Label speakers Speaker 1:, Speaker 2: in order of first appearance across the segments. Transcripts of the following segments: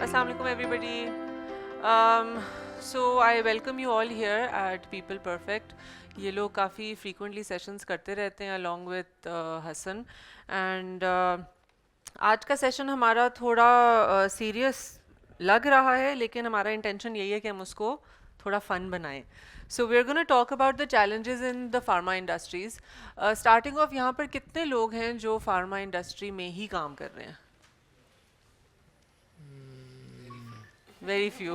Speaker 1: Assalamu alaikum everybody. So I welcome you all here at People Perfect. ये लोग काफ़ी frequently sessions करते रहते हैं along with Hassan and आज का session हमारा थोड़ा serious लग रहा है लेकिन हमारा intention यही है कि हम उसको थोड़ा fun बनाएं. So we're going to talk about the challenges in the pharma industries. Starting off यहाँ पर कितने लोग हैं जो pharma industry में ही काम कर रहे हैं? वेरी फ्यू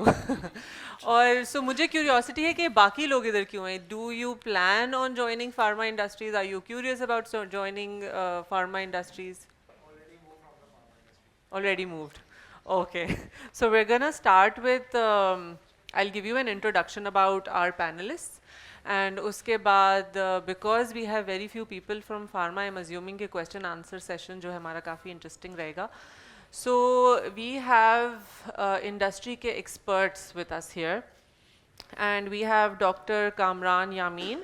Speaker 1: और सो मुझे क्यूरियोसिटी है कि बाकी लोग इधर क्यों हैं. Do you plan on joining pharma industries? Are you curious about joining pharma industries? Already moved. Okay. So we're gonna start with I'll give you an introduction about our panelists. And uske baad because we have very few people from pharma, I'm assuming कि question answer session जो है हमारा काफ़ी interesting रहेगा. So we have industry के experts with us here. And we have Dr. Kamran Yamin,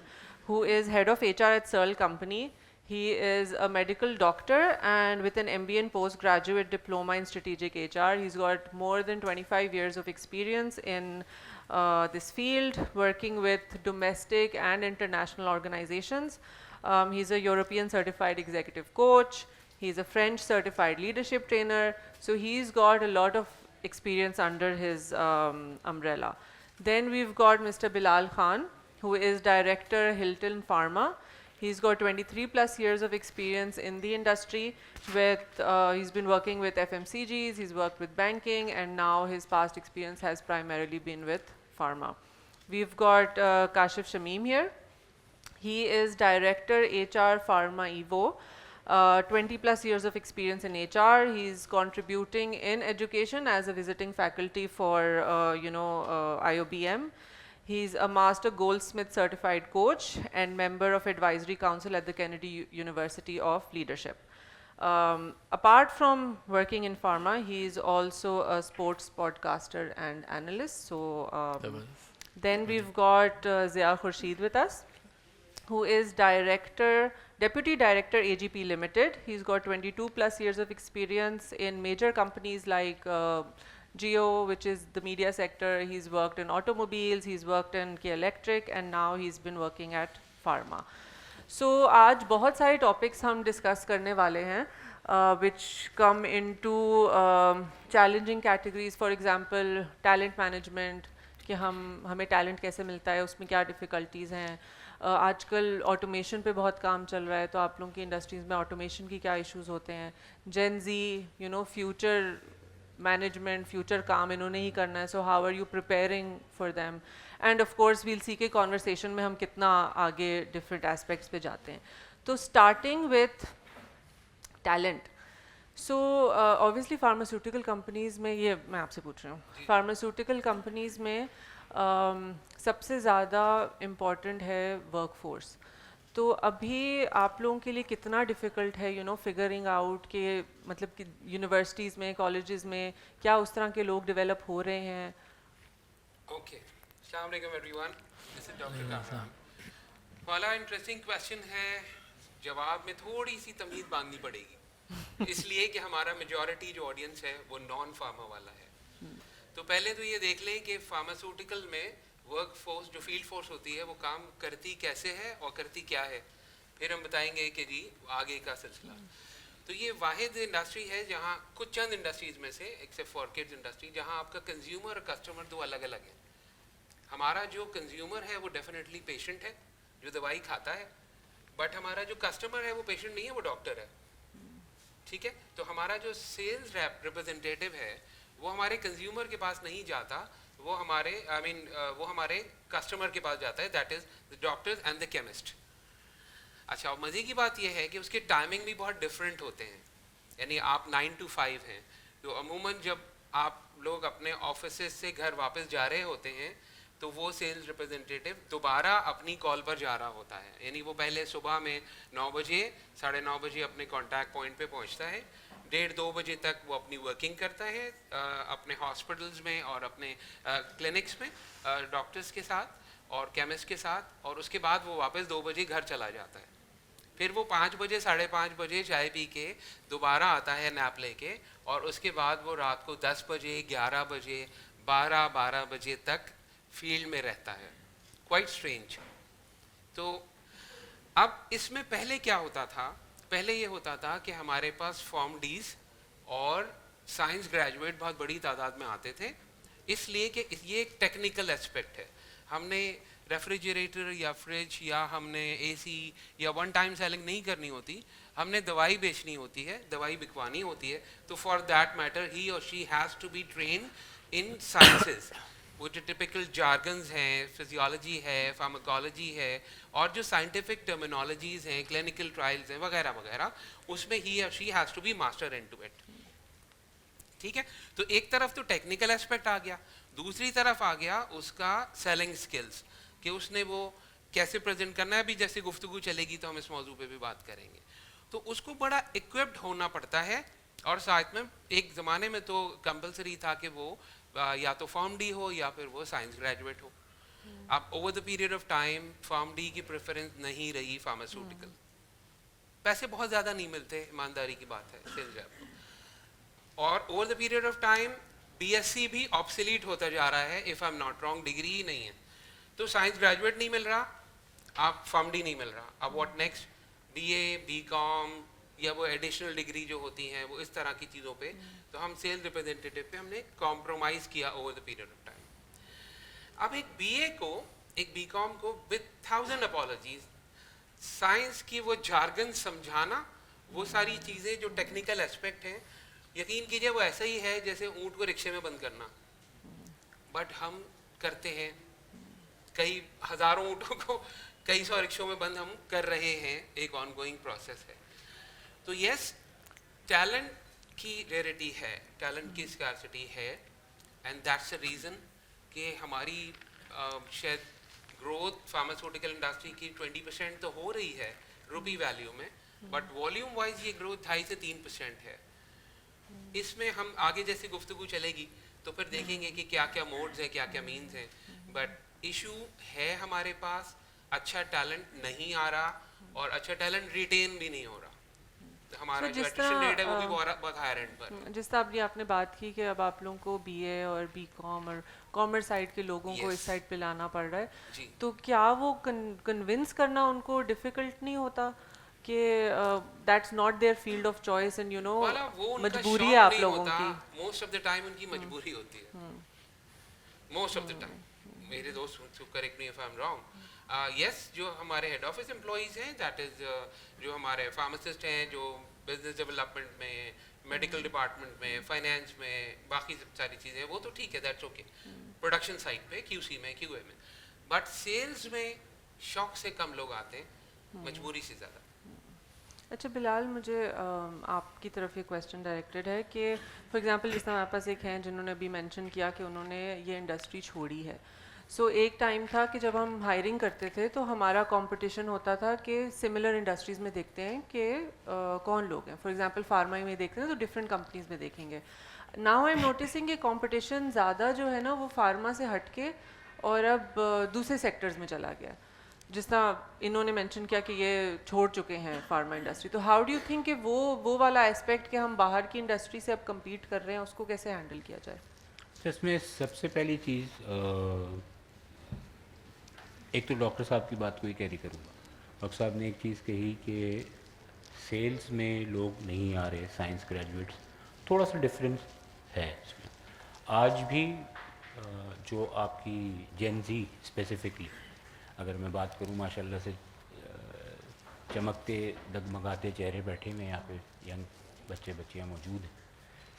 Speaker 1: who is head of HR at Searle Company. He is a medical doctor and with an MBA and postgraduate diploma in strategic HR. He's got more than 25 years of experience in this field, working with domestic and international organizations. He's a European certified executive coach. He's a French certified leadership trainer. So he's got a lot of experience under his umbrella. Then we've got Mr. Bilal Khan, who is Director Hilton Pharma. He's got 23 plus years of experience in the industry. He's been working with FMCGs, he's worked with banking, and now his past experience has primarily been with pharma. We've got Kashif Shamim here. He is Director HR Pharma Evo. 20 plus years of experience in HR. He's contributing in education as a visiting faculty for IOBM. He's a Master Goldsmith certified coach and member of advisory council at the Kennedy University of Leadership. Apart from working in pharma, he's also a sports podcaster and analyst. So then we've got Zia Khurshid with us, who is Deputy Director AGP Limited. He's got 22 plus years of experience in major companies like Jio, which is the media sector. He's worked in automobiles, he's worked in K Electric, and now he's been working at pharma. So आज बहुत सारे topics हम discuss करने वाले हैं, which come into challenging categories. For example, talent management, कि हमें talent कैसे मिलता है, उसमें क्या difficulties हैं. आजकल ऑटोमेशन पे बहुत काम चल रहा है, तो आप लोगों की इंडस्ट्रीज़ में ऑटोमेशन की क्या इश्यूज होते हैं. Gen Z future management, future काम इन्होंने ही करना है, so how are you preparing for them. And of course we'll see के कॉन्वर्सेशन में हम कितना आगे डिफरेंट एस्पेक्ट्स पे जाते हैं. तो starting with talent. So obviously pharmaceutical companies में, ये मैं आपसे पूछ रही हूँ, फार्मास्यूटिकल कंपनीज़ में सबसे ज़्यादा इम्पॉर्टेंट है वर्कफोर्स. तो अभी आप लोगों के लिए कितना डिफ़िकल्ट है फिगरिंग आउट के, मतलब कि यूनिवर्सिटीज़ में, कॉलेजेस में क्या उस तरह के लोग डेवलप हो रहे हैं?
Speaker 2: ओके, अस्सलाम वालेकुम everyone, this is doctor Kamran. वाला इंटरेस्टिंग क्वेश्चन है, जवाब में थोड़ी सी तमीज़ बांधनी पड़ेगी इसलिए कि हमारा मेजॉरिटी जो ऑडियंस है वो नॉन फार्मा वाला है. तो पहले तो ये देख लें कि फार्मास्यूटिकल में वर्क फोर्स, जो फील्ड फोर्स होती है, वो काम करती कैसे है और करती क्या है. फिर हम बताएंगे कि जी आगे का सिलसिला. तो ये वाहिद इंडस्ट्री है जहाँ, कुछ चंद इंडस्ट्रीज़ में से एक्सेप्ट फॉर किड्स इंडस्ट्री, जहाँ आपका कंज्यूमर और कस्टमर दो अलग अलग हैं. हमारा जो कंज्यूमर है वो डेफिनेटली पेशेंट है जो दवाई खाता है, बट हमारा जो कस्टमर है वो पेशेंट नहीं है, वो डॉक्टर है. ठीक है. तो हमारा जो सेल्स रिप्रेजेंटेटिव है वो हमारे कंज्यूमर के पास नहीं जाता, वो हमारे वो हमारे कस्टमर के पास जाता है, that is the doctors and the chemist. अच्छा, और मज़े की बात यह है कि उसके टाइमिंग भी बहुत डिफरेंट होते हैं. यानी आप 9 to 5 हैं, तो अमूमन जब आप लोग अपने ऑफिस से घर वापस जा रहे होते हैं तो वो सेल्स रिप्रेजेंटेटिव दोबारा अपनी कॉल पर जा रहा होता है. यानी वो पहले सुबह में 9 बजे, 9:30 बजे अपने कॉन्टैक्ट पॉइंट पे पहुंचता है, 1:30-2 बजे तक वो अपनी वर्किंग करता है अपने हॉस्पिटल्स में और अपने क्लिनिक्स में डॉक्टर्स के साथ और केमिस्ट के साथ, और उसके बाद वो वापस 2 बजे घर चला जाता है. फिर वो 5 बजे 5:30 बजे चाय पी के दोबारा आता है नैप लेके, और उसके बाद वो रात को 10 बजे 11 बजे 12 बजे तक फील्ड में रहता है। Quite strange. तो अब इसमें पहले क्या होता था, पहले ये होता था कि हमारे पास फॉर्म डीज और साइंस ग्रेजुएट बहुत बड़ी तादाद में आते थे, इसलिए कि ये एक टेक्निकल एस्पेक्ट है। हमने रेफ्रिजरेटर या फ्रिज या हमने एसी या वन टाइम सेलिंग नहीं करनी होती, हमने दवाई बेचनी होती है, दवाई बिकवानी होती है। तो फॉर दैट मैटर ही और she has to be train in sciences, वो जो टिपिकल जार्गन्स हैं, फिजियोलॉजी है, फार्माकोलॉजी है, और जो साइंटिफिक टर्मिनोलॉजीज हैं, क्लिनिकल ट्रायल्स हैं वगैरह वगैरह, उसमें ही और she has to be master into it. ठीक है, तो एक तरफ तो टेक्निकल एस्पेक्ट आ गया, दूसरी तरफ आ गया उसका सेलिंग स्किल्स, कि उसने वो कैसे प्रेजेंट करना है। अभी जैसे गुफ्तगू चलेगी तो हम इस मौजू पे भी बात करेंगे। तो उसको बड़ा इक्विप्ड होना पड़ता है, और साथ में एक ज़माने में तो कंपलसरी था कि वो या तो फॉर्म डी हो या फिर वो साइंस ग्रेजुएट हो। अब over the period of time form D की प्रेफरेंस नहीं रही फार्मास्यूटिकल, पैसे बहुत ज़्यादा नहीं मिलते, ईमानदारी की बात है सेल्स रैप को। और over the period of time BSc भी ऑब्सोलीट होता जा रहा है, if I am not wrong, degree ही नहीं है। तो साइंस ग्रेजुएट नहीं मिल रहा, आप फॉर्म डी नहीं मिल रहा, अब व्हाट नेक्स्ट, बीए, बीकॉम या वो एडिशनल डिग्री जो होती हैं वो इस तरह की चीज़ों पे। तो हम सेल्स रिप्रेजेंटेटिव पे हमने कॉम्प्रोमाइज़ किया over the period of time. अब एक बीए को, एक बीकॉम को, विद 1000 अपॉलॉजीज, साइंस की वो जार्गन समझाना, वो सारी चीज़ें जो टेक्निकल एस्पेक्ट हैं, यकीन कीजिए वो ऐसा ही है जैसे ऊँट को रिक्शे में बंद करना, बट हम करते हैं। कई हज़ारों ऊँटों को कई सौ रिक्शों में बंद हम कर रहे हैं, एक ऑनगोइंग प्रोसेस है। तो यस, टैलेंट की रेयरिटी है, टैलेंट की स्कार्सिटी है, एंड दैट्स द रीज़न कि हमारी शायद ग्रोथ फार्मास्यूटिकल इंडस्ट्री की 20% तो हो रही है रुपी वैल्यू में, बट वॉल्यूम वाइज ये ग्रोथ 2.5 से 3% है। इसमें हम आगे जैसे गुफ्तगू चलेगी तो फिर देखेंगे कि क्या क्या मोड्स हैं, क्या क्या मीन्स हैं, बट इशू है हमारे पास अच्छा टैलेंट नहीं आ रहा, और अच्छा टैलेंट रिटेन भी नहीं हो रहा। तो हमारा जो एट्रिशन रेट है वो भी बहुत हायर एंड पर।
Speaker 1: जिस तरह अभी आपने बात की कि अब आप लोगों को बीए और बीकॉम और कॉमर्स साइड के लोगों को
Speaker 2: Yes.
Speaker 1: इस साइड पे लाना पड़ रहा है,
Speaker 2: जी।
Speaker 1: तो क्या वो कन्विंस करना उनको डिफिकल्ट नहीं होता कि that's not their field of choice, and you know
Speaker 2: वाला वो उनका
Speaker 1: मजबूरी
Speaker 2: शौक
Speaker 1: है आप
Speaker 2: नहीं
Speaker 1: लोगों
Speaker 2: होता,
Speaker 1: की?
Speaker 2: मोस्ट ऑफ द टाइम उनकी मजबूरी होती है, मोस्ट ऑफ द टाइम। मेरे दोस्त correct me if I am wrong, yes, जो हमारे हेड ऑफिस एम्प्लॉइज हैं, दैट इज जो हमारे फार्मासिस्ट हैं, जो बिजनेस डेवलपमेंट में, मेडिकल डिपार्टमेंट में, फाइनेंस में, बाकी सारी चीज़ें, वो तो ठीक है, दैट्स ओके। प्रोडक्शन साइड पे, क्यूसी में, क्यूए में, बट सेल्स में शौक से कम लोग आते हैं, मजबूरी से ज़्यादा।
Speaker 1: अच्छा बिलाल, मुझे आपकी तरफ ये क्वेश्चन डायरेक्टेड है कि फॉर एग्जांपल जिस तरह हमारे पास एक हैं जिन्होंने अभी मेंशन किया कि उन्होंने ये इंडस्ट्री छोड़ी है। सो एक टाइम था कि जब हम हायरिंग करते थे तो हमारा कंपटीशन होता था कि सिमिलर इंडस्ट्रीज़ में देखते हैं कि कौन लोग हैं। फॉर एग्जांपल फार्मा में देखते हैं तो डिफरेंट कंपनीज में देखेंगे। नाउ आई एम नोटिसिंग कि कंपटीशन ज़्यादा जो है ना वो फार्मा से हट के और अब दूसरे सेक्टर्स में चला गया, जिस तरह इन्होंने मेंशन किया कि ये छोड़ चुके हैं फार्मा इंडस्ट्री। तो हाउ डू यू थिंक कि वो वाला एस्पेक्ट कि हम बाहर की इंडस्ट्री से अब compete कर रहे हैं, उसको कैसे हैंडल किया जाए?
Speaker 3: तो इसमें सबसे पहली चीज़, एक तो डॉक्टर साहब की बात को ही कैरी करूँगा। डॉक्टर साहब ने एक चीज़ कही कि सेल्स में लोग नहीं आ रहे साइंस ग्रेजुएट्स, थोड़ा सा डिफरेंस है इसमें। आज भी जो आपकी जेन जी स्पेसिफिकली अगर मैं बात करूँ, माशाल्लाह से चमकते दगमगाते चेहरे बैठे हुए यहाँ पे यंग बच्चे बच्चियाँ मौजूद हैं।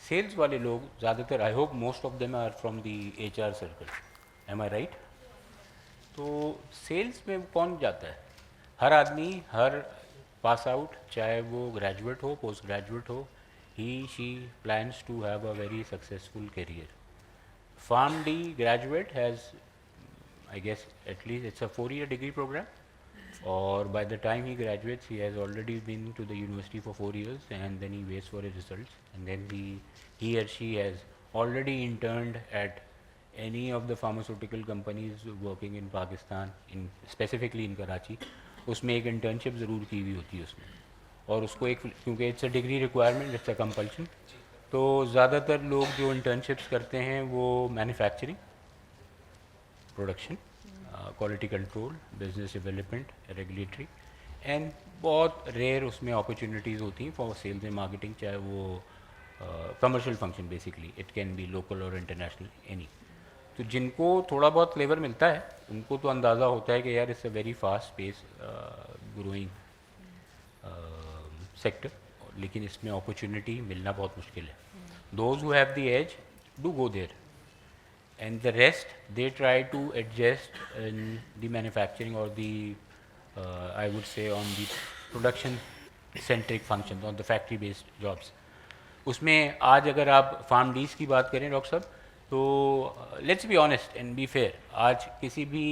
Speaker 3: सेल्स वाले लोग ज़्यादातर, I hope most of them are from the HR circle, am I right? तो सेल्स में कौन जाता है? हर आदमी, हर पास आउट, चाहे वो ग्रेजुएट हो, पोस्ट ग्रेजुएट हो, he she plans to have a very successful career. Pharm D graduate has, I guess at least it's a 4-year degree program, or by the time he graduates he has already been to the university for 4 years, and then he waits for his results, and then he or she has already interned at any of the pharmaceutical companies working in Pakistan, in specifically in Karachi, उसमें एक internship ज़रूर की हुई होती है उसमें, और उसको एक, क्योंकि it's a degree requirement, it's a compulsion, तो ज़्यादातर लोग जो इंटर्नशिप्स करते हैं वो manufacturing, production, quality control, business development, regulatory, and बहुत रेयर उसमें अपॉर्चुनिटीज़ होती हैं फॉर सेल्स एंड मार्केटिंग, चाहे वो commercial function, basically it can be local और इंटरनेशनल, एनी। तो जिनको थोड़ा बहुत फ्लेवर मिलता है उनको तो अंदाज़ा होता है कि यार it's a very fast pace growing sector, लेकिन इसमें अपॉर्चुनिटी मिलना बहुत मुश्किल है। Those who have the edge do go there, and the rest they try to adjust in the manufacturing or the I would say on the production centric functions, on the factory based jobs. उसमें आज अगर आप farm डीज की बात करें doctor साहब, तो let's be honest and be fair, आज किसी भी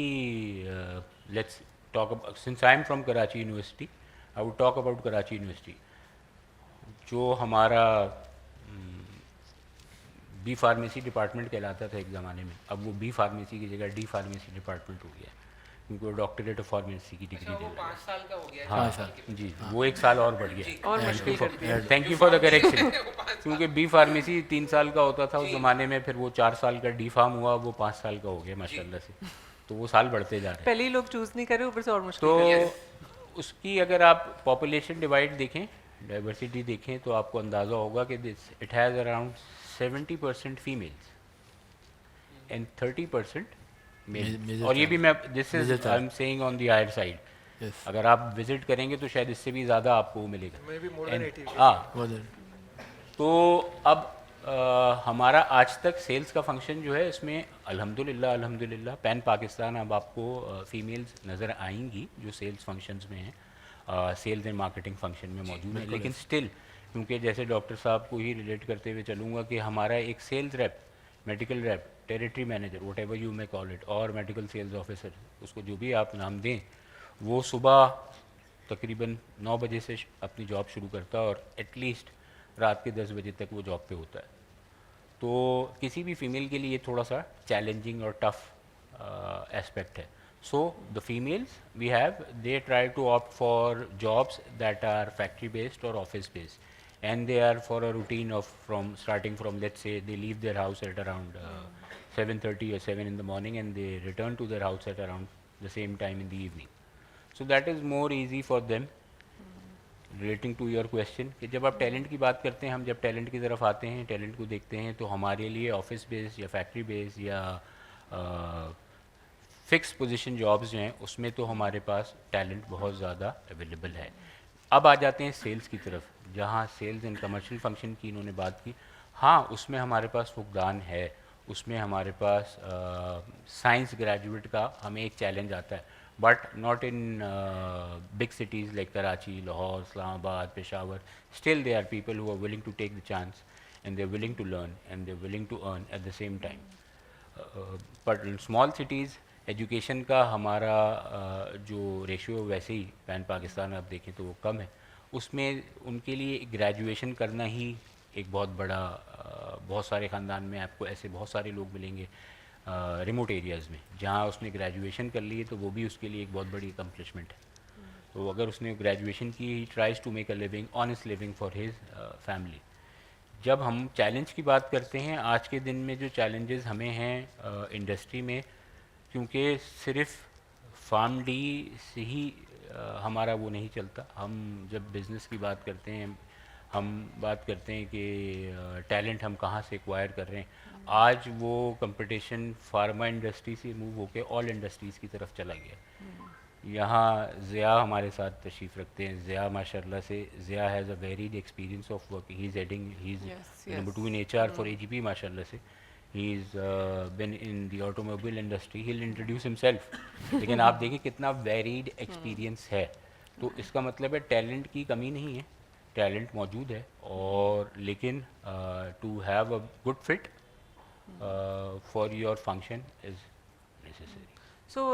Speaker 3: let's talk about, since I am from Karachi university, I would talk about Karachi university, जो हमारा बी फार्मेसी डिपार्टमेंट कहलाता था एक ज़माने में, अब वो बी फार्मेसी की जगह डी फार्मेसी डिपार्टमेंट हो गया है, क्योंकि वो डॉक्टरेट ऑफ फार्मेसी की डिग्री
Speaker 2: अच्छा
Speaker 3: दे
Speaker 2: वो
Speaker 3: रहा है।
Speaker 2: 5 साल का हो गया है।
Speaker 3: हाँ जी, वो एक साल और बढ़ गया।
Speaker 1: और मुश्किल कर दिया।
Speaker 3: Thank you for the correction, क्योंकि बी फार्मेसी 3 साल का होता था उस ज़माने में, फिर वो 4 साल का डी फार्म हुआ, वो 5 साल का हो गया माशाल्लाह से, तो वो साल बढ़ते जा रहे हैं।
Speaker 1: पहले ही लोग चूज नहीं करे, ऊपर से और मुश्किल
Speaker 3: तो
Speaker 1: कर दिया।
Speaker 3: उसकी अगर आप पॉपुलेशन डिवाइड देखें, डाइवर्सिटी देखें, तो आपको अंदाज़ा होगा कि this it has around 70% females and 30% male. और ये भी मैं, this is I am saying on the higher side,
Speaker 4: Yes.
Speaker 3: अगर आप विजिट करेंगे तो शायद इससे भी ज़्यादा आपको वो मिलेगा।
Speaker 5: Maybe more than 80.
Speaker 3: हाँ,
Speaker 4: More than
Speaker 3: तो अब हमारा आज तक सेल्स का फंक्शन जो है, इसमें अल्हम्दुलिल्लाह पैन पाकिस्तान अब आपको फीमेल्स नज़र आएंगी जो सेल्स फंक्शंस में हैं, सेल्स एंड मार्केटिंग फंक्शन में मौजूद है, लेकिन स्टिल, क्योंकि जैसे डॉक्टर साहब को ही रिलेट करते हुए चलूँगा कि हमारा एक sales rep, medical rep, territory manager, whatever you may call it, और मेडिकल सेल्स ऑफिसर, उसको जो भी आप नाम दें, वो सुबह तकरीबन 9 बजे से अपनी जॉब शुरू करता है और एटलीस्ट रात के 10 बजे तक वो जॉब पे होता है। तो किसी भी फीमेल के लिए ये थोड़ा सा चैलेंजिंग और टफ एस्पेक्ट है। So the females we have, they try to opt for jobs that are factory based और office based, and they are for a routine of from starting from, let's say they leave their house at around 7:30 or 7 in the morning, and they return to their house at around the same time in the evening. So that is more easy for them. Relating to your question, कि जब आप talent की बात करते हैं, हम जब talent की तरफ आते हैं, टैलेंट को देखते हैं, तो हमारे लिए ऑफिस बेस्ड या फैक्ट्री बेस्ड या फिक्स पोजीशन जॉब्स जो हैं, उसमें तो हमारे पास टैलेंट बहुत ज़्यादा अवेलेबल है। अब आ जाते हैं सेल्स की तरफ, जहाँ सेल्स एंड कमर्शियल फंक्शन की इन्होंने बात की। हाँ, उसमें हमारे पास फुकदान है, उसमें हमारे पास साइंस ग्रेजुएट का हमें एक चैलेंज आता है, but not in big cities like Karachi, Lahore, Islamabad, Peshawar. Still there are people who are willing to take the chance, and they're willing to learn, and they're willing to earn at the same time. But in small cities, education का हमारा जो ratio वैसे ही pan Pakistan आप देखें तो वो कम है, उसमें उनके लिए ग्रेजुएशन करना ही एक बहुत बड़ा, बहुत सारे ख़ानदान में आपको ऐसे बहुत सारे लोग मिलेंगे रिमोट एरियाज़ में, जहाँ उसने ग्रेजुएशन कर ली है, तो वो भी उसके लिए एक बहुत बड़ी अकम्पलिशमेंट है। तो अगर उसने ग्रेजुएशन की, he tries to make a living, honest living for his family. जब हम चैलेंज की बात करते हैं, आज के दिन में जो चैलेंजेस हमें हैं इंडस्ट्री में, क्योंकि सिर्फ फार्म डी से ही हमारा वो नहीं चलता, हम जब बिज़नेस की बात करते हैं, हम बात करते हैं कि टैलेंट हम कहाँ से एक्वायर कर रहे हैं। आज वो कंपटीशन फार्मा इंडस्ट्री से मूव होकर ऑल इंडस्ट्रीज़ की तरफ चला गया। यहाँ ज़िया हमारे साथ तशरीफ़ रखते हैं। ज़िया माशाल्लाह से, Zia has a varied experience of work, he is heading, he is number 2 in HR for AGP माशाल्लाह से। He is been in the automobile industry, he will introduce himself. लेकिन आप देखिए कितना वेरीड एक्सपीरियंस है, तो इसका मतलब है टैलेंट की कमी नहीं है, टैलेंट मौजूद है, और लेकिन to have a good fit for your function is necessary.
Speaker 1: So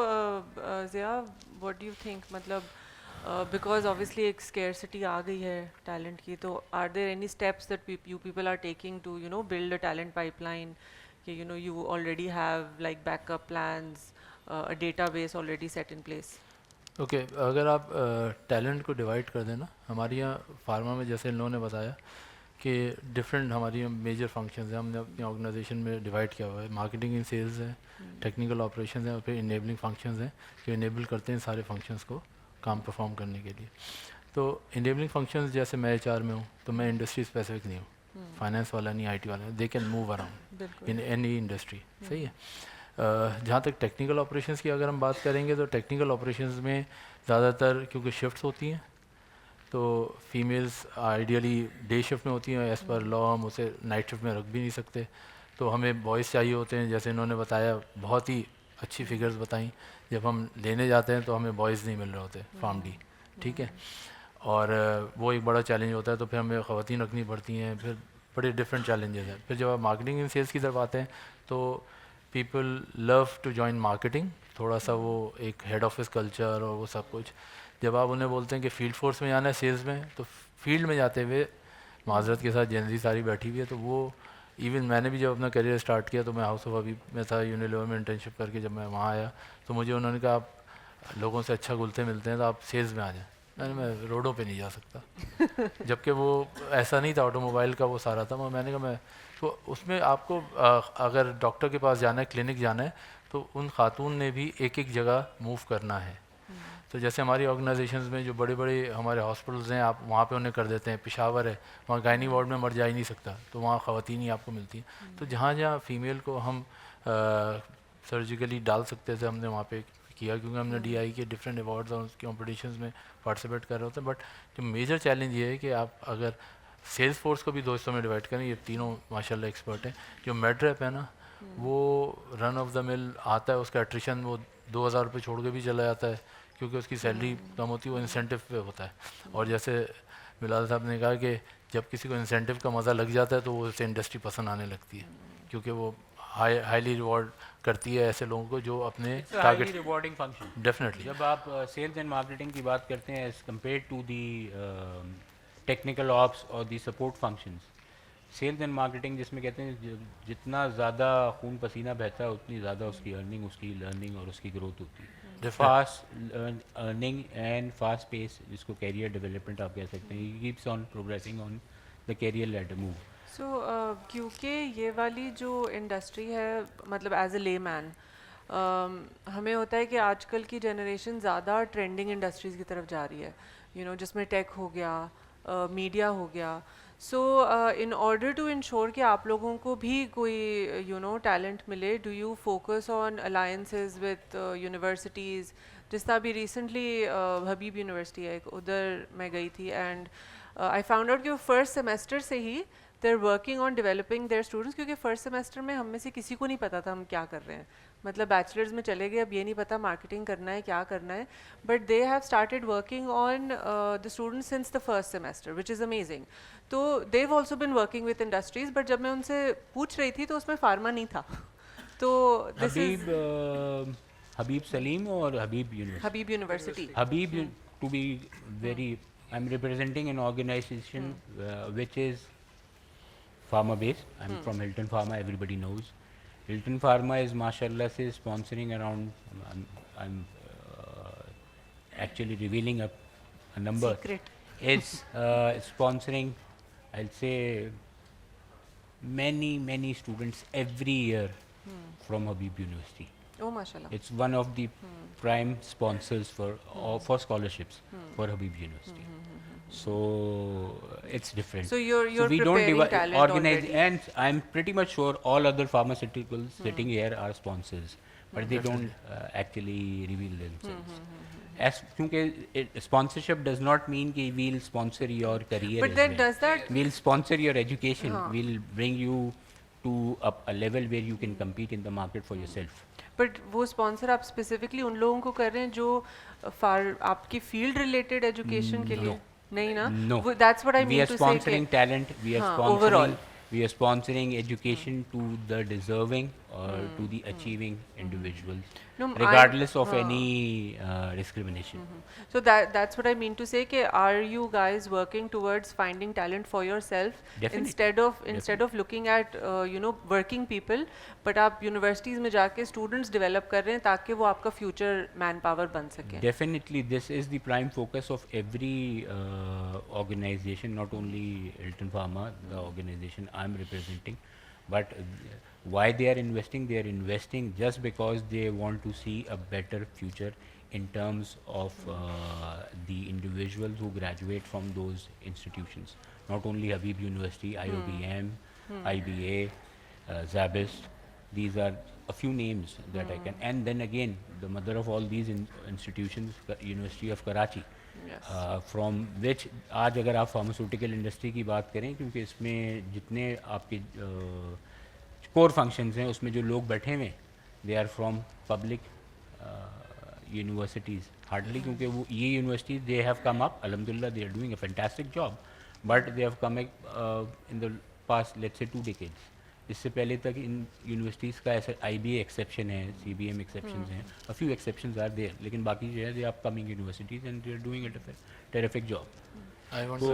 Speaker 1: Zia, what do you think, मतलब because obviously एक scarcity आ गई है talent की, तो are there any steps that you people are taking to, you know, build a talent pipeline, कि you know you already have like backup plans, a database already set in place?
Speaker 4: Okay अगर आप talent को divide कर देना, हमारे यहाँ pharma में जैसे इन लोगों ने बताया कि डिफरेंट हमारी मेजर फंक्शंस हैं, हमने अपनी ऑर्गेनाइजेशन में डिवाइड किया हुआ है। मार्केटिंग इन सेल्स है, टेक्निकल ऑपरेशंस हैं और फिर इनेबलिंग फंक्शंस हैं जो इनेबल करते हैं सारे फंक्शंस को काम परफॉर्म करने के लिए। तो इनेबलिंग फंक्शंस जैसे मैं एचआर में हूँ तो मैं इंडस्ट्री स्पेसिफिक नहीं हूँ, फाइनेंस वाला नहीं, आईटी वाला, they can move around in any industry, सही है। जहाँ तक टेक्निकल ऑपरेशंस की अगर हम बात करेंगे तो टेक्निकल ऑपरेशंस में ज़्यादातर क्योंकि शिफ्ट्स होती हैं तो फीमेल्स आइडियली डे शिफ्ट में होती हैं, एज़ पर लॉ हम उसे नाइट शिफ्ट में रख भी नहीं सकते, तो हमें बॉयज़ चाहिए होते हैं। जैसे इन्होंने बताया, बहुत ही अच्छी फिगर्स बताई, जब हम लेने जाते हैं तो हमें बॉयज़ नहीं मिल रहे होते फार्म डी, ठीक है, और वो एक बड़ा चैलेंज होता है। तो फिर हमें ख़वातीन रखनी पड़ती हैं, फिर बड़े डिफरेंट चैलेंजेस हैं। फिर जब आप मार्केटिंग एंड सेल्स की तरफ आते हैं तो people love to join marketing, थोड़ा सा वो एक हेड ऑफिस कल्चर और वो सब कुछ। जब आप उन्हें बोलते हैं कि फील्ड फोर्स में जाना है सेल्स में, तो फील्ड में जाते हुए माजरत के साथ जेनजी सारी बैठी हुई है, तो वो इवन मैंने भी जब अपना करियर स्टार्ट किया तो मैं हाउस ऑफ हबीब में था, यूनिलीवर में इंटर्नशिप करके जब मैं वहाँ आया तो मुझे उन्होंने कहा आप लोगों से अच्छा घुलते मिलते हैं तो आप सेल्स में आ जाएं। मैं रोडों पे नहीं जा सकता जबकि वो ऐसा नहीं था, ऑटोमोबाइल का वो सारा था। मैंने कहा मैं तो उसमें आपको अगर डॉक्टर के पास जाना है, क्लिनिक जाना है, तो उन खातून ने भी एक एक जगह मूव करना है। तो जैसे हमारी ऑर्गेनाइजेशंस में जो बड़े बड़े हमारे हॉस्पिटल्स हैं, आप वहाँ पे उन्हें कर देते हैं। पेशावर है, वहाँ गायनी वार्ड में मर जा ही नहीं सकता, तो वहाँ ख़वातीन ही आपको मिलती हैं। तो जहाँ जहाँ फीमेल को हम सर्जिकली डाल सकते थे हमने वहाँ पे किया, क्योंकि हमने DI के डिफरेंट अवार्ड्स और उसके कॉम्पिटिशन्स में पार्टिसिपेट कर रहे होते हैं। बट जो मेजर चैलेंज ये है कि आप अगर सेल्स फोर्स को भी दो हिस्सों में डिवाइड करें, ये तीनों माशाल्लाह एक्सपर्ट हैं। जो मेड रेप है ना, वो रन ऑफ द मिल आता है, उसका एट्रिशन वो 2000 रुपये छोड़ के भी चला जाता है क्योंकि उसकी सैलरी कम होती है, वो इंसेंटिव पे होता है। और जैसे बिलाल साहब ने कहा कि जब किसी को इंसेंटिव का मज़ा लग जाता है तो वो उसे इंडस्ट्री पसंद आने लगती है, क्योंकि वो हाईली रिवॉर्ड करती है ऐसे लोगों को जो अपने टारगेट।
Speaker 3: रिवॉर्डिंग फंक्शन
Speaker 4: डेफिनेटली
Speaker 3: जब आप सेल्स एंड मार्केटिंग की बात करते हैं as compare to the technical ops और the support functions, sales and marketing जिसमें कहते हैं जितना ज़्यादा खून पसीना बहता है उतनी ज़्यादा उसकी अर्निंग, उसकी लर्निंग और उसकी ग्रोथ होती है। Fast earning and fast pace, जिसको कैरियर डेवलपमेंट आप कह सकते हैं, he keeps on progressing on the career ladder move.
Speaker 1: So क्योंकि ये वाली जो इंडस्ट्री है, मतलब एज ए लेमैन हमें होता है कि आजकल की जनरेशन ज़्यादा ट्रेंडिंग इंडस्ट्रीज़ की तरफ जा रही है, जिसमें टेक हो गया, मीडिया हो गया। सो इन ऑर्डर टू इंश्योर कि आप लोगों को भी कोई टैलेंट मिले, do you focus on alliances with universities? जिस तरह अभी रिसेंटली हबीब यूनिवर्सिटी है, उधर मैं गई थी, एंड आई फाउंड आउट कि वो फर्स्ट सेमेस्टर से ही they're working on developing their students, क्योंकि फर्स्ट सेमेस्टर में हम में से किसी को नहीं पता था हम क्या कर रहे हैं। मतलब बैचलर्स में चले गए, अब ये नहीं पता मार्केटिंग करना है, क्या करना है, but they have started working on the students since the first semester, which is amazing. तो they've also been working with industries, but जब मैं उनसे पूछ रही थी तो उसमें फार्मा नहीं था। तो दिस इज
Speaker 3: हबीब सलीम और हबीब
Speaker 1: university.
Speaker 3: Habib, to be very, I'm representing an organization which is pharma based. I'm from Hilton Pharma, everybody knows. Hilton Pharma is mashallah se sponsoring around, I'm actually revealing a number.
Speaker 1: Secret.
Speaker 3: Is sponsoring, I'll say, many students every year from Habib University.
Speaker 1: Oh, mashallah.
Speaker 3: It's one of the prime sponsors for scholarships for Habib University. So it's different.
Speaker 1: So you're
Speaker 3: we don't
Speaker 1: preparing talent
Speaker 3: organize,
Speaker 1: already.
Speaker 3: and I'm pretty much sure all other pharmaceuticals sitting here are sponsors, but they don't actually reveal themselves. As क्योंकि sponsorship does not mean कि we'll sponsor your career.
Speaker 1: But
Speaker 3: as
Speaker 1: then
Speaker 3: well.
Speaker 1: does that
Speaker 3: We'll sponsor your education. We'll bring you to a level where you can compete in the market for yourself.
Speaker 1: But वो sponsor आप specifically उन लोगों को कर रहे हैं जो आपकी फील्ड रिलेटेड एजुकेशन के लिए? नहीं ना?
Speaker 3: No.
Speaker 1: That's what I
Speaker 3: We
Speaker 1: mean
Speaker 3: are
Speaker 1: to
Speaker 3: sponsoring
Speaker 1: से
Speaker 3: talent. We are
Speaker 1: हाँ,
Speaker 3: sponsoring.
Speaker 1: overall.
Speaker 3: We are sponsoring education to the deserving to the achieving individuals,
Speaker 1: No,
Speaker 3: regardless of any discrimination.
Speaker 1: So that's what I mean to say कि are you guys working towards finding talent for yourself
Speaker 3: Definitely.
Speaker 1: instead of looking at working people, but आप universities में जाके students develop कर रहे हैं ताकि वो आपका future manpower बन सके.
Speaker 3: Definitely, this is the prime focus of every organization, not only Hilton Pharma, the organization I'm representing, but why they are investing just because they want to see a better future in terms of the individuals who graduate from those institutions. Not only Habib University, IOBM, IBA, Zabist. These are a few names that I can. And then again, the mother of all these institutions, University of Karachi, from which आज अगर आप pharmaceutical industry की बात करें, क्योंकि इसमें जितने आपके कोर फंक्शंस हैं उसमें जो लोग बैठे हुए हैं they are from public universities hardly, क्योंकि वो ये universities they have come up अल्हम्दुलिल्लाह, they are doing a fantastic job, but they have come in the past let's say 2 decades. इससे पहले तक इन यूनिवर्सिटीज़ का ऐसा IBA एक्सेप्शन है, CBM एक्सेप्शन हैं, a few exceptions are there, लेकिन बाकी जो है they are coming universities and they are doing a terrific job.
Speaker 4: I want
Speaker 1: So,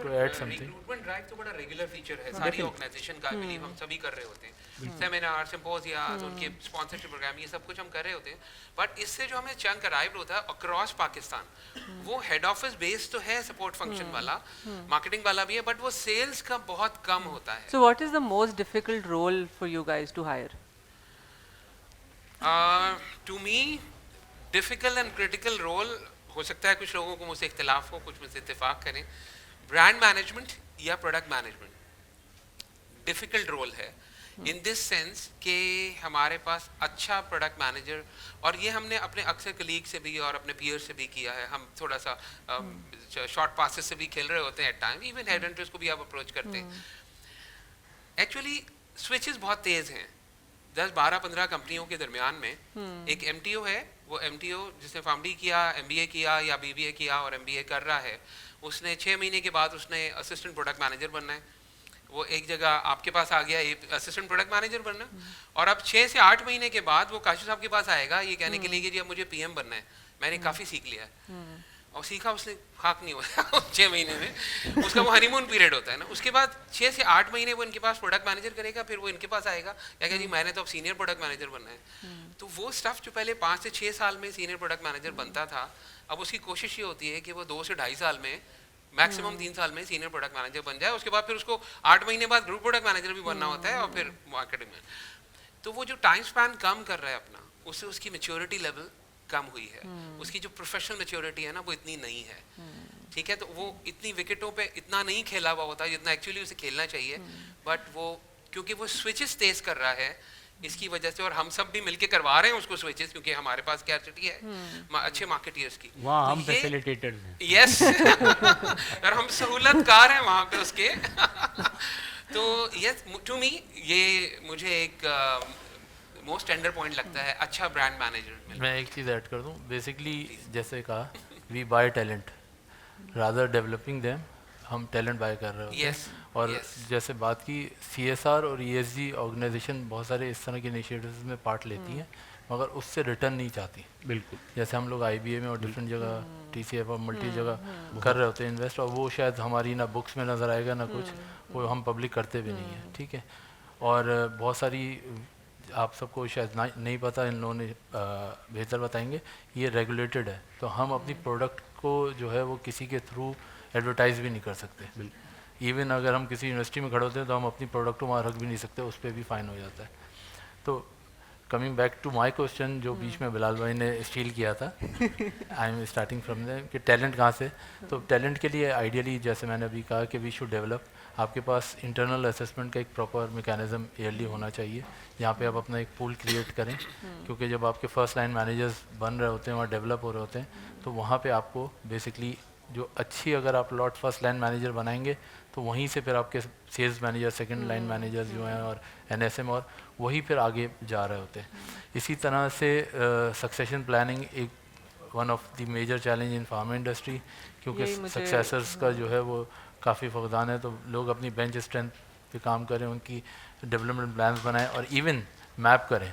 Speaker 4: to add something.
Speaker 2: Recruitment drive तो बड़ा रेगुलर फीचर है सारी ऑर्गेनाइजेशन का. बिलीव हम सभी कर रहे होते हैं, सेमिनार, सिम्पोजियम, उनके स्पॉन्सरशिप प्रोग्राम, ये सब कुछ हम कर रहे होते हैं. बट इससे जो हमें चंक अराइव होता है अक्रॉस पाकिस्तान, वो हेड ऑफिस बेस्ड तो है, सपोर्ट फंक्शन वाला, मार्केटिंग वाला भी है, बट वो सेल्स का बहुत कम होता है.
Speaker 1: So what is the most difficult role for you guys to hire?
Speaker 2: To me difficult and critical role हो सकता है, कुछ लोगों को मुझसे इख्तिलाफ हो, कुछ मुझसे इत्तेफाक करें. ब्रांड मैनेजमेंट या प्रोडक्ट मैनेजमेंट डिफिकल्ट रोल है इन दिस सेंस कि हमारे पास अच्छा प्रोडक्ट मैनेजर, और ये हमने अपने अक्सर कलीग से भी और अपने पीयर से भी किया है. हम थोड़ा सा शॉर्ट पासेस से भी खेल रहे होते हैं at time, even headhunters को भी आप अप्रोच करते हैं. एक्चुअली स्विचेस बहुत तेज हैं. 10-12-15 कंपनियों के दरमियान में एक MTO है, वो MTO जिसने फार्मडी किया, MBA किया या BBA किया और MBA कर रहा है, उसने 6 महीने के बाद उसने असिस्टेंट प्रोडक्ट मैनेजर बनना है. वो एक जगह आपके पास आ गया असिस्टेंट प्रोडक्ट मैनेजर बनना, और अब 6 से 8 महीने के बाद वो काशी साहब के पास आएगा ये कहने के लिए कि जी अब मुझे PM बनना है. मैंने काफ़ी सीख लिया है, और सीखा उसने खाक नहीं हुआ 6 महीने में. उसका वो हनीमून पीरियड होता है ना. उसके बाद 6 से 8 महीने वो इनके पास प्रोडक्ट मैनेजर करेगा, फिर वो इनके पास आएगा या कि जी मैंने तो अब सीनियर प्रोडक्ट मैनेजर बनना है. तो वो स्टफ जो पहले 5 से 6 साल में सीनियर प्रोडक्ट मैनेजर बनता था, अब उसकी कोशिश ये होती है कि वो 2 से 2.5 साल में, मैक्सिमम 3 साल में सीनियर प्रोडक्ट मैनेजर बन जाए. उसके बाद फिर उसको 8 महीने बाद ग्रुप प्रोडक्ट मैनेजर भी बनना होता है, और फिर मार्केटिंग में. तो वो जो टाइम स्पैन कम कर रहा है अपना, उससे उसकी मैच्योरिटी लेवल कम हुई है. उसकी जो प्रोफेशनल मैच्योरिटी है ना, वो इतनी नहीं है. ठीक है, तो वो इतनी विकेटों पे इतना नहीं खेला हुआ होता जितना एक्चुअली उसे खेलना चाहिए. बट वो क्योंकि वो स्विचेस तेज कर रहा है इसकी वजह से, और हम सब भी मिलके करवा रहे हैं उसको स्विचेस, क्योंकि हमारे पास कैपेसिटी है अच्छे मार्केटियर्स की.
Speaker 3: वहाँ हम फैसिलिटेटर्स हैं.
Speaker 2: यस और हम सहूलतकार हैं वहाँ पे उसके. तो यस, टू मी ये मुझे एक मोस्ट टेंडर पॉइंट लगता है अच्छा ब्रांड मैनेजर.
Speaker 4: मैं एक चीज़ ऐड कर दूं. बेसिकली जैसे कहा, we buy talent rather developing them. हम टैलेंट बाय कर रहे होते हैं. और जैसे बात की CSR और ESG ऑर्गेनाइजेशन बहुत सारे इस तरह के इनिशिएटिव्स में पार्ट लेती हैं, मगर उससे रिटर्न नहीं चाहती.
Speaker 3: बिल्कुल.
Speaker 4: जैसे हम लोग IBA में और डिफरेंट जगह TCF और मल्टी जगह कर रहे होते हैं इन्वेस्ट, और वो शायद हमारी ना बुक्स में नज़र आएगा ना कुछ, वो हम पब्लिक करते भी नहीं हैं. ठीक है, और बहुत सारी आप सबको शायद नहीं पता, इन लोगों ने बेहतर बताएंगे, ये रेगुलेटेड है. तो हम अपनी प्रोडक्ट को जो है वो किसी के थ्रू एडवर्टाइज भी नहीं कर सकते. इवन अगर हम किसी यूनिवर्सिटी में खड़े होते हैं तो हम अपनी प्रोडक्ट को वहाँ रख भी नहीं सकते, उस पर भी फ़ाइन हो जाता है. तो coming back to my question जो बीच में बिलाल भाई ने स्टील किया था, I am starting from there कि टैलेंट कहाँ से. तो टैलेंट के लिए आइडियली जैसे मैंने अभी कहा कि वी शुड डेवलप. आपके पास इंटरनल असेसमेंट का एक प्रॉपर मैकेनिज्म ईयरली होना चाहिए, जहाँ पे आप अपना एक पूल क्रिएट करें. क्योंकि जब आपके फर्स्ट लाइन मैनेजर्स बन रहे होते हैं और डेवलप हो रहे होते हैं, तो वहाँ पे आपको बेसिकली जो अच्छी, अगर आप लॉट फर्स्ट लाइन मैनेजर बनाएंगे तो वहीं से फिर आपके sales manager, second line managers जो हैं और NSM, और वही फिर आगे जा रहे होते हैं. इसी तरह से सक्सेशन प्लानिंग एक one of the major challenge in pharma industry, क्योंकि सक्सेसर्स का जो है वो काफ़ी फकदान है. तो लोग अपनी बेंच स्ट्रेंथ पे काम करें, उनकी डेवलपमेंट प्लान्स बनाएं और इवन मैप करें,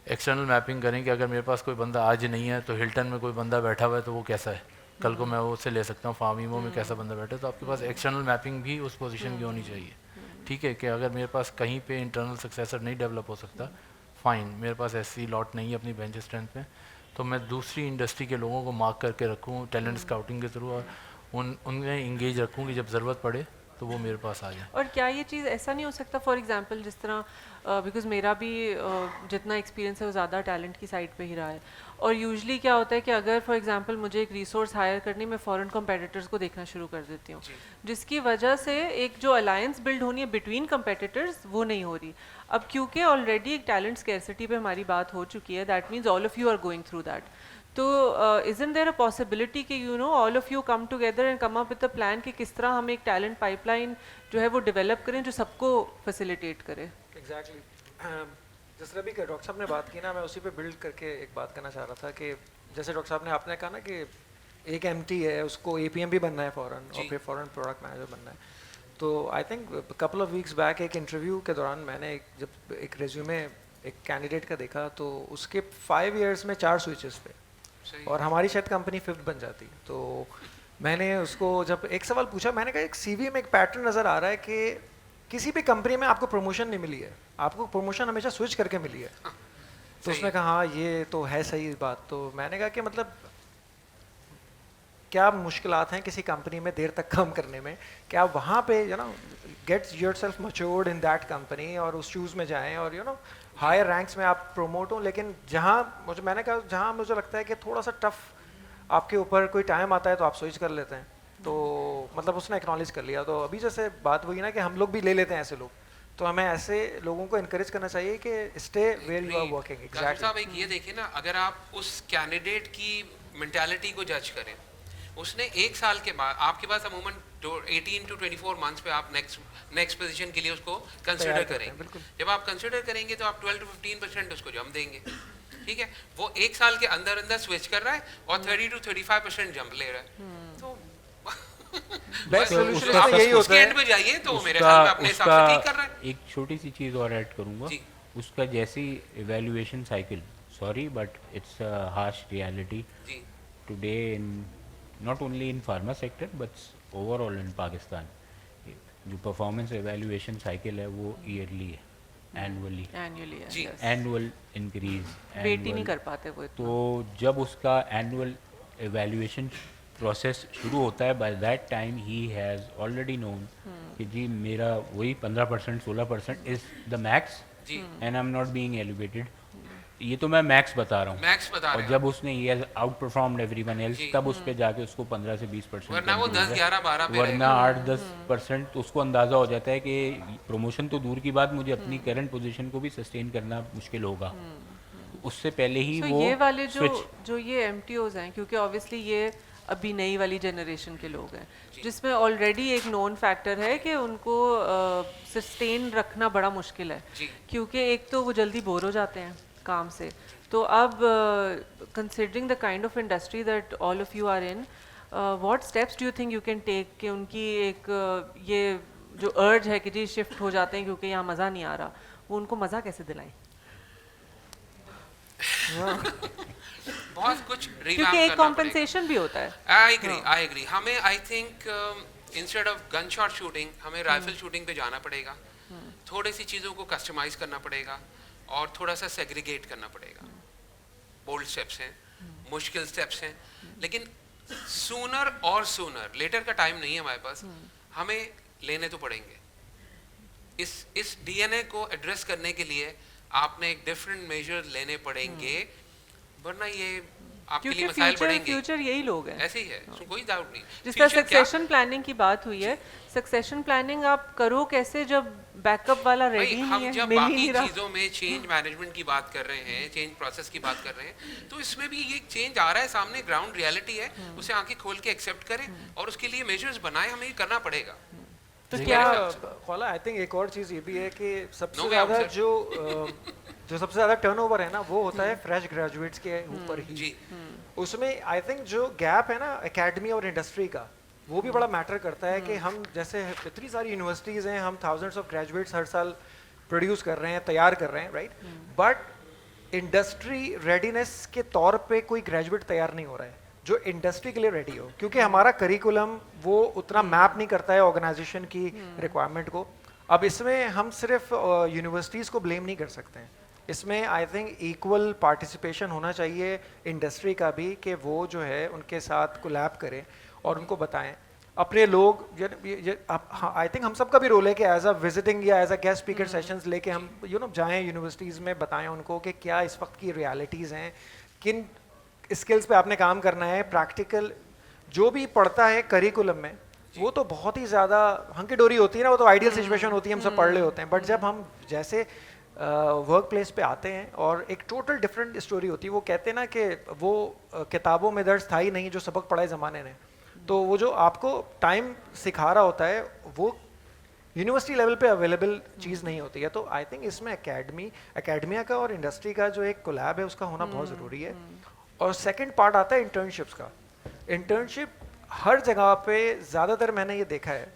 Speaker 4: एक्सटर्नल मैपिंग करें कि अगर मेरे पास कोई बंदा आज नहीं है तो हिल्टन में कोई बंदा बैठा हुआ है तो वो कैसा है, कल को मैं वो उससे ले सकता हूँ, फार्मीमो में कैसा बंदा बैठा है। तो आपके पास एक्सटर्नल मैपिंग भी उस पोजीशन की होनी चाहिए। ठीक है कि अगर मेरे पास कहीं पे इंटरनल सक्सेसर नहीं डेवलप हो सकता, फाइन, मेरे पास ऐसी लॉट नहीं है अपनी बेंच स्ट्रेंथ में, तो मैं दूसरी इंडस्ट्री के लोगों को मार्क करके रखूँ टैलेंट स्काउटिंग के थ्रू और उनमें इंगेज रखूँ कि जब ज़रूरत पड़े तो वो मेरे पास आ जाए।
Speaker 1: और क्या ये चीज़ ऐसा नहीं हो सकता, फॉर एग्जांपल जिस तरह बिकॉज मेरा भी जितना एक्सपीरियंस है वो ज़्यादा टैलेंट की साइड पे ही रहा है, और यूजुअली क्या होता है कि अगर फॉर एग्जांपल मुझे एक रिसोर्स हायर करनी, मैं फॉरेन कॉम्पिटिटर्स को देखना शुरू कर देती हूँ, जिसकी वजह से एक जो अलायंस बिल्ड होनी है बिटवीन कॉम्पिटिटर्स वो नहीं हो रही। अब क्योंकि ऑलरेडी एक टैलेंट स्कैरसिटी पे हमारी बात हो चुकी है, that means all of you are going through that, तो isn't there a possibility कि you know all of you come together and come up with a plan कि किस तरह हम एक टैलेंट पाइपलाइन जो है वो डेवलप करें जो सबको फैसिलिटेट करे।
Speaker 5: एग्जैक्टली जिस तरह भी डॉक्टर साहब ने बात की ना, मैं उसी पे बिल्ड करके एक बात करना चाह रहा था कि जैसे डॉक्टर साहब ने आपने कहा ना कि एक एमटी है उसको एपीएम भी बनना है फॉरेन और फिर फॉरेन प्रोडक्ट मैनेजर बनना है, तो I think couple of weeks back एक इंटरव्यू के दौरान मैंने जब एक रेज्यूमे एक कैंडिडेट का देखा तो उसके 5 इयर्स में 4 स्विचेस थे और हमारी शायद कंपनी 5th बन जाती। तो मैंने उसको जब एक सवाल पूछा, मैंने कहा एक सीवी में एक पैटर्न नज़र आ रहा है कि किसी भी कंपनी में आपको प्रमोशन नहीं मिली है, आपको प्रमोशन हमेशा स्विच करके मिली है। तो उसने कहा हाँ ये तो है सही बात। तो मैंने कहा कि मतलब क्या मुश्किलात हैं किसी कंपनी में देर तक काम करने में, क्या वहाँ पे you know get yourself matured in that company और उस शूज़ में जाएं और यू नो हायर रैंक्स में आप प्रोमोट हो। लेकिन जहाँ मैंने कहा जहाँ मुझे लगता है कि थोड़ा सा टफ आपके ऊपर कोई टाइम आता है तो आप स्विच कर लेते हैं, तो मतलब उसने एक्नॉलेज कर लिया। तो अभी जैसे बात हुई ना कि हम लोग भी ले लेते हैं ऐसे लोग, तो हमें ऐसे लोगों को इनकरेज करना चाहिए कि stay where you are working.
Speaker 2: Exactly साहब एक ये देखिए ना, अगर आप उस कैंडिडेट की मेंटालिटी को जज करें, उसने 1 साल के बाद आपके पास अमूमन 18 to 24 मंथ्स पे आप नेक्स्ट पोजीशन के लिए उसको कंसिडर करेंगे। जब आप कंसिडर करेंगे तो आप 12 to 15% उसको जंप देंगे, ठीक है। वो 1 साल के अंदर अंदर स्विच कर रहा है और 30 to 35% जंप ले रहा है। तो
Speaker 5: बेस्ट सोल्यूशन यही होता है।
Speaker 2: एंड पे जाइए तो मेरे ख्याल में अपने हिसाब से ठीक कर रहा है।
Speaker 3: एक छोटी सी चीज़ और ऐड करूँगा, उसका जैसी evaluation cycle, sorry but it's a harsh reality today in not only in pharma sector but overall in Pakistan, जो परफॉर्मेंस एवेल्युएशन साइकिल है वो ईयरली है, एनुअली एनुअल इंक्रीज
Speaker 1: वेट ही नहीं कर पाते वो इतना।
Speaker 3: तो जब उसका एनुअल एवेल्युएशन प्रोसेस शुरू होता है, by that time he has already known कि जी मेरा वही 15% 16% is the max and I am not being elevated. ये तो मैं मैक्स बता रहा हूँ,
Speaker 2: मैक्स बता
Speaker 3: और जब उसने ये आउट परफॉर्म्ड एवरीवन एल्स, तब उस पे जाके उसको 15 से 20%,
Speaker 2: वरना वो 10 11 12 पे
Speaker 3: वरना 8-10%, तो उसको अंदाज़ा हो जाता है कि प्रमोशन तो दूर की बात, मुझे अपनी करंट पोजीशन को भी सस्टेन करना मुश्किल होगा। उससे पहले ही वो
Speaker 1: ये वाले जो ये एमटीओज हैं, क्योंकि ऑब्वियसली ये अभी नई वाली जनरेशन के लोग हैं जिसमें ऑलरेडी एक नोन फैक्टर है कि उनको सस्टेन रखना बड़ा मुश्किल है, क्योंकि एक तो वो जल्दी बोर हो जाते हैं काम से। तो अब considering the kind of industry that all of you are in, what steps do you think you can take कि उनकी एक ये जो अर्ज है कि जी शिफ्ट हो जाते हैं क्योंकि यहाँ मज़ा नहीं आ रहा, वो उनको मज़ा कैसे दिलाएं?
Speaker 2: बहुत कुछ
Speaker 1: क्योंकि एक कॉम्पेंसेशन भी होता है।
Speaker 2: आई एग्री हमें I think instead of gun shot shooting हमें राइफल शूटिंग पे जाना पड़ेगा, थोड़ी सी चीज़ों को कस्टमाइज करना पड़ेगा और थोड़ा सा सेग्रीगेट करना पड़ेगा। बोल्ड स्टेप्स हैं, मुश्किल स्टेप्स हैं, लेकिन सूनर और सूनर, लेटर का टाइम नहीं है हमारे पास, हमें लेने तो पड़ेंगे। इस डीएनए को एड्रेस करने के लिए आपने एक डिफरेंट मेजर लेने पड़ेंगे, वरना ये आपके लिए मसाइल बढ़ेंगे।
Speaker 1: फ्यूचर यही लोग हैं,
Speaker 2: ऐसे ही है, उसमें कोई डाउट नहीं।
Speaker 1: जिस तरह सक्सेशन प्लानिंग की बात हुई है, सक्सेशन प्लानिंग आप करो कैसे जब बैकअप वाला रेडी नहीं है,
Speaker 2: हम जब बाकी चीजों में चेंज मैनेजमेंट की बात कर रहे हैं, चेंज प्रोसेस की बात कर रहे हैं, तो इसमें भी ये चेंज आ रहा है सामने, ग्राउंड रियलिटी है, उसे आंखें खोल के एक्सेप्ट करें और उसके लिए मेजर्स बनाए, हमें ये करना पड़ेगा।
Speaker 5: तो क्या ख्वाला, आई थिंक एक और चीज़ ये भी है कि सबसे ज़्यादा जो सबसे ज़्यादा टर्नओवर है ना वो होता है फ्रेश ग्रेजुएट्स के ऊपर ही। उसमें आई थिंक जो गैप है ना एकेडमी और इंडस्ट्री का, वो भी बड़ा मैटर करता है कि हम जैसे इतनी सारी यूनिवर्सिटीज़ हैं, हम थाउजेंड्स ऑफ ग्रेजुएट्स हर साल प्रोड्यूस कर रहे हैं, तैयार कर रहे हैं, राइट, बट इंडस्ट्री रेडीनेस के तौर पे कोई ग्रेजुएट तैयार नहीं हो रहा है जो इंडस्ट्री के लिए रेडी हो, क्योंकि हमारा करिकुलम वो उतना मैप नहीं करता है ऑर्गेनाइजेशन की रिक्वायरमेंट को। अब इसमें हम सिर्फ यूनिवर्सिटीज़ को ब्लेम नहीं कर सकते हैं, इसमें आई थिंक इक्वल पार्टिसिपेशन होना चाहिए इंडस्ट्री का भी, कि वो जो है उनके साथ कोलैब करें और उनको बताएं अपने लोग। आई थिंक हम सबका भी रोल है कि एज अ विजिटिंग या as a guest speaker sessions लेके हम जाएं यूनिवर्सिटीज़ में, बताएं उनको कि क्या इस वक्त की रियलिटीज़ हैं, किन स्किल्स पे आपने काम करना है। प्रैक्टिकल जो भी पढ़ता है करिकुलम में वो तो बहुत ही ज़्यादा हंकी डोरी होती है ना, वो तो आइडियल सिचुएशन होती है, हम सब पढ़ रहे होते हैं, बट जब हम जैसे वर्क प्लेस पे आते हैं और एक टोटल डिफरेंट स्टोरी होती है। वो कहते हैं ना कि वो किताबों में दर्ज था ही नहीं जो सबक पढ़ाए ज़माने ने, तो वो जो आपको टाइम सिखा रहा होता है वो यूनिवर्सिटी लेवल पे अवेलेबल चीज़ नहीं होती है। तो आई थिंक इसमें एकेडमिया का और इंडस्ट्री का जो एक कोलैब है उसका होना बहुत ज़रूरी है। और सेकंड पार्ट आता है इंटर्नशिप्स का। इंटर्नशिप हर जगह पे ज़्यादातर मैंने ये देखा है,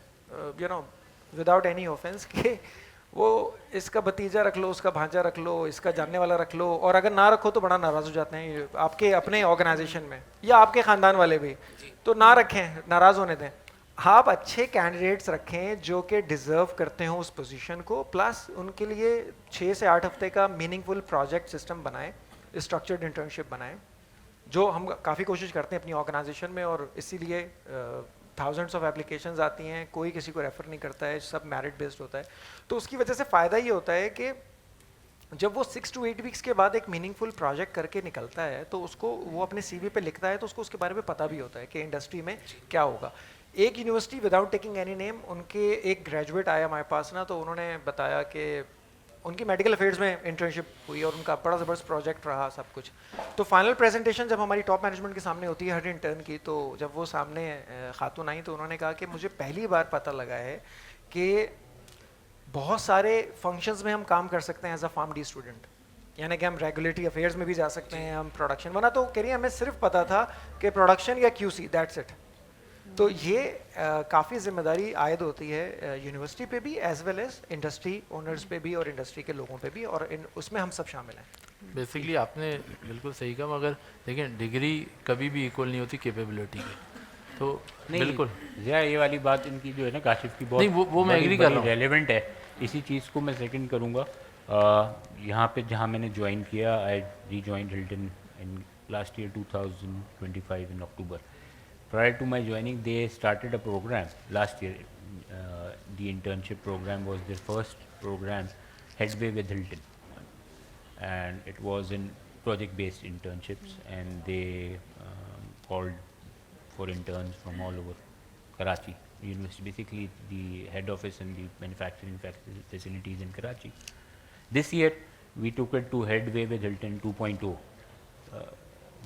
Speaker 5: विदाउट एनी ऑफेंस, कि वो इसका भतीजा रख लो, उसका भांजा रख लो, इसका जानने वाला रख लो, और अगर ना रखो तो बड़ा नाराज़ हो जाते हैं आपके अपने ऑर्गेनाइजेशन में या आपके ख़ानदान वाले भी, तो ना रखें, नाराज़ होने दें। आप अच्छे कैंडिडेट्स रखें जो कि डिज़र्व करते हो उस पोजीशन को, प्लस उनके लिए 6 से 8 हफ्ते का मीनिंगफुल प्रोजेक्ट सिस्टम बनाएं, स्ट्रक्चर्ड इंटर्नशिप बनाएं, जो हम काफ़ी कोशिश करते हैं अपनी ऑर्गेनाइजेशन में। और इसीलिए थाउजेंड्स ऑफ एप्लीकेशंस आती हैं, कोई किसी को रेफ़र नहीं करता है, सब मेरिट बेस्ड होता है। तो उसकी वजह से फ़ायदा ये होता है कि जब वो 6 to 8 वीक्स के बाद एक मीनिंगफुल प्रोजेक्ट करके निकलता है तो उसको वो अपने CV पे लिखता है, तो उसको उसके बारे में पता भी होता है कि इंडस्ट्री में क्या होगा। एक university, without taking any name, उनके एक ग्रेजुएट आया हमारे पास ना, तो उन्होंने बताया कि उनकी मेडिकल अफेयर्स में इंटर्नशिप हुई और उनका बड़ा ज़बरदस्त प्रोजेक्ट रहा सब कुछ। तो फाइनल प्रेजेंटेशन जब हमारी टॉप मैनेजमेंट के सामने होती है हर इंटर्न की, तो जब वो सामने खातून आई तो उन्होंने कहा कि मुझे पहली बार पता लगा है कि बहुत सारे फंक्शंस में हम काम कर सकते हैं एज अ फार्म-डी स्टूडेंट, यानी कि हम रेगुलेटरी अफेयर्स में भी जा सकते हैं, हम प्रोडक्शन, वरना तो कह रही है हमें सिर्फ पता था कि प्रोडक्शन या QC, दैट्स इट। तो ये काफ़ी जिम्मेदारी आयद होती है यूनिवर्सिटी पे भी as well as industry owners पे भी और इंडस्ट्री के लोगों पे भी, और उसमें हम सब शामिल हैं।
Speaker 4: बेसिकली आपने बिल्कुल सही कहा, मगर देखिए डिग्री कभी भी इक्वल नहीं होती कैपेबिलिटी की, तो बिल्कुल
Speaker 3: ये वाली बात इनकी जो है ना काशिफ की, बहुत
Speaker 4: नहीं, वो मैं एग्री कर रहा हूँ,
Speaker 3: रेलेवेंट है। इसी चीज़ को मैं सेकंड करूँगा। यहाँ पे जहाँ मैंने ज्वाइन किया, I rejoined Hilton in last year 2025 in October. Prior to my joining, they started a program last year. The internship program was their first program, Headway with Hilton, and it was in project-based internships, and they called for interns from all over Karachi University, basically the head office and the manufacturing facilities in Karachi. This year, we took it to Headway with Hilton 2.0.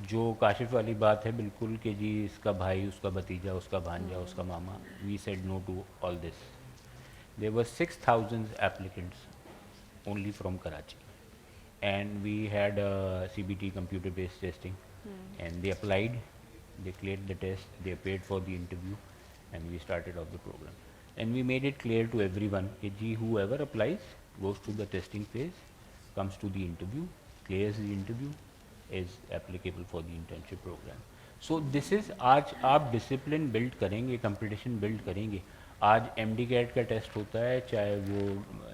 Speaker 3: जो काशिफ वाली बात है बिल्कुल कि जी इसका भाई, उसका भतीजा, उसका भांजा, उसका मामा, we said no to all this. There were 6,000 applicants only from Karachi, and we had a CBT computer-based testing, and they applied, they cleared the test, they paid for the interview, and we started off the program. And we made it clear to everyone that whoever applies goes to the testing phase, comes to the interview, clears the interview, is applicable for the internship program. So this is, आज आप discipline build करेंगे, competition build करेंगे. आज MD cat का test होता है, चाहे वो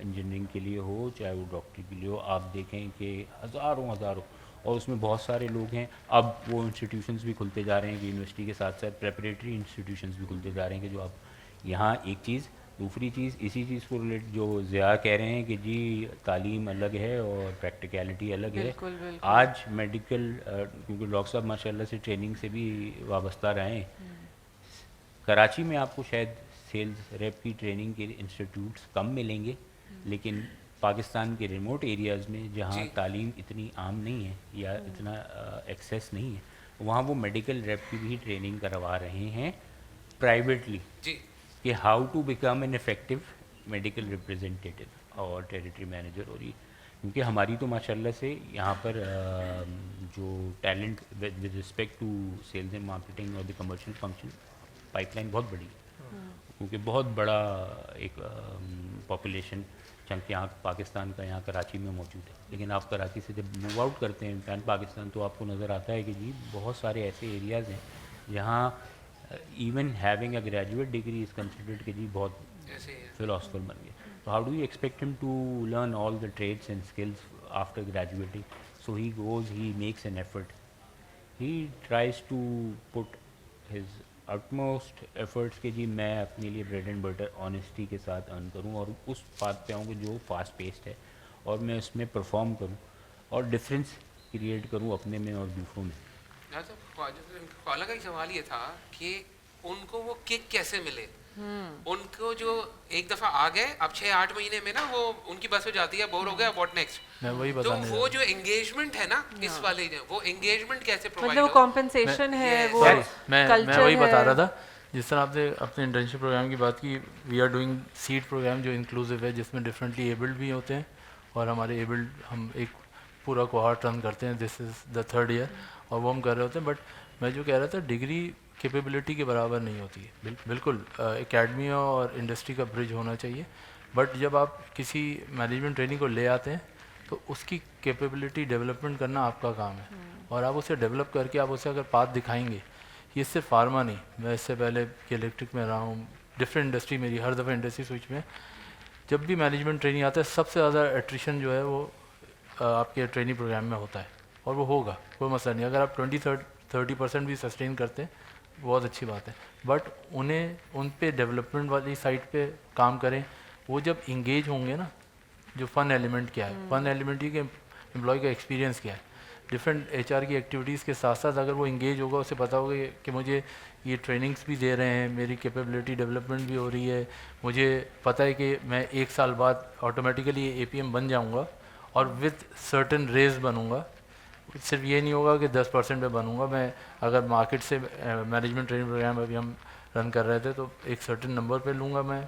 Speaker 3: इंजीनियरिंग के लिए हो, चाहे वो डॉक्टरी के लिए हो. आप देखें कि हज़ारों और उसमें बहुत सारे लोग हैं. अब वो इंस्टीट्यूशंस भी खुलते जा रहे हैं कि यूनिवर्सिटी के साथ साथ प्रेपरेटरी इंस्टीट्यूशंस भी खुलते जा रहे हैं कि जो आप यहाँ एक चीज़, दूसरी चीज़, इसी चीज़ को रिलेट जो ज़िया कह रहे हैं कि जी तालीम अलग है और प्रैक्टिकलिटी अलग है. आज मेडिकल, क्योंकि डॉक्टर साहब माशाल्लाह से ट्रेनिंग से भी वाबस्ता रहे हैं, कराची में आपको शायद सेल्स रेप की ट्रेनिंग के इंस्टीट्यूट्स कम मिलेंगे, लेकिन पाकिस्तान के रिमोट एरियाज़ में जहाँ तालीम इतनी आम नहीं है या इतना एक्सेस नहीं है, वहाँ वो मेडिकल रेप की भी ट्रेनिंग करवा रहे हैं प्राइवेटली कि how to become an effective medical representative और टेरिटरी मैनेजर. और ये क्योंकि हमारी तो माशाल्लाह से यहाँ पर जो talent with respect to sales and marketing और द कमर्शियल फंक्शन पाइपलाइन बहुत बड़ी है, क्योंकि बहुत बड़ा एक पॉपुलेशन चंक यहाँ पाकिस्तान का यहाँ कराची में मौजूद है। लेकिन आप कराची से जब मूव आउट करते हैं पैन पाकिस्तान, तो आपको नज़र आता है कि जी बहुत सारे ऐसे एरियाज़ हैं जहाँ even having a graduate degree is considered कि जी बहुत
Speaker 2: ऐसे ही है।
Speaker 3: फिलोसफर बन गए। तो how do you expect him to learn all the trades and skills after graduating? So he goes, he makes an effort, he tries to put his utmost efforts कि जी मैं अपने लिए ब्रेड एंड बटर ऑनेस्टी के साथ earn करूं और उस बात पे आऊँ कि जो फास्ट पेस्ड है और मैं उसमें परफॉर्म करूं और डिफरेंस क्रिएट करूं अपने में और दूसरों में।
Speaker 2: हाँ, तो ख्वाला का ही सवाल ये था कि उनको वो किक कैसे मिले। उनको जो एक दफा आ गए, अब 6-8 महीने में ना वो उनकी बस में जाती है, बोर हो गया, व्हाट नेक्स्ट।
Speaker 4: मैं वही
Speaker 2: तो
Speaker 4: बताने
Speaker 2: वो जो एंगेजमेंट है ना इस वाले वो एंगेजमेंट कैसे प्रोवाइड
Speaker 1: मतलब वो कॉम्पेंसेशन है, वो
Speaker 4: मैं
Speaker 1: कल्चर
Speaker 4: वही बता
Speaker 1: है।
Speaker 4: रहा था, जिस तरह आपने अपने इंटर्नशिप प्रोग्राम की बात की, we are doing seed program जो इंक्लूसिव है, जिसमें डिफरेंटली एबल्ड भी होते हैं और हमारे एबल्ड हम एक पूरा कोहॉर्ट रन करते हैं, this is the 3rd year और वो हम कर रहे होते हैं। बट मैं जो कह रहा था, डिग्री कैपेबिलिटी के बराबर नहीं होती है, बिल्कुल एकेडमी और इंडस्ट्री का ब्रिज होना चाहिए। बट जब आप किसी मैनेजमेंट ट्रेनिंग को ले आते हैं तो उसकी कैपेबिलिटी डेवलपमेंट करना आपका काम है और आप उसे डेवलप करके आप उसे अगर पाथ दिखाएंगे, ये सिर्फ फार्मा नहीं, मैं इससे पहले कि इलेक्ट्रिक में रहा हूँ, डिफरेंट इंडस्ट्री मेरी, हर दफ़ा इंडस्ट्री स्विच में जब भी मैनेजमेंट ट्रेनिंग आता है सबसे ज़्यादा एट्रिशन जो है वो आपके ट्रेनिंग प्रोग्राम में होता है और वो होगा, कोई मसला नहीं। अगर आप 20-30% भी सस्टेन करते हैं बहुत अच्छी बात है, बट उन्हें उन पे डेवलपमेंट वाली साइड पे काम करें। वो जब इंगेज होंगे ना, जो फ़न एलिमेंट क्या है, फ़न एलिमेंट ये कि एम्प्लॉय का एक्सपीरियंस क्या है, डिफरेंट एचआर की एक्टिविटीज़ के साथ साथ अगर वो इंगेज होगा, उसे पता होगा कि मुझे ये ट्रेनिंग्स भी दे रहे हैं, मेरी कैपेबिलिटी डेवलपमेंट भी हो रही है, मुझे पता है कि मैं 1 साल बाद ऑटोमेटिकली एपीएम बन जाऊंगा और विद सर्टन रेज बनूंगा। सिर्फ ये नहीं होगा कि 10% पे बनूंगा, मैं अगर मार्केट से मैनेजमेंट ट्रेनिंग प्रोग्राम अभी हम रन कर रहे थे तो एक सर्टेन नंबर पे लूँगा मैं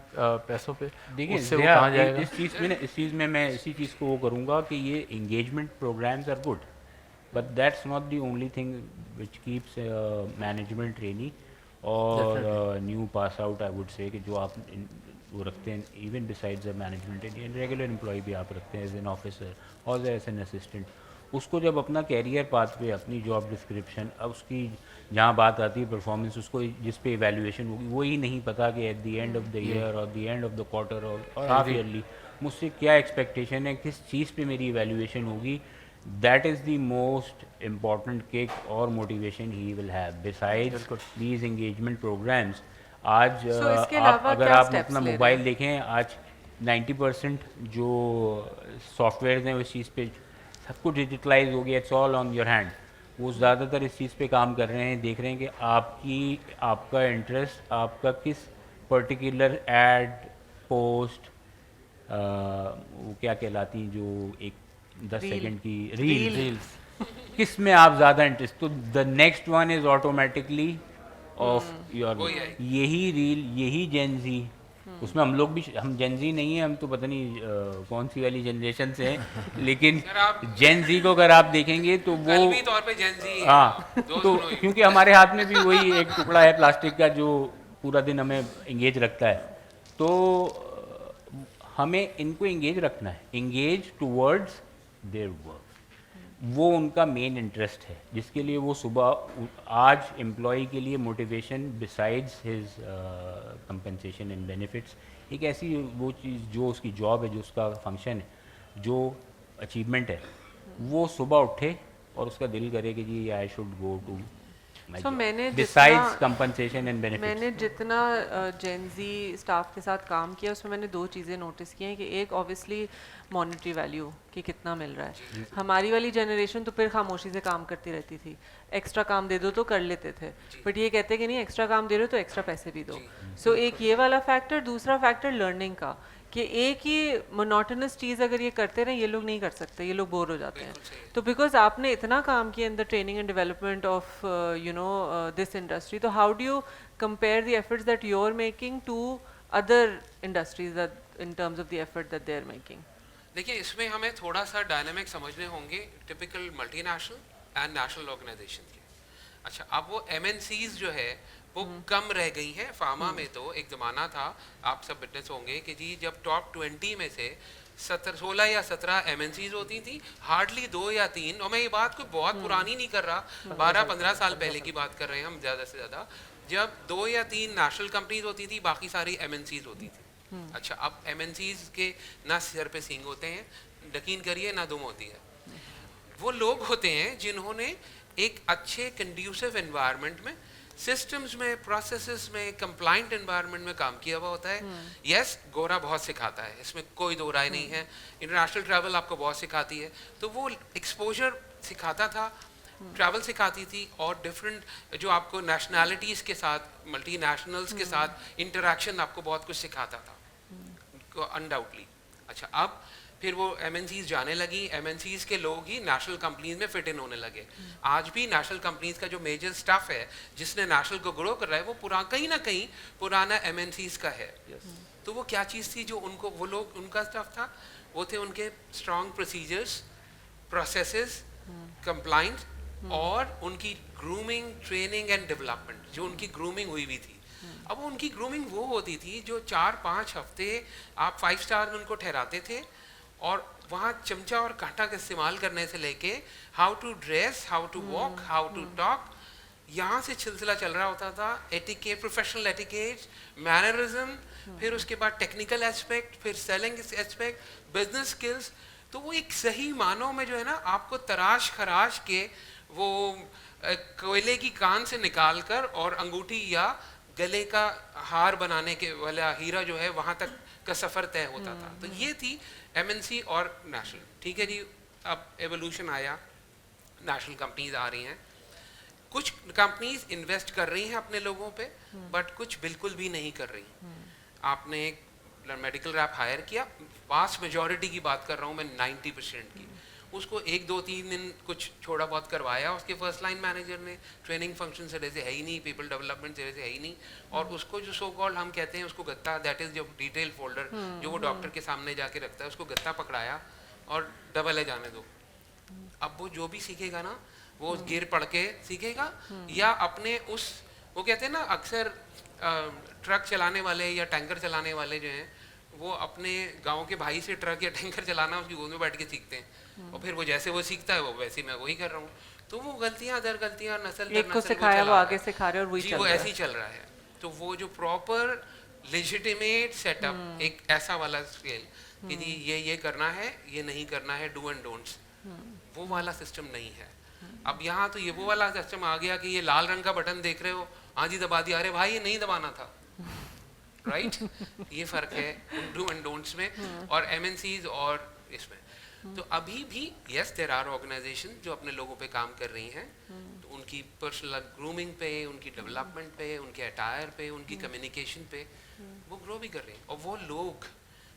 Speaker 4: पैसों पे,
Speaker 3: देखिए
Speaker 4: उससे वो कहाँ जाएगा।
Speaker 3: इस चीज़ में मैं इसी चीज़ को वो करूँगा कि ये engagement programs are good, but that's not the only thing which keeps management trainee और new pass out I would say कि जो आप वो रखते हैं, even besides the management trainee regular employ भी आप रखते हैं एज एन ऑफिसर और एज एन असिस्टेंट, उसको जब अपना कैरियर पाथ पे अपनी जॉब डिस्क्रिप्शन, अब उसकी जहाँ बात आती है परफॉर्मेंस, उसको जिस पे इवैल्यूएशन होगी वो ही नहीं पता कि at the end of the year और the end of the quarter और हाफ ईयरली मुझसे क्या एक्सपेक्टेशन है, किस चीज़ पे मेरी इवैल्यूएशन होगी, that is the most important kick और motivation he will have besides these engagement programs. आज
Speaker 1: इसके
Speaker 3: आप
Speaker 1: अलावा
Speaker 3: अगर
Speaker 1: क्या
Speaker 3: आप
Speaker 1: steps
Speaker 3: अपना
Speaker 1: ले रहे
Speaker 3: मोबाइल
Speaker 1: हैं?
Speaker 3: देखें, आज 90% जो सॉफ्टवेयर हैं उस चीज़ पे सब कुछ डिजिटलाइज हो गया, it's all on your hand. वो ज़्यादातर इस चीज़ पे काम कर रहे हैं, देख रहे हैं कि आपका इंटरेस्ट आपका किस पर्टिकुलर एड पोस्ट वो क्या कहलाती हैं जो एक 10
Speaker 1: Reel.
Speaker 3: सेकंड की
Speaker 1: Reel.
Speaker 3: रील्स किस में आप ज़्यादा इंटरेस्ट, तो the next one is automatically off your
Speaker 2: वही है।
Speaker 3: यही रील, यही जेनजी। उसमें हम लोग भी, हम जेनजी नहीं है, हम तो पता नहीं कौन सी वाली जनरेशन से हैं, लेकिन
Speaker 2: अगर आप
Speaker 3: जेनजी को अगर आप देखेंगे तो वो
Speaker 2: कलमी तौर पे जेन ज़ी है।
Speaker 3: हाँ,
Speaker 2: दोस्त
Speaker 3: तो
Speaker 2: सुनो ये।
Speaker 3: क्योंकि हमारे हाथ में भी वही एक टुकड़ा है प्लास्टिक का जो पूरा दिन हमें इंगेज रखता है, तो हमें इनको इंगेज रखना है, इंगेज टूवर्ड्स देयर वर्क, वो उनका मेन इंटरेस्ट है जिसके लिए वो सुबह आज एम्प्लॉय के लिए motivation besides his compensation and benefits एक ऐसी वो चीज़ जो उसकी जॉब है, जो उसका फंक्शन है, जो अचीवमेंट है, वो सुबह उठे और उसका दिल करे कि जी I should go to
Speaker 1: So मैंने
Speaker 3: बिसाइड्स
Speaker 1: जितना-
Speaker 3: कंपनसेशन एंड बेनिफिट्स।
Speaker 1: मैंने जितना जेनजी स्टाफ के साथ काम किया उसमें मैंने 2 चीज़ें नोटिस की हैं कि एक ऑब्वियसली मॉनेटरी वैल्यू कि कितना मिल रहा है। हमारी वाली जनरेशन तो फिर खामोशी से काम करती रहती थी, एक्स्ट्रा काम दे दो तो कर लेते थे, बट ये कहते कि नहीं एक्स्ट्रा काम दे रहे हो तो एक्स्ट्रा पैसे भी दो। सो एक ये वाला फैक्टर, दूसरा फैक्टर लर्निंग का कि एक ही मोनोटोनस चीज़ अगर ये करते रहे ये लोग नहीं कर सकते, ये लोग बोर हो जाते हैं। तो बिकॉज आपने इतना काम किया in the training and development of this industry, तो how do you compare the efforts that you are making to other industries in terms of the effort that they are making?
Speaker 2: देखिए, इसमें हमें थोड़ा सा डायनामिक समझने होंगे typical multinational and national organisation के। अच्छा, अब वो MNCs जो है वो कम रह गई हैं। फार्मा में तो एक ज़माना था, आप सब विटनेस होंगे कि जी जब टॉप 20 में से 16 या 17 एमएनसीज होती थी, हार्डली 2 या 3, और मैं ये बात कोई बहुत पुरानी नहीं कर रहा, 12-15 साल पहले की बात कर रहे हैं हम ज़्यादा से ज़्यादा, जब 2 या 3 नेशनल कंपनीज होती थी, बाकी सारी एमएनसीज होती थी। अच्छा, अब एमएनसीज के ना सिर पे सींग होते हैं, यकीन करिए ना दुम होती है। वो लोग होते हैं जिन्होंने एक अच्छे कंड्यूसिव एनवायरनमेंट में, सिस्टम्स में, प्रोसेसेस में, कंप्लाइंट एनवायरनमेंट में काम किया हुआ होता है। यस, गोरा बहुत सिखाता है, इसमें कोई दो राय नहीं है। इंटरनेशनल ट्रैवल आपको बहुत सिखाती है, तो वो एक्सपोजर सिखाता था, ट्रैवल सिखाती थी, और डिफरेंट जो आपको नेशनैलिटीज़ के साथ, मल्टी नेशनल्स के साथ इंटरेक्शन आपको बहुत कुछ सिखाता था अनडाउटली। अच्छा, अब फिर वो एमएनसीज जाने लगी, एमएनसीज के लोग ही नेशनल कंपनीज में फिट इन होने लगे। आज भी नेशनल कंपनीज का जो मेजर स्टाफ है जिसने नेशनल को ग्रो कर रहा है, वो कहीं ना कहीं पुराना एमएनसीज का है। तो वो क्या चीज़ थी जो उनको, वो लोग, उनका स्टाफ था, वो थे उनके स्ट्रॉन्ग प्रोसीजर्स, प्रोसेसेस, कंप्लाइंट, और उनकी ग्रूमिंग, ट्रेनिंग एंड डेवलपमेंट, जो उनकी ग्रूमिंग हुई हुई थी। अब उनकी ग्रूमिंग वो होती थी जो 4-5 हफ्ते आप 5 स्टार में उनको ठहराते थे, और वहाँ चमचा और कांटा का इस्तेमाल करने से लेके how to dress, how to walk, how to talk, यहाँ से सिलसिला चल रहा होता था। एटिकेट, प्रोफेशनल एटिकेट, मैनरिज्म, फिर उसके बाद टेक्निकल एस्पेक्ट, फिर सेलिंग एस्पेक्ट, बिजनेस स्किल्स। तो वो एक सही मानों में जो है ना, आपको तराश खराश के वो कोयले की कान से निकाल कर और अंगूठी या गले का हार बनाने के वाला हीरा जो है वहाँ तक का सफ़र तय होता था। तो ये थी एमएनसी और नेशनल। ठीक है जी, अब एवोल्यूशन आया, नेशनल कंपनीज आ रही हैं, कुछ कंपनीज इन्वेस्ट कर रही हैं अपने लोगों पे, बट कुछ बिल्कुल भी नहीं कर रही। आपने एक मेडिकल रैप हायर किया, वास्ट मेजॉरिटी की बात कर रहा हूँ मैं, 90% की, उसको 1-2-3 दिन कुछ छोड़ा बहुत करवाया, उसके फर्स्ट लाइन मैनेजर ने, ट्रेनिंग फंक्शन से जैसे है ही नहीं, पीपल डेवलपमेंट से है ही नहीं, और उसको जो सो कॉल्ड हम कहते हैं उसको गत्ता, दैट इज जो डिटेल फोल्डर जो वो डॉक्टर के सामने जाके रखता है, उसको गत्ता पकड़ाया और डबल है जाने दो। अब वो जो भी सीखेगा ना, वो गिर पड़ के सीखेगा, या अपने उस, वो कहते हैं ना अक्सर ट्रक चलाने वाले या टैंकर चलाने वाले जो हैं, वो अपने गांव के भाई से ट्रक या टैंकर चलाना उसकी गोद में बैठ के सीखते हैं, और फिर वो जैसे वो सीखता है वो वैसे मैं वही कर रहा हूँ। तो वो गलतियां दर गलतियां, नस्ल दर
Speaker 1: एक को
Speaker 2: नस्ल
Speaker 1: सिखाया
Speaker 2: चला
Speaker 1: वो
Speaker 2: रहा
Speaker 1: आगे
Speaker 2: है।
Speaker 1: सिखा रहे और वही
Speaker 2: जी,
Speaker 1: चल
Speaker 2: वो
Speaker 1: रहा है।
Speaker 2: ऐसे ही चल रहा है। तो वो जो प्रॉपर लेजिटिमेट सेटअप, एक ऐसा वाला स्केल कि जी ये करना है, ये नहीं करना है, डू एंड डोंट्स, वो वाला सिस्टम नहीं है। अब यहाँ तो ये वो वाला सिस्टम आ गया कि ये लाल रंग का बटन देख रहे हो, हाँ जी दबा दिया, अरे भाई ये नहीं दबाना था, राइट ये फर्क है डू एंड डोंट्स में और एमएनसीज और इसमें। तो अभी भी यस देयर आर ऑर्गेनाइजेशन जो अपने लोगों पे काम कर रही हैं, तो उनकी पर्सनल ग्रूमिंग पे, उनकी डेवलपमेंट पे, उनके अटायर पे, उनकी कम्युनिकेशन पे वो ग्रो भी कर रही हैं। और वो लोग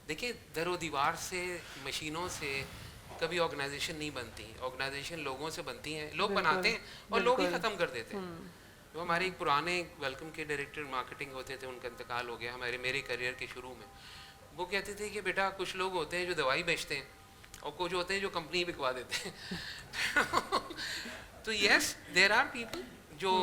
Speaker 2: देखिए, दरो दीवार से, मशीनों से कभी ऑर्गेनाइजेशन नहीं बनती, ऑर्गेनाइजेशन लोगों से बनती हैं, लोग बनाते हैं और लोग ही ख़त्म कर देते हैं। जो हमारे एक पुराने वेलकम के डायरेक्टर मार्केटिंग होते थे, उनका इंतकाल हो गया मेरे करियर के शुरू में। वो कहते थे कि बेटा कुछ लोग होते हैं जो दवाई बेचते हैं और कुछ होते हैं जो कंपनी बिकवा देते हैं। तो यस देयर आर पीपल जो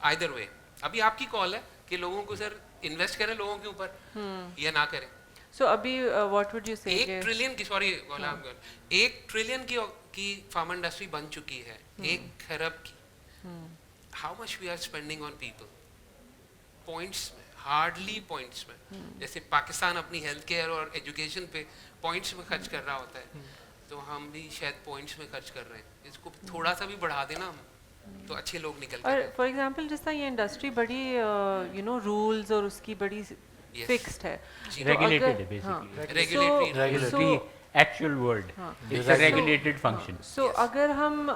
Speaker 2: आइदर वे। अभी आपकी कॉल है कि लोगों को सर इन्वेस्ट करें लोगों के ऊपर या ना करें।
Speaker 1: So अभी what would you say?
Speaker 2: 1 trillion की, सॉरी 1 ट्रिलियन की फार्मा इंडस्ट्री बन चुकी है, 1 खरब की। How much we are spending on people? Points में, हार्डली पॉइंट्स में। जैसे पाकिस्तान अपनी हेल्थ केयर और एजुकेशन पे पॉइंट्स में खर्च कर रहा होता है, तो हम भी शायद पॉइंट्स में खर्च कर रहे हैं। इसको थोड़ा सा भी बढ़ा देना हम, तो अच्छे लोग निकल
Speaker 1: और
Speaker 2: कर।
Speaker 1: फॉर एग्जांपल जिस तरह ये इंडस्ट्री बड़ी रूल्स और उसकी बड़ी फिक्स्ड है,
Speaker 2: जी,
Speaker 1: तो
Speaker 3: regulated
Speaker 1: अगर-
Speaker 3: है basically.
Speaker 1: हाँ,
Speaker 2: Regulatory,
Speaker 3: Regulatory actual word. It's a regulated function.
Speaker 1: सो अगर हम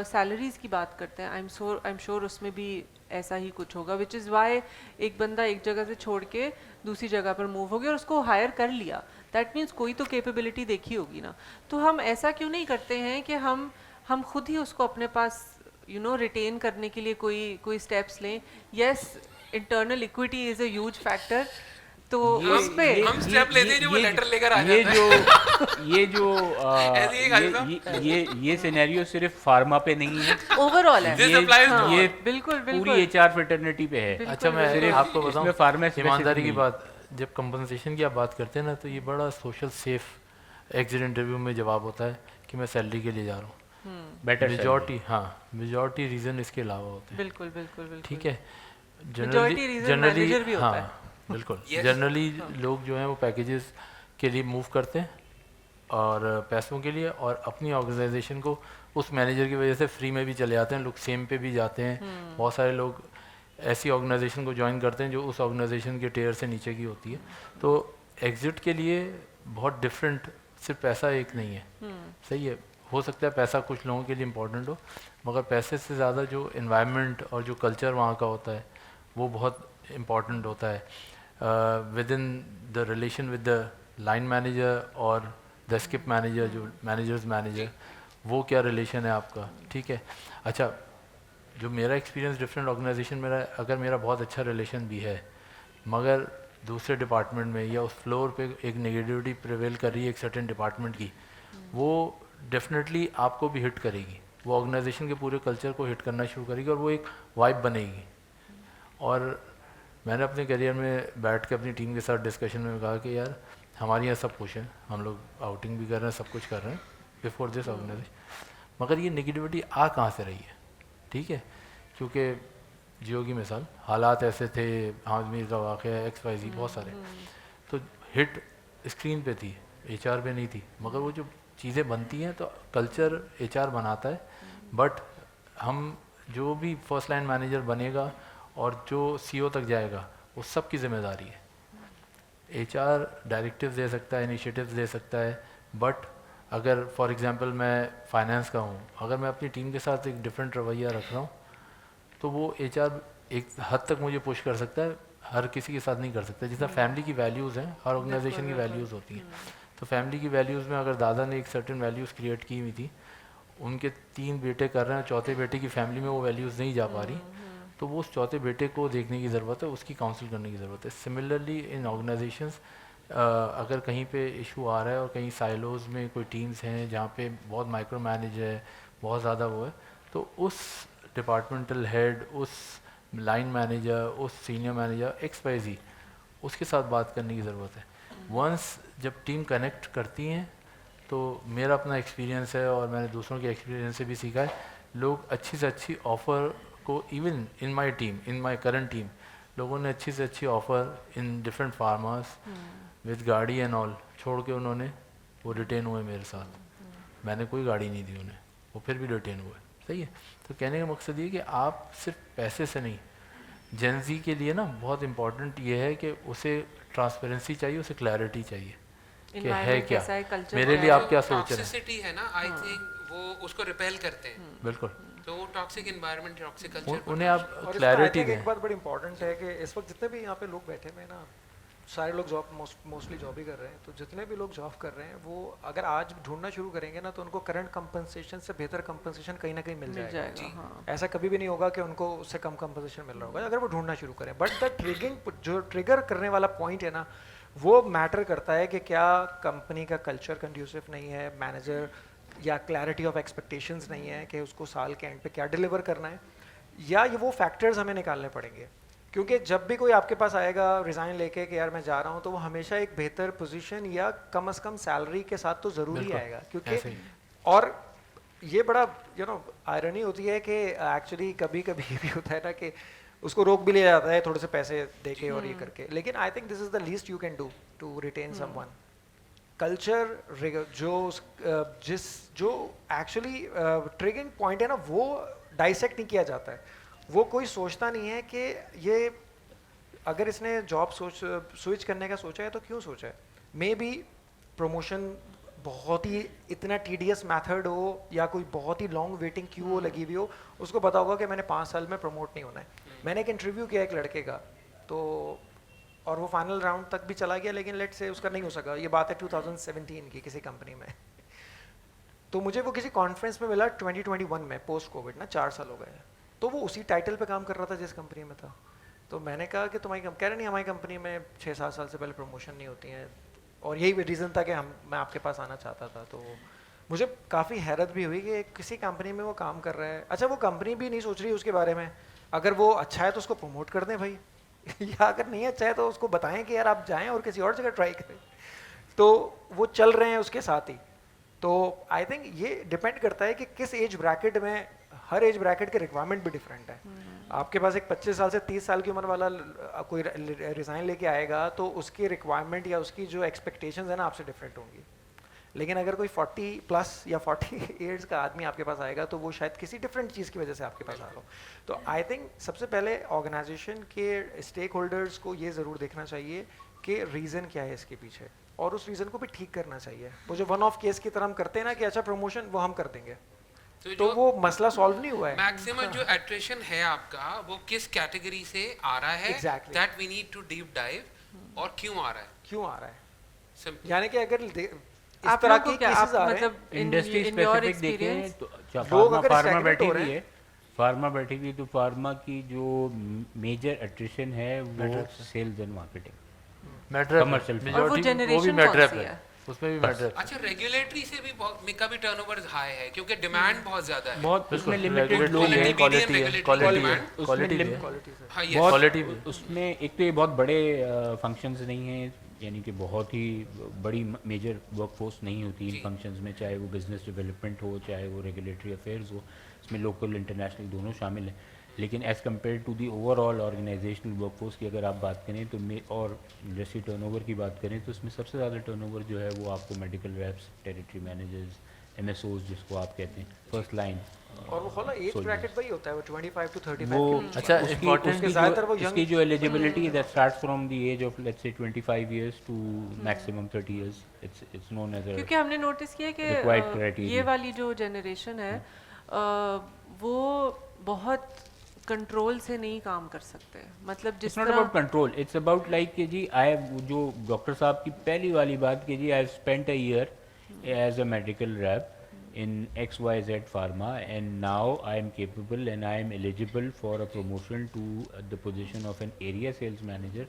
Speaker 1: सैलरीज की बात करते हैं, आई एम श्योर उसमें भी ऐसा ही कुछ होगा, विच इज़ वाई एक बंदा एक जगह से छोड़ के दूसरी जगह पर मूव हो गया और उसको हायर कर लिया, दैट मीन्स कोई तो कैपेबिलिटी देखी होगी ना। तो हम ऐसा क्यों नहीं करते हैं कि हम खुद ही उसको अपने पास रिटेन करने के लिए कोई स्टेप्स लें? Yes, internal equity is a huge factor, तो उस पे
Speaker 2: हम स्टेप लेते हैं जो वो लेटर लेकर आ
Speaker 3: ये
Speaker 2: जाता है।
Speaker 3: जो ये जो
Speaker 2: ऐसे ही गालिब साहब?
Speaker 3: ये सिनेरियो सिर्फ फार्मा पे नहीं है,
Speaker 1: ओवरऑल है।
Speaker 2: This applies to
Speaker 3: ये
Speaker 2: all.
Speaker 1: बिल्कुल
Speaker 3: पूरी
Speaker 1: बिल्कुल
Speaker 3: एचआर फ्रेटर्निटी पे है।
Speaker 4: अच्छा मैं
Speaker 3: सिर्फ
Speaker 4: आपको
Speaker 3: इसमें
Speaker 4: बताऊं
Speaker 3: फार्मा specific
Speaker 4: ईमानदारी की
Speaker 3: नहीं।
Speaker 4: बात, जब कंपनसेशन की आप बात करते हैं ना तो ये बड़ा सोशल सेफ एग्जिट इंटरव्यू में जवाब होता है कि मैं सैलरी के लिए जा रहा हूँ।
Speaker 3: बेटर
Speaker 4: मेजॉरिटी, हाँ मेजॉरिटी रीज़न इसके अलावा होते हैं।
Speaker 1: बिल्कुल बिल्कुल बिल्कुल
Speaker 4: ठीक है,
Speaker 1: Majority reason manager भी होता
Speaker 4: हाँ
Speaker 1: है।
Speaker 4: बिल्कुल
Speaker 2: Yes.
Speaker 4: जनरली लोग जो हैं वो पैकेजेस के लिए मूव करते हैं और पैसों के लिए, और अपनी ऑर्गेनाइजेशन को उस मैनेजर की वजह से फ्री में भी चले जाते हैं। लोग सेम पे भी जाते हैं, बहुत सारे लोग ऐसी ऑर्गेनाइजेशन को ज्वाइन करते हैं जो उस ऑर्गेनाइजेशन के टेयर से नीचे की होती है। तो एग्जिट के लिए बहुत डिफरेंट, सिर्फ पैसा एक नहीं है। सही है, हो सकता है पैसा कुछ लोगों के लिए इम्पोर्टेंट हो, मगर पैसे से ज़्यादा जो इन्वायरमेंट और जो कल्चर वहाँ का होता है वो बहुत इम्पॉर्टेंट होता है। With in the relation with the line manager और द स्किप मैनेजर, जो मैनेजर्स मैनेजर, वो क्या रिलेशन है आपका। ठीक है, अच्छा जो मेरा एक्सपीरियंस डिफरेंट ऑर्गेनाइजेशन मेरा, अगर मेरा बहुत अच्छा रिलेशन भी है मगर दूसरे डिपार्टमेंट में या उस फ्लोर पे एक नेगेटिविटी प्रिवेल कर रही है एक सर्टेन डिपार्टमेंट की, वो डेफिनेटली आपको भी हिट करेगी, वो ऑर्गेनाइजेशन के पूरे कल्चर को हिट करना शुरू करेगी और वो एक वाइब बनेगी। और मैंने अपने करियर में बैठ के अपनी टीम के साथ डिस्कशन में कहा कि यार हमारे यहाँ सब कुछ है, हम लोग आउटिंग भी कर रहे हैं, सब कुछ कर रहे हैं बिफोर दिस ऑर्गेनाइजेशन, मगर ये नेगेटिविटी आ कहाँ से रही है। ठीक है, क्योंकि जियो की मिसाल, हालात ऐसे थे, हामिद मीर का वाक़या, XYZ बहुत सारे, तो हिट स्क्रीन पे थी, HR पे नहीं थी, मगर वो जो चीज़ें बनती हैं तो कल्चर HR बनाता है, बट हम जो भी फर्स्ट लाइन मैनेजर बनेगा और जो CEO तक जाएगा वो सब की जिम्मेदारी है। HR डायरेक्टिव्स दे सकता है, इनिशिएटिव्स दे सकता है, बट अगर फॉर एग्जांपल मैं फाइनेंस का हूँ, अगर मैं अपनी टीम के साथ एक डिफरेंट रवैया रख रहा हूँ तो वो HR एक हद तक मुझे पुश कर सकता है, हर किसी के साथ नहीं कर सकता। जितना फैमिली की वैल्यूज़ हैं, हर ऑर्गेनाइजेशन की वैल्यूज़ होती हैं, तो फैमिली की वैल्यूज़ में अगर दादा ने एक सर्टेन वैल्यूज़ क्रिएट की हुई थी, उनके 3 बेटे कर रहे हैं, चौथे बेटे की फैमिली में वो वैल्यूज़ नहीं जा पा रही, तो वो उस चौथे बेटे को देखने की ज़रूरत है, उसकी काउंसिल करने की ज़रूरत है। सिमिलरली इन ऑर्गेनाइजेशंस अगर कहीं पे इशू आ रहा है और कहीं साइलोज़ में कोई टीम्स हैं जहाँ पे बहुत माइक्रो मैनेज है, बहुत ज़्यादा वो है, तो उस डिपार्टमेंटल हेड, उस लाइन मैनेजर, उस सीनियर मैनेजर XYZ, उसके साथ बात करने की ज़रूरत है। वंस जब टीम कनेक्ट करती हैं तो मेरा अपना एक्सपीरियंस है और मैंने दूसरों के एक्सपीरियंस से भी सीखा है, लोग अच्छी से अच्छी ऑफ़र को, even in my team, in my current team, लोगों ने अच्छी से अच्छी offer in different farmers with गाड़ी एंड ऑल छोड़ के उन्होंने वो रिटेन हुए मेरे साथ। मैंने कोई गाड़ी नहीं दी उन्हें, वो फिर भी रिटेन हुए। सही है, तो कहने का मकसद ये कि आप सिर्फ पैसे से नहीं, जेनजी के लिए ना बहुत इम्पोर्टेंट ये है कि उसे ट्रांसपेरेंसी चाहिए, उसे क्लैरिटी चाहिए कि है
Speaker 1: Environment
Speaker 4: क्या,
Speaker 1: कैसा है, culture
Speaker 4: मेरे
Speaker 1: क्या
Speaker 4: लिए
Speaker 1: है।
Speaker 4: आप क्या सोच रहे हैं।
Speaker 2: टॉक्सिसिटी है ना, आई थिंक वो उसको रिपेल करते हैं,
Speaker 4: बिल्कुल,
Speaker 2: तो वो टॉक्सिक एनवायरनमेंट, टॉक्सिक कल्चर
Speaker 4: उन्हें आप
Speaker 5: और इसमें I
Speaker 4: क्लैरिटी
Speaker 5: think
Speaker 4: दें।
Speaker 5: एक बात बड़ी इंपॉर्टेंट है कि इस वक्त जितने भी यहाँ पे लोग बैठे हुए हैं ना, सारे लोग जॉब मोस्टली जॉब ही कर रहे हैं, तो जितने भी लोग जॉब कर रहे हैं वो अगर आज ढूंढना शुरू करेंगे ना तो उनको करंट कंपनसेशन से बेहतर कंपनसेशन कहीं ना कहीं मिल
Speaker 1: मिल
Speaker 5: जाएगा।
Speaker 1: जाएगा। हाँ।
Speaker 5: ऐसा कभी भी नहीं होगा कि उनको उससे कम कंपनसेशन मिल रहा होगा अगर वो ढूंढना शुरू करें। बट द जो ट्रिगर करने वाला पॉइंट है ना, वो मैटर करता है कि क्या कंपनी का कल्चर कंड्यूसिव नहीं है, मैनेजर या क्लैरिटी ऑफ एक्सपेक्टेशंस नहीं है कि उसको साल के एंड पे क्या डिलीवर करना है, या ये वो फैक्टर्स हमें निकालने पड़ेंगे। क्योंकि जब भी कोई आपके पास आएगा रिज़ाइन लेके कि यार मैं जा रहा हूँ, तो वो हमेशा एक बेहतर पोजीशन या कम से कम सैलरी के साथ तो ज़रूरी
Speaker 4: बिल्कुल,
Speaker 5: आएगा।
Speaker 4: ऐसे
Speaker 5: क्योंकि
Speaker 4: ही।
Speaker 5: और ये बड़ा आयरनी होती है कि एक्चुअली कभी कभी ये भी होता है ना कि उसको रोक भी लिया जाता है थोड़े से पैसे देके और ये करके, लेकिन I think this is the least you can do to retain someone. Culture जो एक्चुअली ट्रिगरिंग पॉइंट है ना, वो डाइसेक्ट नहीं किया जाता है। वो कोई सोचता नहीं है कि ये अगर इसने जॉब स्विच करने का सोचा है तो क्यों सोचा है। मे बी प्रमोशन बहुत ही इतना टीडियस मेथड हो या कोई बहुत ही लॉन्ग वेटिंग क्यू हो लगी हुई हो, उसको पता होगा कि मैंने 5 साल में प्रमोट नहीं होना है। मैंने एक इंटरव्यू किया एक लड़के का, तो और वो फाइनल राउंड तक भी चला गया, लेकिन लेट से उसका नहीं हो सका। ये बात है 2017 की, किसी कंपनी में। तो मुझे वो किसी कॉन्फ्रेंस में मिला 2021 में, पोस्ट कोविड ना, 4 साल हो गए। तो वो उसी टाइटल पे काम कर रहा था जिस कंपनी में था। तो मैंने कहा कि तुम्हारी कह रहे नहीं हमारी कंपनी में 6-7 साल से पहले प्रमोशन नहीं होती हैं, और यही रीज़न था कि मैं आपके पास आना चाहता था। तो मुझे काफ़ी हैरत भी हुई कि किसी कंपनी में वो काम कर रहा है, अच्छा वो कंपनी भी नहीं सोच रही उसके बारे में, अगर वो अच्छा है तो उसको प्रमोट कर दें भाई या अगर नहीं अच्छा है तो उसको बताएं कि यार आप जाएं और किसी और जगह ट्राई करें। तो वो चल रहे हैं उसके साथ ही। तो आई थिंक ये डिपेंड करता है कि किस एज ब्रैकेट में, हर एज ब्रैकेट के रिक्वायरमेंट भी डिफरेंट है। आपके पास एक 25 साल से 30 साल की उम्र वाला कोई रिज़ाइन लेके आएगा तो उसकी रिक्वायरमेंट या उसकी जो एक्सपेक्टेशंस है ना आपसे डिफरेंट होंगी। लेकिन अगर कोई 40 प्लस या 40 ईयर्स का आदमी आपके पास आएगा तो वो शायद किसी डिफरेंट चीज़ की वजह से आपके पास आ रहा हो। तो आई थिंक सबसे पहले ऑर्गेनाइजेशन के स्टेक होल्डर्स को ये ज़रूर देखना चाहिए कि रीज़न क्या है इसके पीछे, और उस रीज़न को भी ठीक करना चाहिए। वो जो वन ऑफ केस की तरह हम करते हैं ना कि अच्छा प्रमोशन वो हम कर देंगे, तो वो मसला सॉल्व नहीं हुआ है।
Speaker 2: मैक्सिमम जो एट्रिशन है आपका वो किस कैटेगरी से आ रहा है, that we need to deep dive, और क्यों आ रहा है,
Speaker 5: क्यों आ रहा है।
Speaker 2: Simple.
Speaker 5: यानी कि अगर इस
Speaker 1: आप
Speaker 5: तरह
Speaker 1: लोगों
Speaker 5: की
Speaker 1: को क्या आप
Speaker 5: केसेस आ रहे हैं,
Speaker 1: मतलब
Speaker 3: इंडस्ट्री
Speaker 1: in your
Speaker 3: स्पेसिफिक देखें
Speaker 1: experience
Speaker 3: तो
Speaker 5: लोग
Speaker 3: फार्मा
Speaker 5: अगर
Speaker 3: फार्मा
Speaker 5: stagnant
Speaker 3: बैठी
Speaker 5: हो
Speaker 3: हुई
Speaker 5: रहे
Speaker 3: है, फार्मा बैठी हुई, तो फार्मा की जो मेजर एट्रिशन है वो sales and marketing,
Speaker 4: matter
Speaker 3: Commercial
Speaker 1: और वो
Speaker 4: वो भी
Speaker 1: generation
Speaker 4: मैटर
Speaker 1: कौन सी
Speaker 4: है,
Speaker 1: है?
Speaker 4: उसमें भी मैटर
Speaker 2: अच्छा, रेगुलेटरी से भी का भी टर्नओवर हाई है क्योंकि डिमांड बहुत ज्यादा है।
Speaker 3: बहुत उसमें लिमिटेड
Speaker 4: रेगुलेटरी
Speaker 3: लोग हैं,
Speaker 2: Quality,
Speaker 4: क्वालिटी है,
Speaker 2: medium,
Speaker 4: क्वालिटी है,
Speaker 2: regulatory
Speaker 4: क्वालिटी
Speaker 3: उसमें
Speaker 4: है,
Speaker 5: क्वालिटी से
Speaker 2: हाँ, yes.
Speaker 3: बहुत
Speaker 4: क्वालिटी भी।
Speaker 3: उसमें एक तो ये बहुत बड़े फंक्शंस नहीं हैं, यानी कि बहुत ही बड़ी मेजर वर्कफोर्स नहीं होती इन फंक्शंस में, चाहे वो बिजनेस डेवलपमेंट हो, चाहे वो रेगुलेटरी अफेयर्स हो, इसमें लोकल इंटरनेशनल दोनों शामिल हैं। लेकिन as compared to the overall organisational workforce की अगर आप बात करें तो और इंडस्ट्री टर्नओवर की बात करें तो उसमें सबसे ज़्यादा टर्नओवर जो है वो आपको medical reps, territory managers, MSOs जिसको आप कहते हैं, फर्स्ट लाइन।
Speaker 5: और वो खोला एज ब्रैकेट वही होता है, वो 25 टू 35
Speaker 3: वो
Speaker 5: के बीच।
Speaker 4: अच्छा,
Speaker 3: उसकी
Speaker 4: important
Speaker 3: उसकी
Speaker 5: ज़्यादातर वो
Speaker 3: जो
Speaker 5: young-
Speaker 3: इसकी जो eligibility that starts from the age of let's say 25 years to maximum 30 years, it's known as a
Speaker 1: क्योंकि हमने नोटिस किया कि
Speaker 3: required criteria.
Speaker 1: ये वाली जो जनरेशन है वो बहुत कंट्रोल से नहीं काम कर सकते, मतलब जिस
Speaker 3: it's not about control, it's about like कि जी आई जो डॉक्टर साहब की पहली वाली बात कि जी I spent a year as a medical rep in XYZ Pharma and now I am capable and I am eligible for a promotion to the position of an area sales manager.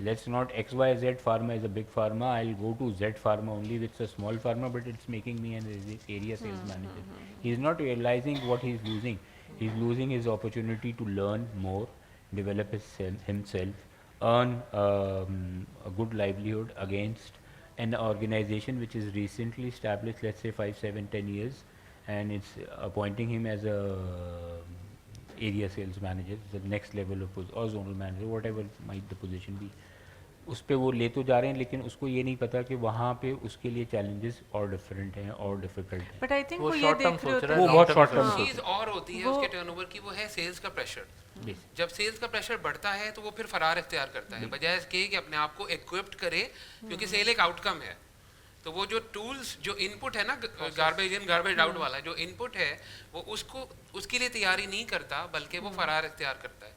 Speaker 3: Let's not XYZ Pharma is a big pharma, I'll go to Z Pharma only, which is a small pharma but it's making me an area sales manager. He is not realizing what he is losing. He is losing his opportunity to learn more, develop himself, earn a good livelihood against an organization which is recently established, let's say 5, 7, 10 years, and it's appointing him as a area sales manager, the next level of or zonal manager, whatever might the position be. उस पे वो ले तो जा रहे हैं लेकिन उसको ये नहीं पता कि वहाँ पे उसके लिए चैलेंजेस और डिफरेंट हैं और डिफिकल्ट हैं।
Speaker 1: बट आई थिंक
Speaker 4: वो
Speaker 1: वो ये
Speaker 4: short term
Speaker 1: देख रहे
Speaker 4: सोच
Speaker 1: होते
Speaker 4: रहा
Speaker 1: हैं
Speaker 3: वो बहुत short term
Speaker 2: चीज और होती है
Speaker 1: वो-
Speaker 2: उसके टर्नओवर की, वो है सेल्स का प्रेशर। जब सेल्स का प्रेशर बढ़ता है तो वो फिर फरार इख्तियार करता है, बजाय इसके कि अपने आप को इक्विप्ड करे, क्योंकि सेल एक आउटकम है। तो वो जो टूल्स, जो इनपुट है ना, गार्बेज इन गार्बेज आउट वाला जो इनपुट है, वो उसको उसके लिए तैयारी नहीं करता बल्कि वो फरार इख्तियार करता है।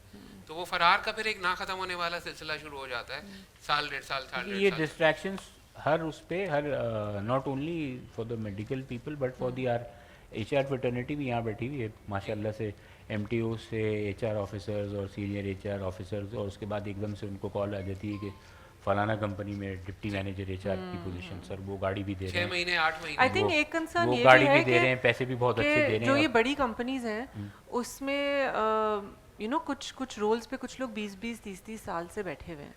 Speaker 2: तो वो फरार का फिर एक ना खत्म होने वाला सिलसिला शुरू हो जाता है, साल डेढ़ साल
Speaker 3: ये डिस्ट्रैक्शंस हर उस पे हर not only for the medical people but for the R HR fraternity भी यहाँ बैठी हुई है माशाल्लाह से, MTO से HR ऑफिसर्स और सीनियर HR ऑफिसर्स, और उसके बाद एकदम से उनको कॉल आ जाती है कि फलाना कंपनी में डिप्टी मैनेजर HR की पोजीशन, सर वो गाड़ी भी दे रहे
Speaker 2: 6
Speaker 3: हैं,
Speaker 2: महीने 8 महीने।
Speaker 1: आई थिंक एक कंसर्न
Speaker 3: वो
Speaker 1: ये
Speaker 3: गाड़ी
Speaker 1: भी है
Speaker 3: भी दे रहे हैं, पैसे भी बहुत अच्छे दे
Speaker 1: कि
Speaker 3: रहे
Speaker 1: जो
Speaker 3: हैं।
Speaker 1: ये बड़ी कंपनीज हैं उसमें कुछ रोल्स पे कुछ लोग 20-30 साल से बैठे हुए हैं।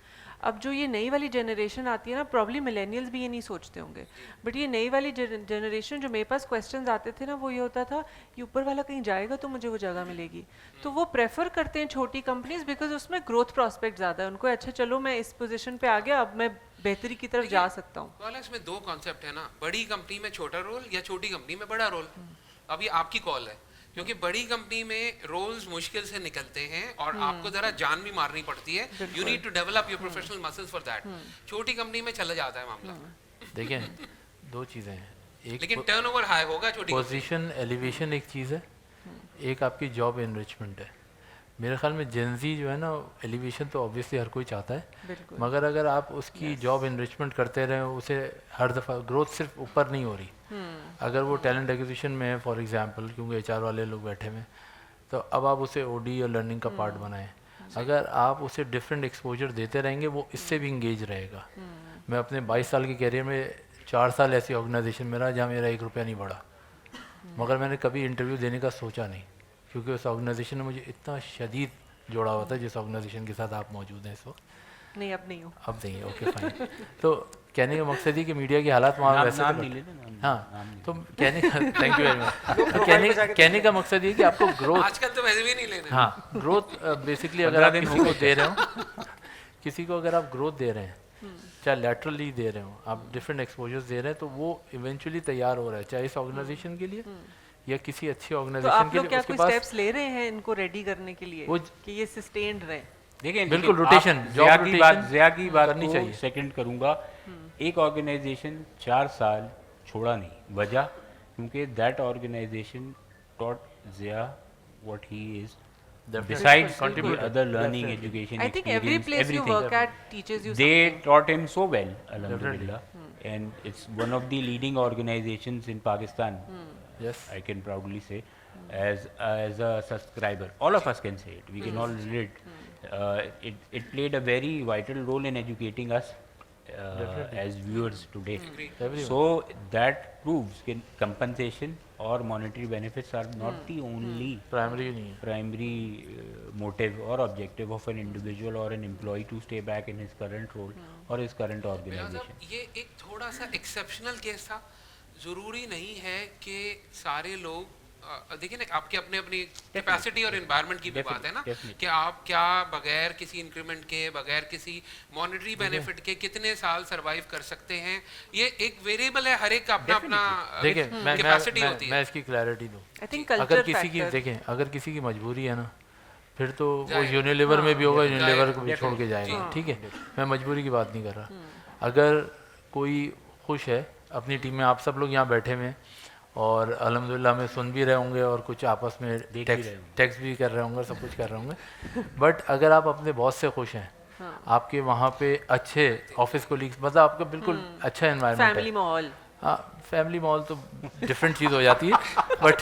Speaker 1: अब जो ये नई वाली जनरेशन आती है ना, प्रॉब्ली मिलेनियल्स भी ये नहीं सोचते होंगे, बट ये नई वाली जनरेशन जो मेरे पास क्वेश्चंस आते थे ना, वो ये होता था ये ऊपर वाला कहीं जाएगा तो मुझे वो जगह मिलेगी, तो वो प्रेफर करते हैं छोटी कंपनीज बिकॉज उसमें ग्रोथ प्रॉस्पेक्ट ज़्यादा है। उनको अच्छा चलो मैं इस पोजीशन पे आ गया, अब मैं बेहतरी की तरफ जा सकता हूँ।
Speaker 2: वाला इसमें दो कॉन्सेप्ट है ना, बड़ी कंपनी में छोटा रोल या छोटी कंपनी में बड़ा रोल। अब ये आपकी कॉल है, क्योंकि बड़ी कंपनी में रोल्स मुश्किल से निकलते हैं और आपको जरा जान भी मारनी पड़ती है, you need to develop your professional muscles for that. छोटी कंपनी में चला जाता है मामला।
Speaker 4: देखिए दो चीज़ें हैं,
Speaker 2: लेकिन
Speaker 4: एक
Speaker 2: टर्नओवर हाई होगा छोटी
Speaker 4: पोजीशन एलिवेशन एक चीज़ है, एक आपकी जॉब एनरिचमेंट है। मेरे ख्याल में जेनजी जो है ना, एलिवेशन तो ऑब्वियसली हर कोई चाहता है,
Speaker 1: बिल्कुल।
Speaker 4: मगर अगर आप उसकी जॉब एनरिचमेंट करते रहें, उसे हर दफ़ा ग्रोथ सिर्फ ऊपर नहीं हो रही। अगर वो टैलेंट एक्विजिशन में है फॉर एग्जांपल, क्योंकि HR वाले लोग बैठे हुए हैं, तो अब आप उसे OD या लर्निंग का पार्ट बनाएं, अगर आप उसे डिफरेंट एक्सपोजर देते रहेंगे वो इससे भी इंगेज रहेगा। मैं अपने 22 साल के कैरियर में 4 साल ऐसी ऑर्गेनाइजेशन में रहा जहाँ मेरा 1 रुपया नहीं बढ़ा, मगर मैंने कभी इंटरव्यू देने का सोचा नहीं, क्योंकि उस ऑर्गेनाइजेशन ने मुझे इतना शदीद जोड़ा हुआ था, जिस ऑर्गेनाइजेशन के साथ आप मौजूद हैं इस वक्त।
Speaker 1: नहीं, अब नहीं हूँ।
Speaker 4: अब नहीं है, ओके फाइन। तो कहने का मकसद ही कि मीडिया की हालात वहाँ वैसे
Speaker 3: नाम
Speaker 4: तो
Speaker 3: नहीं लेना, नाम
Speaker 4: हाँ,
Speaker 3: नाम नहीं।
Speaker 4: तो कहने का थैंक यू वेरी मच। कहने का मकसद ये कि आपको ग्रोथ,
Speaker 2: आजकल तो वैसे भी नहीं लेना।
Speaker 4: हाँ ग्रोथ बेसिकली अगर आप किसी को दे रहे हो, किसी को अगर आप ग्रोथ दे रहे हैं, चाहे लैटरली दे रहे हो, आप डिफरेंट एक्सपोजर्स दे रहे हैं, तो वो इवेंचुअली तैयार हो रहा है, चाहे इस ऑर्गेनाइजेशन के लिए या किसी अच्छी
Speaker 1: तो
Speaker 4: ऑर्गेनाइजेशन
Speaker 1: आप
Speaker 4: के
Speaker 1: लोग
Speaker 4: लिए।
Speaker 1: क्या
Speaker 4: उसके
Speaker 1: कोई
Speaker 4: पास
Speaker 1: स्टेप्स ले रहे हैं इनको रेडी करने के लिए
Speaker 4: वो
Speaker 1: कि ये सस्टेन्ड रहे?
Speaker 3: देखिए
Speaker 4: बिल्कुल,
Speaker 3: देखिए,
Speaker 4: rotation,
Speaker 3: आप
Speaker 4: job
Speaker 3: ज़िया की बात
Speaker 4: करनी
Speaker 3: को
Speaker 4: चाहिए।
Speaker 3: सेकंड करूंगा। एक ऑर्गेनाइजेशन 4 साल छोड़ा नहीं, वजह क्योंकि that organisation taught Zia what he is besides
Speaker 4: contribute
Speaker 3: other learning,
Speaker 4: definitely.
Speaker 3: education,
Speaker 1: I think every
Speaker 3: experience,
Speaker 1: place you
Speaker 3: everything.
Speaker 1: work at teaches you
Speaker 3: They
Speaker 1: something.
Speaker 3: taught him so well, alhamdulillah, and it's one of the leading organizations in Pakistan.
Speaker 4: Yes.
Speaker 3: I can proudly say, as a subscriber, all of us can say it. We can all relate. It played a very vital role in educating us as viewers today.
Speaker 4: Everyone.
Speaker 3: So that proves that compensation or monetary benefits are not the only
Speaker 4: primary नहीं है।
Speaker 3: primary motive or objective of an individual or an employee to stay back in his current role or his current
Speaker 2: Bilal
Speaker 3: organization.
Speaker 2: साहब, ये एक थोड़ा सा exceptional case था। ज़रूरी नहीं है कि सारे लोग देखिए ना, आपके अपने अपनी कैपेसिटी और एनवायरनमेंट की भी बात है ना,
Speaker 3: definitely.
Speaker 2: कि आप क्या बगैर किसी इंक्रीमेंट के, बगैर किसी मॉनेटरी बेनिफिट के कितने साल सरवाइव कर सकते हैं। ये एक वेरिएबल है, हर एक का अपना अपना
Speaker 4: देखिए
Speaker 2: कैपेसिटी होती
Speaker 4: मैं
Speaker 2: है।
Speaker 4: इसकी क्लैरिटी दूँ।
Speaker 1: I think
Speaker 4: अगर
Speaker 1: culture
Speaker 4: किसी की
Speaker 1: factor.
Speaker 4: देखें, अगर किसी की मजबूरी है ना, फिर तो वो
Speaker 2: जाएगा।
Speaker 4: यूनिलीवर में भी होगा, यूनिलीवर
Speaker 2: जाएगा,
Speaker 4: को भी छोड़ के जाएगा,
Speaker 1: हाँ।
Speaker 4: ठीक है। मैं मजबूरी की बात नहीं कर रहा। अगर कोई खुश है अपनी टीम में, आप सब लोग यहाँ बैठे हुए हैं और अल्हम्दुलिल्लाह में सुन भी रहे होंगे और कुछ आपस में
Speaker 3: भी
Speaker 4: टेक्स्ट
Speaker 3: रहे होंगे।
Speaker 4: टेक्स्ट भी कर रहे होंगे, सब कुछ कर रहे होंगे, बट अगर आप अपने बॉस से खुश हैं, आपके वहाँ पे अच्छे ऑफिस कोलीग्स, मतलब आपका बिल्कुल अच्छा एनवायरनमेंट है,
Speaker 1: फैमिली माहौल।
Speaker 4: हाँ फैमिली माहौल तो डिफरेंट चीज़ हो जाती है, बट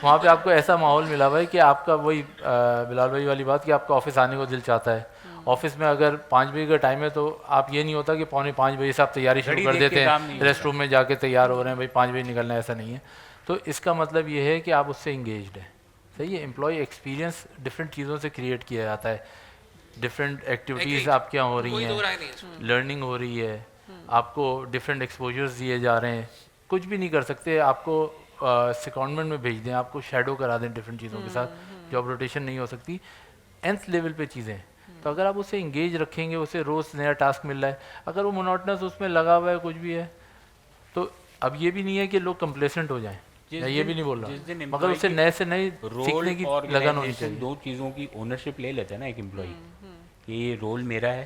Speaker 4: वहाँ पे आपको ऐसा माहौल मिला हुआ है कि आपका वही बिलाल भाई वाली बात कि आपका ऑफिस आने को दिल चाहता है। ऑफिस में अगर 5 बजे का टाइम है तो आप ये नहीं होता कि 4:45 बजे से आप तैयारी शुरू
Speaker 3: घड़ी
Speaker 4: कर
Speaker 3: देख के
Speaker 4: देते
Speaker 3: काम
Speaker 4: हैं,
Speaker 3: नहीं
Speaker 4: रेस्ट रूम में जाके तैयार हो रहे हैं, भाई 5 बजे निकलना है, ऐसा नहीं है। तो इसका मतलब ये है कि आप उससे इंगेज्ड हैं, सही है। एम्प्लॉय एक्सपीरियंस डिफरेंट चीज़ों से क्रिएट किया जाता है, डिफरेंट एक्टिविटीज़
Speaker 2: Agreed.
Speaker 4: आपके यहाँ हो रही
Speaker 2: कोई दो
Speaker 4: हैं,
Speaker 2: राय नहीं है इसमें।
Speaker 4: लर्निंग हो रही है, आपको डिफरेंट एक्सपोजर्स दिए जा रहे हैं। कुछ भी नहीं कर सकते, आपको सेकंडमेंट में भेज दें, आपको शेडो करा दें डिफरेंट चीज़ों के साथ, जॉब रोटेशन नहीं हो सकती, nth लेवल पे चीज़ें। तो अगर आप उसे इंगेज रखेंगे, उसे रोज़ नया टास्क मिल रहा है, अगर वो मोनोटनस उसमें लगा हुआ है, कुछ भी है, तो अब ये भी नहीं है कि लोग कंप्लेसेंट हो जाएं, मैं ये भी नहीं बोल
Speaker 3: जिस दिन
Speaker 4: रहा, मगर उसे
Speaker 3: employee
Speaker 4: नए से नए
Speaker 3: रोल
Speaker 4: सीखने की
Speaker 3: और
Speaker 4: लगन होनी
Speaker 3: organization
Speaker 4: चाहिए।
Speaker 3: दो चीज़ों की ओनरशिप ले लेता है ना एक एम्प्लॉय, कि ये रोल मेरा है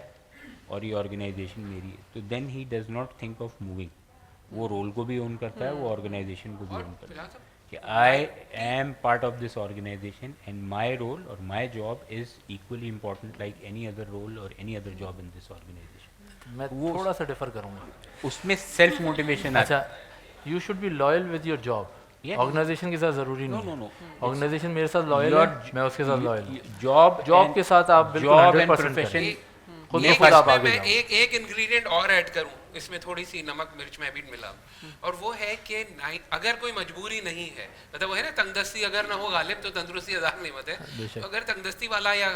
Speaker 3: और ये ऑर्गेनाइजेशन मेरी है, तो then he does not think of moving. वो रोल को भी ओन करता है, वो ऑर्गेनाइजेशन को भी ओन करता है
Speaker 2: बिलाल साहब,
Speaker 3: कि I am part of this organisation and my role और my job is equally important like any other role और any other job in this organisation.
Speaker 4: मैं थोड़ा सा डिफर करूँगा।
Speaker 3: उसमें सेल्फ मोटिवेशन आता है।
Speaker 4: अच्छा, you should be loyal with your job.
Speaker 3: Yeah.
Speaker 4: Organisation के साथ ज़रूरी
Speaker 3: No,
Speaker 4: नहीं
Speaker 3: no,
Speaker 4: है,
Speaker 3: no.
Speaker 4: ऑर्गेनाइजेशन मेरे साथ लॉयल
Speaker 3: Your
Speaker 4: है, मैं उसके साथ लॉयल हूँ।
Speaker 3: जॉब
Speaker 4: के साथ आप बिल्कुल
Speaker 3: जॉब एंड
Speaker 4: 100%
Speaker 3: प्रोफेशन
Speaker 2: एक-
Speaker 4: खुद
Speaker 2: एक
Speaker 4: ब खुद आप
Speaker 2: इसमें
Speaker 4: आगे
Speaker 2: मैं
Speaker 4: जाओ।
Speaker 2: एक इंग्रेडिएंट और ऐड करूं, इसमें थोड़ी सी नमक मिर्च मैं भी मिला, और वो है कि अगर कोई मजबूरी नहीं है, मतलब वो है ना, तंगदस्ती अगर ना हो गालिब तो तंदुरुस्ती अज़ार नेमत है।
Speaker 4: बेशक।
Speaker 2: तो अगर तंगदस्ती वाला या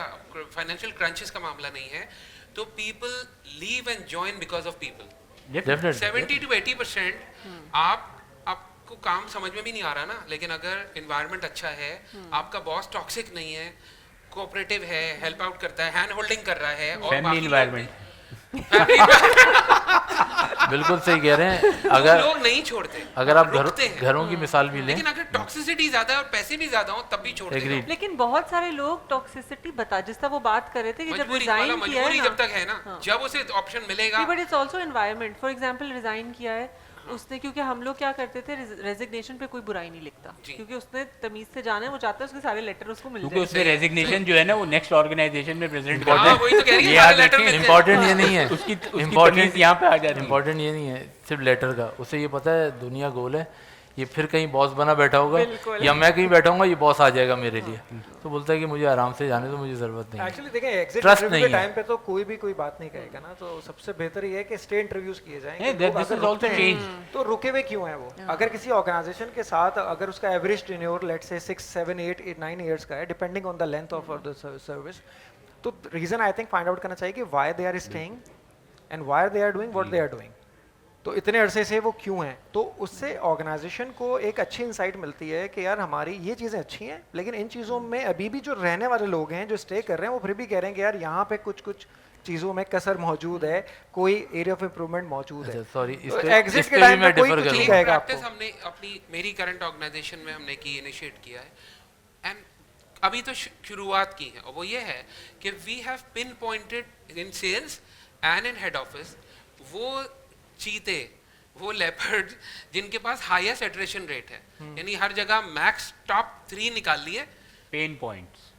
Speaker 2: फाइनेंशियल क्रंचेस का मामला नहीं है, तो people leave and join because of people.
Speaker 4: Definitely
Speaker 2: 70 to 80% आपको काम समझ में भी नहीं आ रहा ना, लेकिन अगर एनवायरनमेंट अच्छा है, आपका बॉस टॉक्सिक नहीं है, कोऑपरेटिव है, हेल्प आउट करता है, हैंड होल्डिंग कर रहा है, और
Speaker 3: फैमिली
Speaker 2: बाकी
Speaker 3: इन्वायरमेंट
Speaker 4: बिल्कुल सही कह रहे हैं।
Speaker 2: लोग
Speaker 4: अगर
Speaker 2: लोग नहीं छोड़ते,
Speaker 4: अगर आप
Speaker 2: रुकते हैं।
Speaker 4: घरों की मिसाल भी लें,
Speaker 2: लेकिन अगर टॉक्सिसिटी ज्यादा है और पैसे भी ज्यादा हो तब भी छोड़ते हैं।
Speaker 4: Agreed.
Speaker 1: लेकिन बहुत सारे लोग टॉक्सिसिटी बता, जिस तरह वो बात कर रहे थे कि जब
Speaker 2: मजबूरी वाला,
Speaker 1: रिजाइन किया
Speaker 2: मजबूरी
Speaker 1: है
Speaker 2: जब तक है ना, जब उसे ऑप्शन मिलेगा।
Speaker 1: But it's also environment. For example resign किया है उसने, क्योंकि हम लोग क्या करते थे, रेजिग्नेशन पे कोई बुराई नहीं लिखता,
Speaker 2: जी।
Speaker 1: क्योंकि उसने तमीज से जाना है, वो चाहता है उसके सारे लेटर उसको मिल
Speaker 3: क्योंकि
Speaker 1: जाए।
Speaker 3: उसमें रेजिग्नेशन जो है ना वो नेक्स्ट ऑर्गेनाइजेशन में प्रेजेंट
Speaker 2: हाँ,
Speaker 3: करता है।
Speaker 2: वही तो कह रही है,
Speaker 3: ये याद
Speaker 2: सारे लेटर
Speaker 3: रखें,
Speaker 2: मिलते हैं।
Speaker 4: इम्पोर्टेंट ये नहीं है,
Speaker 3: उसकी
Speaker 4: इम्पोर्टेंट
Speaker 3: तमीज़ यहाँ पे आ जाती है।
Speaker 4: इम्पोर्टेंट ये नहीं है सिर्फ लेटर का, उसे ये पता है दुनिया गोल है, ये फिर कहीं बॉस बना बैठा होगा
Speaker 1: बिल्कुल।
Speaker 4: या मैं कहीं बैठा हूँ ये बॉस आ जाएगा मेरे लिए। तो बोलता है कि मुझे आराम से जाने दो, मुझे ज़रूरत नहीं है।
Speaker 5: एक्चुअली देखें एग्जिट
Speaker 4: Trust
Speaker 5: इंटरव्यू
Speaker 4: नहीं
Speaker 5: के
Speaker 4: है।
Speaker 5: टाइम पे तो कोई भी कोई बात नहीं कहेगा ना, तो सबसे बेहतर ये है कि स्टे इंटरव्यूज किए जाएं कि
Speaker 3: Hey,
Speaker 5: लोग
Speaker 3: this
Speaker 5: अगर
Speaker 3: is also
Speaker 5: रुकते हैं,
Speaker 3: changed.
Speaker 5: तो रुके हुए क्यों हैं वो। अगर किसी ऑर्गेनाइजेशन के साथ अगर उसका average tenure let's say 6 7 8 9 years का है depending on the length of the service, तो reason I think find out करना चाहिए कि why they are staying and why they are doing what they are doing, तो इतने अरसे से वो क्यों हैं। तो उससे ऑर्गेनाइजेशन को एक अच्छी इंसाइट मिलती है कि यार हमारी ये चीज़ें अच्छी हैं, लेकिन इन चीज़ों में अभी भी जो रहने वाले लोग हैं जो स्टे कर रहे हैं वो फिर भी कह रहे हैं कि यार यहाँ पे कुछ कुछ चीज़ों में कसर मौजूद है, कोई एरिया ऑफ इम्प्रूवमेंट मौजूद है।
Speaker 4: अच्छा, सॉरी, इस
Speaker 5: तो
Speaker 4: पे
Speaker 5: exit के
Speaker 4: भी
Speaker 5: time
Speaker 4: मैं
Speaker 5: पे कोई
Speaker 4: डिफर
Speaker 5: कुछ नहीं
Speaker 4: करूंगा।
Speaker 5: कहेगा
Speaker 2: प्रैक्टिस
Speaker 5: आपको।
Speaker 2: हमने अपनी मेरी करंट ऑर्गेनाइजेशन में हमने की, इनिशिएट किया है एंड अभी तो शुरुआत की है, और वो ये है कि we have pinpointed in sales and in head office वो चीते, वो लेपर्ड जिनके पास हाईएस्ट एट्रिशन रेट है, यानी हर जगह मैक्स टॉप 3 निकाल लिए,
Speaker 3: pen points,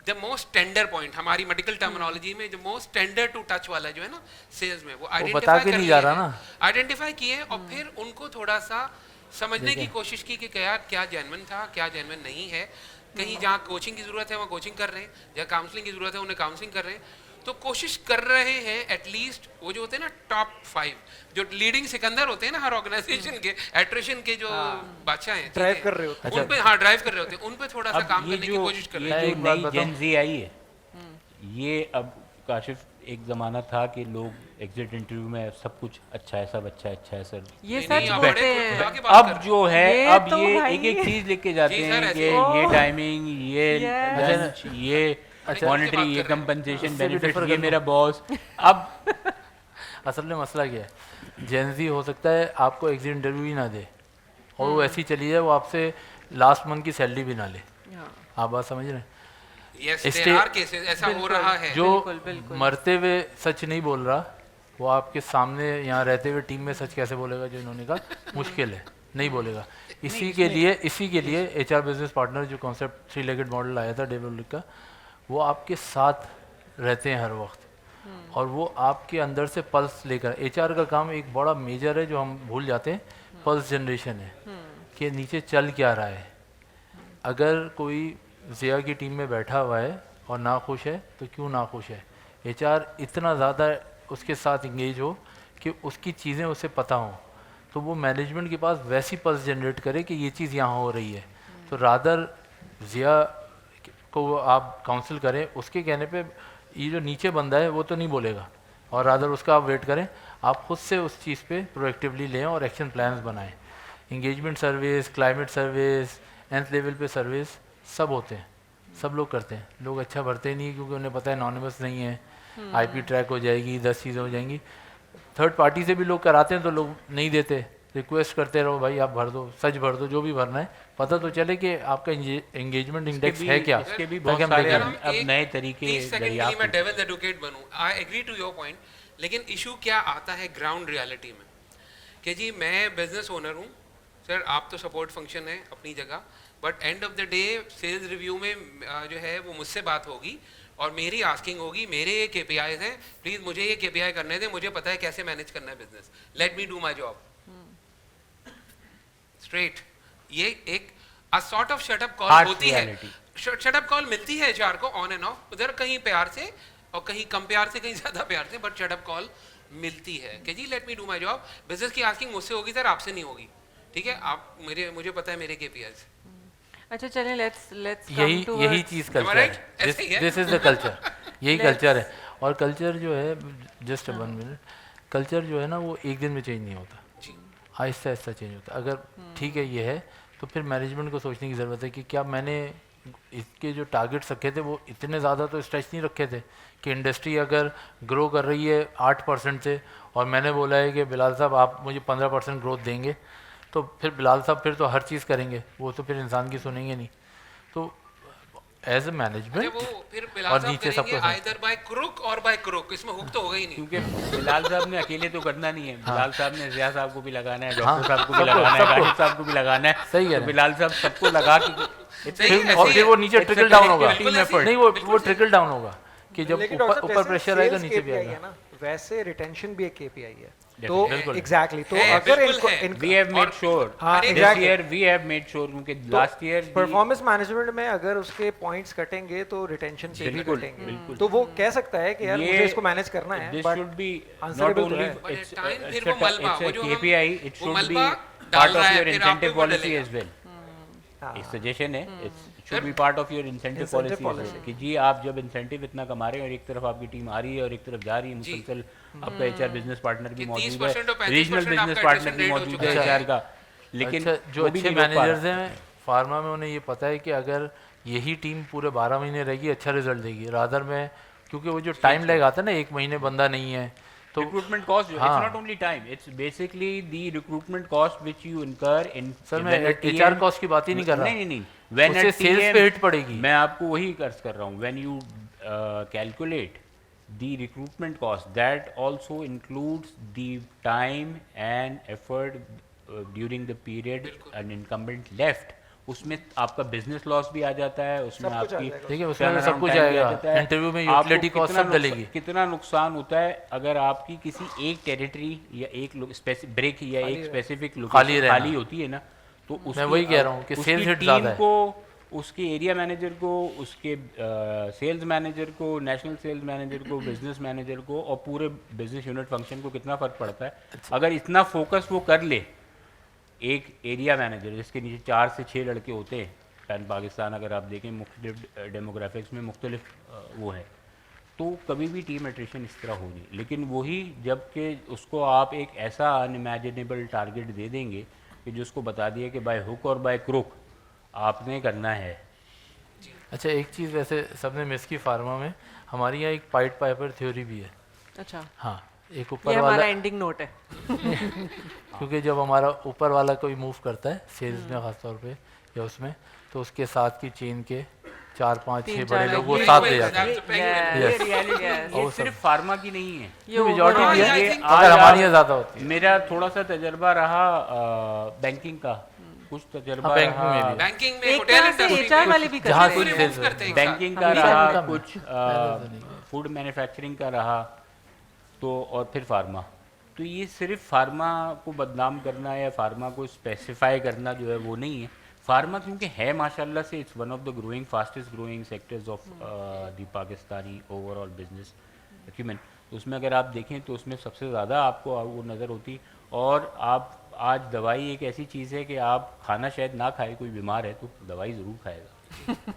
Speaker 2: the most tender point हमारी मेडिकल टर्मिनोलॉजी में जो मोस्ट टेंडर टू टच वाला जो है ना सेल्स में, वो
Speaker 4: बता
Speaker 2: आइडेंटिफाई
Speaker 4: के
Speaker 2: कर
Speaker 4: नहीं जा
Speaker 2: लिए
Speaker 4: रहा
Speaker 2: हैं,
Speaker 4: ना।
Speaker 2: आइडेंटिफाई किए और फिर उनको थोड़ा सा समझने की कोशिश की कि क्या जेन्युइन था, क्या जेन्युइन नहीं है। कहीं जहाँ कोचिंग की जरूरत है वहाँ कोचिंग कर रहे हैं, जहाँ काउंसलिंग की जरूरत है उन्हें काउंसलिंग कर रहे हैं। तो कोशिश कर रहे हैं एटलीस्ट वो जो होते हैं ना टॉप 5 जो लीडिंग सिकंदर होते हैं ना हर ऑर्गेनाइजेशन के, एट्रिशन के जो बादशाह हैं,
Speaker 5: ड्राइव कर रहे होते
Speaker 2: हैं उन पे, हाँ ड्राइव कर रहे होते हैं, उन पे थोड़ा सा
Speaker 3: अब
Speaker 2: काम
Speaker 3: ये
Speaker 2: करने की
Speaker 3: जो
Speaker 2: कोशिश कर रहे
Speaker 3: ये
Speaker 2: हैं।
Speaker 3: जो
Speaker 4: एक बात
Speaker 3: नई
Speaker 4: बताऊं?
Speaker 3: जेन जी आई है, ये अब काशिफ एक ज़माना था कि लोग एग्जिट इंटरव्यू में सब कुछ अच्छा है, सब अच्छा है, अच्छा है सर।
Speaker 1: ये
Speaker 2: नहीं,
Speaker 1: सच
Speaker 2: नहीं, आप
Speaker 1: बोलते
Speaker 2: बड़े खुद
Speaker 1: हैं।
Speaker 2: आगे बात कर
Speaker 3: अब
Speaker 2: रहे हैं।
Speaker 3: जो है
Speaker 1: ये
Speaker 3: अब
Speaker 1: तो
Speaker 3: ये
Speaker 1: भाई-
Speaker 3: एक एक चीज लेके जाते
Speaker 2: जी
Speaker 3: हैं
Speaker 2: सर,
Speaker 3: कि
Speaker 2: ऐसे-
Speaker 3: ये टाइमिंग, ये
Speaker 1: Yes.
Speaker 3: लंच, ये
Speaker 2: अच्छा,
Speaker 3: मॉनिटरी,
Speaker 2: बात
Speaker 3: ये
Speaker 2: कर रहे हैं।
Speaker 3: कंपनसेशन
Speaker 4: इससे भी
Speaker 3: बेनिफिट,
Speaker 4: differ
Speaker 3: ये
Speaker 4: कर
Speaker 3: मेरा
Speaker 4: लो।
Speaker 3: बॉस। अब
Speaker 4: असल में मसला क्या है, जेनजी हो सकता है आपको एग्जिट इंटरव्यू ही ना दे और वो ऐसी चली जाए, वो आपसे लास्ट मंथ की सैलरी भी ना ले।
Speaker 1: हाँ,
Speaker 4: आप बात समझ रहे हैं?
Speaker 2: Yes,
Speaker 4: इससे-
Speaker 2: there are cases, ऐसा हो
Speaker 1: बिल्कुल।
Speaker 2: रहा है।
Speaker 4: जो
Speaker 1: बिल्कुल, बिल्कुल।
Speaker 4: मरते हुए सच नहीं बोल रहा, वो आपके सामने यहाँ रहते हुए टीम में सच कैसे बोलेगा? जो इन्होंने कहा मुश्किल है, नहीं बोलेगा। इसी के लिए HR बिजनेस पार्टनर जो कॉन्सेप्ट 3 लेगेड मॉडल आया था डेवलप का, वो आपके साथ रहते हैं हर वक्त और वो आपके अंदर से पल्स लेकर, HR का काम एक बड़ा मेजर है जो हम भूल जाते हैं, पल्स जनरेशन है कि नीचे चल क्या रहा है। अगर कोई ज़िया की टीम में बैठा हुआ है और ना खुश है तो क्यों ना खुश है, HR इतना ज़्यादा उसके साथ इंगेज हो कि उसकी चीज़ें उसे पता हों, तो वो मैनेजमेंट के पास वैसी पल्स जनरेट करे कि ये चीज़ यहाँ हो रही है। तो रादर ज़िया को आप काउंसिल करें, उसके कहने पे ये जो नीचे बंदा है वो तो नहीं बोलेगा, और रादर उसका आप वेट करें, आप खुद से उस चीज़ पे प्रोएक्टिवली लें और एक्शन प्लान्स बनाएं। Engagement service, climate service, nth level पे सर्विस सब होते हैं, सब लोग करते हैं। लोग अच्छा भरते ही नहीं क्योंकि उन्हें पता है एनोनिमस नहीं है, IP ट्रैक हो जाएगी, 10 चीज़ें हो जाएंगी। थर्ड पार्टी से भी लोग कराते हैं तो लोग नहीं देते, रिक्वेस्ट करते रहो भाई आप भर दो, सच भर दो, जो भी भरना है, पता तो चले कि आपका एंगेजमेंट इंडेक्स है क्या।
Speaker 3: इसके भी
Speaker 4: ताकि
Speaker 3: बहुत
Speaker 4: हम
Speaker 3: सारे
Speaker 4: देखें।
Speaker 3: अब नए तरीके
Speaker 2: 30 सेकंड के लिए
Speaker 3: दरियाफ्त
Speaker 2: मैं डेविल्स एडवोकेट बनूं, I agree to your point, लेकिन इशू क्या आता है ग्राउंड रियलिटी में कि जी मैं बिजनेस ओनर हूँ सर, आप तो सपोर्ट फंक्शन है अपनी जगह, but end of the day sales review में जो है वो मुझसे बात होगी और मेरी आस्किंग होगी, मेरे ये KPIs हैं, प्लीज मुझे ये KPI करने दें, मुझे पता है कैसे मैनेज करना है business, late me do my job straight. ये एक sort of shut up call
Speaker 3: Harsh
Speaker 2: होती है,
Speaker 3: reality.
Speaker 2: शटअप कॉल मिलती है HR को ऑन एंड ऑफ, उधर कहीं प्यार से और कहीं कम प्यार से, कहीं ज्यादा प्यार से, बट शटअप कॉल मिलती है कि जी let me do my job. Business की आस्किंग मुझसे होगी सर, आपसे नहीं होगी, ठीक है, आप मुझे पता है मेरे KPIs।
Speaker 1: अच्छा चलें, लेट्स
Speaker 4: यही चीज़
Speaker 2: Am I
Speaker 4: कल्चर
Speaker 2: right?
Speaker 4: है,
Speaker 2: ऐसे ही है?
Speaker 4: दिस इज द कल्चर, यही
Speaker 1: Let's-
Speaker 4: कल्चर है। और कल्चर जो है, जस्ट 1 मिनट, कल्चर जो है ना वो एक दिन में चेंज नहीं होता,
Speaker 2: जी
Speaker 4: आहिस्ता आहिस्ता चेंज होता है। अगर ठीक है ये है तो फिर मैनेजमेंट को सोचने की ज़रूरत है कि क्या मैंने इसके जो टारगेट्स रखे थे वो इतने ज़्यादा तो स्ट्रेच नहीं रखे थे कि इंडस्ट्री अगर ग्रो कर रही है 8% से और मैंने बोला है कि बिलाल साहब आप मुझे 15% ग्रोथ देंगे, तो फिर बिलाल साहब फिर तो हर चीज़ करेंगे, वो तो फिर इंसान की सुनेंगे नहीं। तो एज ए
Speaker 2: अच्छा,
Speaker 4: मैनेजमेंट
Speaker 2: वो फिर बिलाल
Speaker 4: और
Speaker 2: साहब
Speaker 4: नीचे सबको
Speaker 2: करेंगे आइदर बाय क्रुक और बाय क्रुक, इसमें हुक तो होगा ही नहीं।
Speaker 3: क्योंकि बिलाल साहब ने अकेले तो करना नहीं है, बिलाल साहब ने ज़िया साहब को भी लगाना है,
Speaker 4: हाँ,
Speaker 3: डॉक्टर साहब को भी
Speaker 4: सबको,
Speaker 3: लगाना है,
Speaker 4: सबको।
Speaker 3: गालिब साहब को भी लगाना है,
Speaker 4: सही है
Speaker 3: तो बिलाल साहब सबको लगा के
Speaker 2: सही है,
Speaker 4: और
Speaker 2: सही
Speaker 4: फिर
Speaker 2: है।
Speaker 4: वो नीचे
Speaker 3: It's a
Speaker 4: ट्रिकल डाउन होगा,
Speaker 3: collective team effort.
Speaker 4: नहीं वो ट्रिकल डाउन होगा कि जब
Speaker 5: लेकिन
Speaker 4: ऊपर
Speaker 5: डॉक्टर साहब,
Speaker 4: ऊपर
Speaker 5: जैसे
Speaker 4: प्रेशर आएगा
Speaker 5: sales
Speaker 4: नीचे भी
Speaker 5: KPI
Speaker 4: आएगा।
Speaker 5: है ना, वैसे रिटेंशन भी एक KPI है। तो
Speaker 4: बिल्कुल।
Speaker 5: एग्जैक्टली तो
Speaker 2: है,
Speaker 5: अगर
Speaker 2: बिल्कुल है।
Speaker 3: वी हैव मेड
Speaker 2: और-
Speaker 3: श्योर
Speaker 5: हाँ,
Speaker 3: this
Speaker 5: exactly.
Speaker 3: Year we have made sure क्योंकि लास्ट ईयर
Speaker 5: परफॉर्मेंस मैनेजमेंट में अगर उसके पॉइंट्स कटेंगे तो रिटेंशन से भी
Speaker 3: बिल्कुल,
Speaker 5: कटेंगे,
Speaker 3: बिल्कुल।
Speaker 5: तो वो कह सकता है कि यार
Speaker 3: ये-
Speaker 5: मुझे इसको मैनेज करना है,
Speaker 3: this
Speaker 5: but
Speaker 3: should be not
Speaker 5: answerable तो
Speaker 3: only
Speaker 5: है।
Speaker 2: But
Speaker 3: it's
Speaker 2: at time
Speaker 3: it's
Speaker 2: फिर वो मलबा,
Speaker 3: it's a
Speaker 2: वो जो हम-
Speaker 3: KPI, it
Speaker 2: वो
Speaker 3: should be
Speaker 2: मलबा डाल
Speaker 3: part
Speaker 2: रहा
Speaker 3: of
Speaker 2: है,
Speaker 3: your
Speaker 2: फिर आपके
Speaker 3: incentive
Speaker 2: ऊपर
Speaker 3: policy
Speaker 2: डलेगा।
Speaker 3: as well.
Speaker 5: हाँ,
Speaker 3: एक सजेशन है it should
Speaker 2: Sir,
Speaker 3: be part of your incentive
Speaker 5: Incentive
Speaker 3: policy as
Speaker 5: policy.
Speaker 3: well. कि जी आप जब इंसेंटिव इतना कमा रहे हैं और एक तरफ आपकी टीम आ रही है और एक तरफ जा रही है, मुसलसल आपका एचआर बिजनेस पार्टनर भी
Speaker 2: कि
Speaker 3: मौजूद
Speaker 2: 30% और
Speaker 3: है,
Speaker 2: 35%
Speaker 3: रीजनल बिजनेस
Speaker 2: आपका
Speaker 3: पार्टनर
Speaker 2: attrition
Speaker 3: भी
Speaker 2: rate हो
Speaker 3: मौजूद
Speaker 2: चुका
Speaker 3: है
Speaker 2: है।
Speaker 3: एचआर का, लेकिन
Speaker 4: अच्छा, जो
Speaker 3: वो भी
Speaker 4: अच्छे
Speaker 3: नहीं रोक पा रहा।
Speaker 4: मैनेजर्स हैं फार्मा में उन्हें ये पता है कि अगर यही टीम पूरे 12 महीने रहेगी अच्छा रिजल्ट देगी, रादर में क्योंकि वो जो टाइम लैग आता है ना, एक महीने बंदा नहीं है तो
Speaker 3: रिक्रूटमेंट कॉस्ट इट्स
Speaker 4: हाँ।
Speaker 3: Not only time, it's basically the recruitment cost which you इनकर इन
Speaker 4: सर मैं HR कॉस्ट की बात ही नहीं कर रहा,
Speaker 3: नहीं व्हेन
Speaker 4: उससे सेल्स पे हिट पड़ेगी।
Speaker 3: मैं आपको वही कर्ज कर रहा हूँ, when you calculate the recruitment cost that also includes the time and effort during the period an incumbent left, उसमें आपका बिजनेस लॉस भी आ जाता है, उसमें
Speaker 5: सब कुछ आ
Speaker 3: आपकी
Speaker 5: जाएगा।
Speaker 4: देखिए उसमें
Speaker 3: turnaround
Speaker 4: सब कुछ
Speaker 3: time भी आ
Speaker 4: आएगा,
Speaker 3: जाता है।
Speaker 4: इंटरव्यू में
Speaker 3: आपको
Speaker 4: यूटिलिटी कॉस्ट
Speaker 3: कितना
Speaker 4: सब
Speaker 3: नुकसान-
Speaker 4: डलेगी।
Speaker 3: कितना नुकसान होता है अगर आपकी किसी एक टेरिटरी या एक ब्रेक या एक स्पेसिफिक
Speaker 4: खाली
Speaker 3: लोकेशन
Speaker 4: रहना।
Speaker 3: खाली होती है ना, तो उसकी
Speaker 4: वही कह रहा हूँ कि
Speaker 3: उसकी
Speaker 4: sales hit
Speaker 3: टीम
Speaker 4: ज़्यादा है।
Speaker 3: को, उसके एरिया मैनेजर को, उसके सेल्स मैनेजर को, नेशनल सेल्स मैनेजर को, बिजनेस मैनेजर को और पूरे बिजनेस यूनिट फंक्शन को कितना फर्क पड़ता है अगर इतना फोकस वो कर ले। एक एरिया मैनेजर जिसके नीचे 4 से 6 लड़के होते हैं, पैन पाकिस्तान अगर आप देखें मुख्तलिफ डेमोग्राफिक्स में मुख्तलिफ वो है, तो कभी भी टीम एट्रिशन इस तरह होगी। लेकिन वही जबकि उसको आप एक ऐसा अनइमेजिनेबल टारगेट दे देंगे कि जो उसको बता दिए कि बाय हुक और बाय क्रुक आपने करना है।
Speaker 4: अच्छा एक चीज़ वैसे सबने मिस की फार्मा में, हमारे यहाँ एक पाइट पाइपर थ्योरी भी है।
Speaker 1: अच्छा,
Speaker 4: हाँ एक
Speaker 1: ये
Speaker 4: ऊपर
Speaker 1: हमारा
Speaker 4: वाला,
Speaker 1: एंडिंग नोट है।
Speaker 4: क्योंकि जब हमारा ऊपर वाला कोई मूव करता है सेल्स में खासतौर पे या उसमें, तो उसके साथ की चेन के 4 5 6 बड़े लोग वो
Speaker 2: ये
Speaker 4: साथ
Speaker 2: कोई
Speaker 4: ले जाते हैं।
Speaker 2: exact penguin है।
Speaker 3: ये
Speaker 4: Yes.
Speaker 3: reality
Speaker 1: Yes.
Speaker 3: ये
Speaker 4: और
Speaker 3: सिर्फ फार्मा की नहीं है।
Speaker 1: ये
Speaker 4: मेजॉरिटी
Speaker 1: overall
Speaker 4: भी
Speaker 2: yeah, I
Speaker 4: है,
Speaker 2: think-
Speaker 4: अगर हमारे यहाँ ज़्यादा होती है।
Speaker 3: मेरा थोड़ा सा तजर्बा रहा बैंकिंग का, कुछ तजर्बा
Speaker 4: हाँ, बैंकिंग में
Speaker 3: रहा
Speaker 4: भी।
Speaker 2: बैंकिंग में
Speaker 1: एक
Speaker 2: होटल
Speaker 1: तरह से
Speaker 2: इंडस्ट्री
Speaker 1: HR
Speaker 2: में
Speaker 1: वाले भी
Speaker 4: जहाँ
Speaker 1: करते
Speaker 4: कोई
Speaker 1: हैं।
Speaker 4: sales
Speaker 2: remove करते हैं एक साथ।
Speaker 3: बैंकिंग का
Speaker 1: हमेशा
Speaker 3: रहा,
Speaker 4: इनकम है।
Speaker 3: कुछ
Speaker 4: पहले से नहीं है।
Speaker 3: फूड मैन्युफैक्चरिंग का रहा, तो और फिर फार्मा। तो ये सिर्फ फार्मा को बदनाम करना या फार्मा को स्पेसिफाई करना जो है वो नहीं है। फार्मा क्योंकि है माशाल्लाह से it's one of the growing fastest growing sectors of the Pakistani overall business acumen. तो उसमें अगर आप देखें तो उसमें सबसे ज़्यादा आपको वो नज़र होती। और आप आज दवाई एक ऐसी चीज़ है कि आप खाना शायद ना खाए, कोई बीमार है तो दवाई ज़रूर खाएगा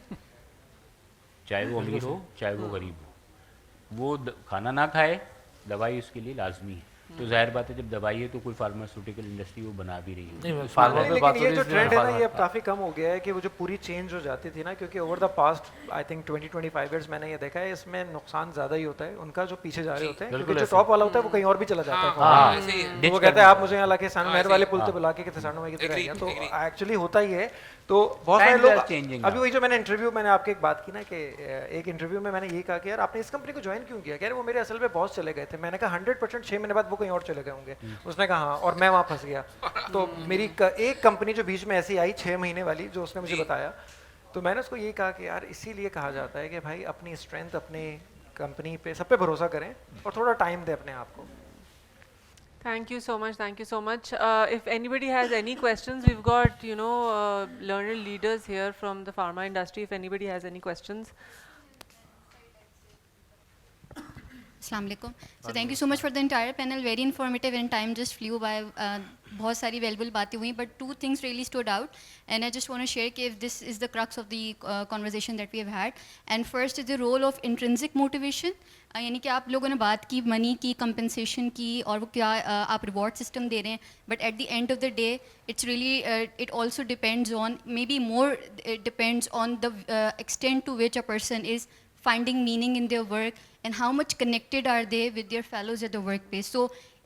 Speaker 3: चाहे वो अमीर हो चाहे वो गरीब हो, वो खाना ना खाए दवाई उसके लिए लाजमी है। तो जाहिर बात है जब दवाई है तो कोई फार्मास्यूटिकल इंडस्ट्री वो बना भी रही है।
Speaker 4: नहीं फार्मा पे बात
Speaker 5: लेकिन
Speaker 4: हो
Speaker 5: ये
Speaker 4: रही
Speaker 5: जो
Speaker 4: है,
Speaker 5: ट्रेंड है ना
Speaker 4: फार्मा-
Speaker 5: ये अब काफ़ी कम हो गया है कि वो जो पूरी चेंज हो जाती थी ना, क्योंकि over the past I think 20-25 years मैंने ये देखा है इसमें नुकसान ज़्यादा ही होता है उनका जो पीछे जा रहे होते हैं,
Speaker 4: बिल्कुल
Speaker 5: क्योंकि जो
Speaker 4: ऐसे।
Speaker 5: टॉप वाला होता है वो कहीं और भी चला जाता है।
Speaker 2: हाँ, ऐसे ही है।
Speaker 5: तो वो कहता है आप मुझे यहाँ लाके सानू
Speaker 2: हाँ,
Speaker 5: नहर
Speaker 2: ऐसे
Speaker 5: वाले
Speaker 2: ही।
Speaker 5: पुल पे बुला के कितने सानू में कितने रह
Speaker 2: Agree,
Speaker 5: गया, तो
Speaker 2: agree.
Speaker 5: एक्चुअली होता ही है। तो बहुत सारे
Speaker 3: Times
Speaker 5: लोग
Speaker 3: are changing
Speaker 5: अभी
Speaker 3: now.
Speaker 5: वही जो मैंने इंटरव्यू मैंने आपके एक बात की ना कि एक इंटरव्यू में मैंने ये कहा कि यार आपने इस कंपनी को ज्वाइन क्यों किया, कह रहे वो मेरे असल में बॉस चले गए थे। मैंने कहा 100% 6 महीने बाद वो कहीं और चले गए होंगे। उसने कहा हाँ, और मैं वहाँ फंस गया। तो मेरी एक कंपनी जो बीच में ऐसी आई 6 महीने वाली जो उसने मुझे बताया, तो मैंने उसको ये कहा कि यार इसीलिए कहा जाता है कि भाई अपनी स्ट्रेंथ अपनी कंपनी पे सब पे भरोसा करें और थोड़ा टाइम दें अपने आप को।
Speaker 1: Thank you so much. Thank you so much. If anybody has any questions, we've got learned leaders here from the pharma industry. If anybody has any questions.
Speaker 6: Assalamu alaikum. So thank you so much for the entire panel. Very informative and time just flew by. बहुत सारी valuable बातें हुई, but 2 things really stood out, and I just want to share कि if this is the crux of the conversation that we have had. And first is the role of intrinsic motivation. यानी कि आप लोगों ने बात की money की, compensation की, और वो क्या आप रिवॉर्ड सिस्टम दे रहे हैं, but at the end of the day it's really it also depends on, maybe more it depends on the extent to which a person is finding meaning in their work and how much connected are they with their fellows at the workplace. So